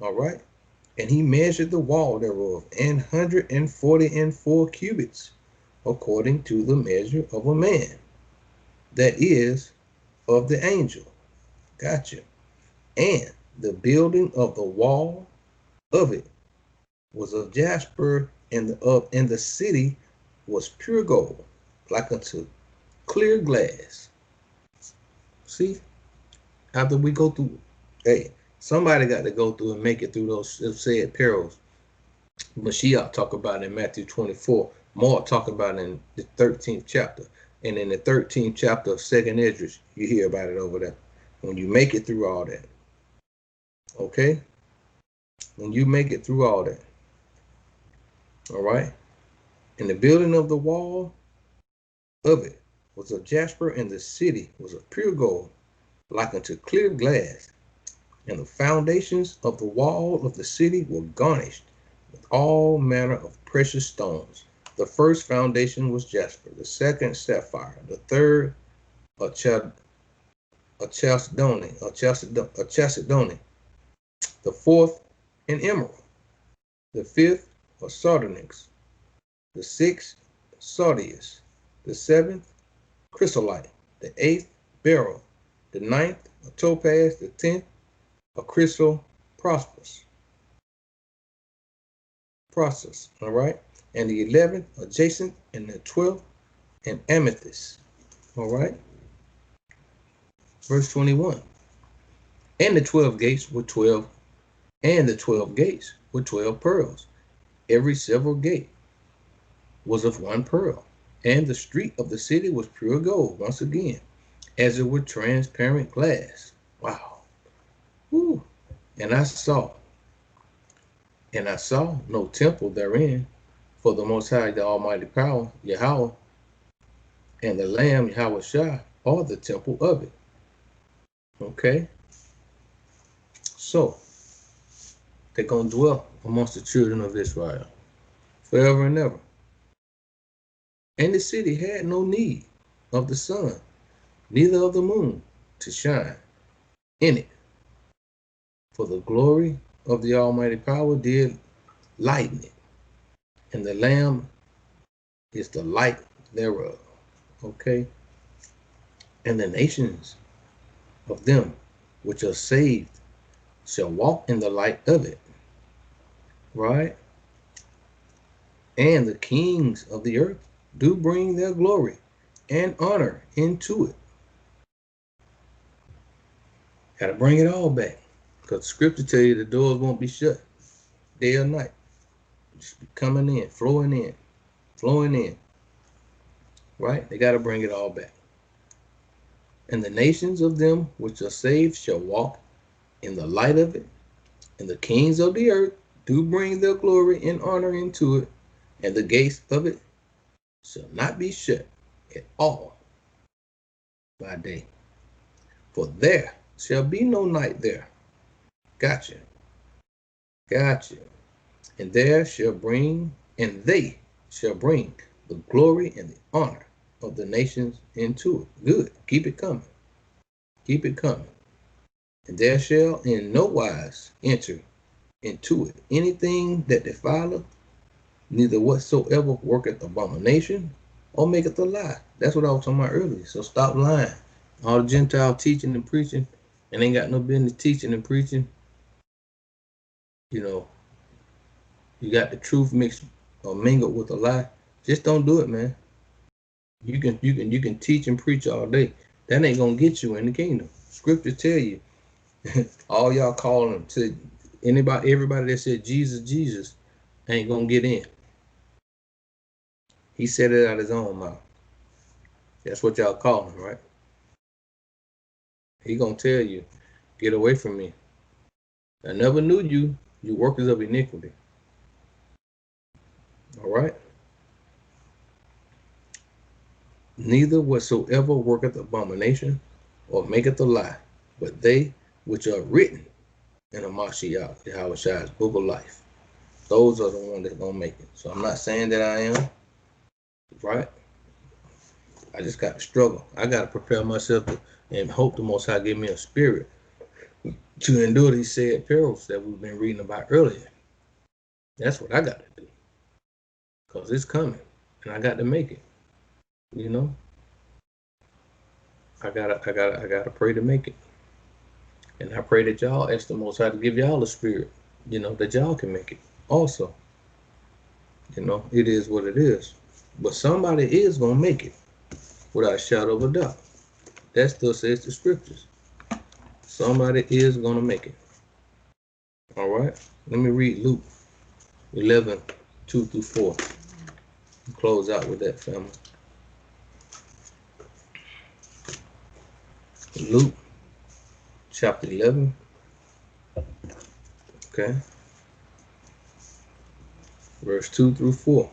All right. And he measured the wall thereof 144 cubits, according to the measure of a man, that is, of the angel. Gotcha. And the building of the wall of it was of jasper, and the city was pure gold, like unto clear glass. See, after we go through, hey, somebody got to go through and make it through those said perils. Mashiach talk about in Matthew 24. Mark talk about in the 13th chapter. And in the 13th chapter of 2nd Esdras, you hear about it over there. When you make it through all that. Okay? When you make it through all that. All right? And the building of the wall of it was of jasper, and the city was of pure gold, like unto clear glass. And the foundations of the wall of the city were garnished with all manner of precious stones. The first foundation was jasper, the second sapphire, the third a chalcedony, the fourth an emerald, the fifth a sardonyx, the sixth sardius, the seventh chrysolite, the eighth beryl, the ninth a topaz, the 10th a crystal process. All right, and the 11th adjacent, and the 12th an amethyst. All right. Verse 21. And the 12 gates were 12, and the 12 gates were 12 pearls. Every several gate was of one pearl. And the street of the city was pure gold, once again, as it were transparent glass. Wow. Woo. And I saw no temple therein, for the Most High, the Almighty Power, Yahweh, and the Lamb, Yahweh Shah, are the temple of it. Okay? So, they're going to dwell amongst the children of Israel forever and ever. And the city had no need of the sun, neither of the moon, to shine in it. For the glory of the Almighty Power did lighten it, and the Lamb is the light thereof. Okay? And the nations of them which are saved shall walk in the light of it. Right? And the kings of the earth do bring their glory and honor into it. Got to bring it all back. Because the scripture tell you the doors won't be shut day or night. Just be coming in, flowing in, flowing in. Right? They got to bring it all back. And the nations of them which are saved shall walk in the light of it. And the kings of the earth do bring their glory and honor into it. And the gates of it shall not be shut at all by day. For there shall be no night there. Gotcha. Gotcha. And they shall bring the glory and the honor of the nations into it. Good. Keep it coming. Keep it coming. And there shall in no wise enter into it anything that defileth, neither whatsoever worketh abomination or maketh a lie. That's what I was talking about earlier. So stop lying. All the Gentile teaching and preaching, and ain't got no business teaching and preaching. You know, you got the truth mixed or mingled with a lie. Just don't do it, man. You can teach and preach all day. That ain't gonna get you in the kingdom. Scripture tell you, all y'all calling to everybody that said Jesus ain't gonna get in. He said it out of his own mouth. That's what y'all calling, right? He gonna tell you, get away from me. I never knew you, you workers of iniquity. All right? Neither whatsoever worketh abomination or maketh a lie, but they which are written in the Mashiach, Yahweh Shai's book of life. Those are the ones that's gonna make it. So I'm not saying that I am, right? I just got to struggle. I got to prepare myself and hope the Most High give me a spirit to endure these sad perils that we've been reading about earlier. That's what I got to do, because it's coming, and I got to make it. You know, I gotta pray to make it, and I pray that y'all ask the Most High to give y'all a spirit, you know, that y'all can make it. Also, you know, it is what it is, but somebody is gonna make it without a shadow of a doubt. That still says the scriptures. Somebody is gonna make it. All right. Let me read Luke 11:2-4. Close out with that, family. Luke chapter 11. Okay. Verse 2-4.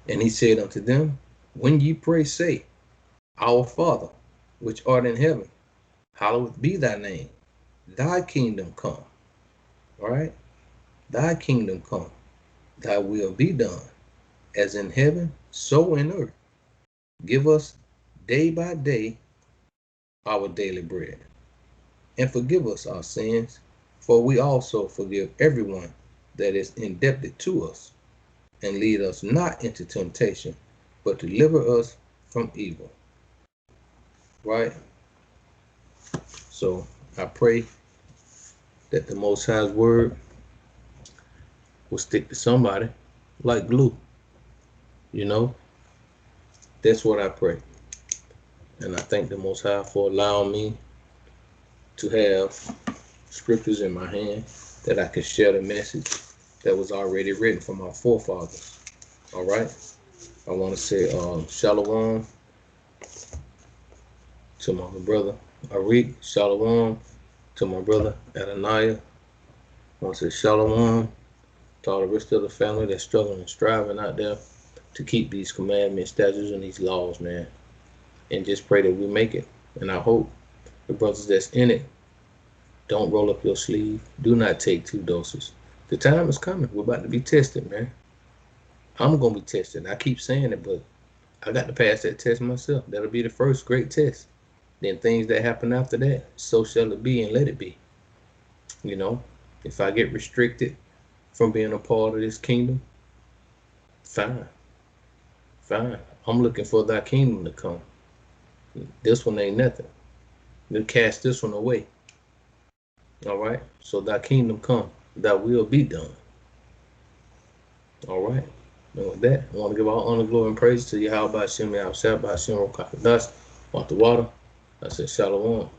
And he said unto them, when ye pray, say, Our Father, which art in heaven, hallowed be thy name. Thy kingdom come. All right? Thy kingdom come. Thy will be done, as in heaven, so in earth. Give us day by day our daily bread. And forgive us our sins, for we also forgive everyone that is indebted to us. And lead us not into temptation, but deliver us from evil. Right? So I pray that the Most High's word will stick to somebody like glue. You know, that's what I pray. And I thank the Most High for allowing me to have scriptures in my hand that I could share the message that was already written from our forefathers. All right. I want to say shalom to my brother Arik. Shalom to my brother Adonaiah. I want to say shalom to all the rest of the family that's struggling and striving out there to keep these commandments, statutes, and these laws, man. And just pray that we make it. And I hope the brothers that's in it don't roll up your sleeve. Do not take 2 doses. The time is coming. We're about to be tested, man. I'm going to be tested. I keep saying it, but I got to pass that test myself. That'll be the first great test. Then things that happen after that, so shall it be and let it be. You know, if I get restricted from being a part of this kingdom, fine. Fine. I'm looking for thy kingdom to come. This one ain't nothing. You cast this one away. All right. So thy kingdom come, thy will be done. All right. And with that, I want to give all honor, glory, and praise to Yahweh Hashem, Yahweh Shabbat, Hashem, Rokakadas, off the water. I said, Shalom.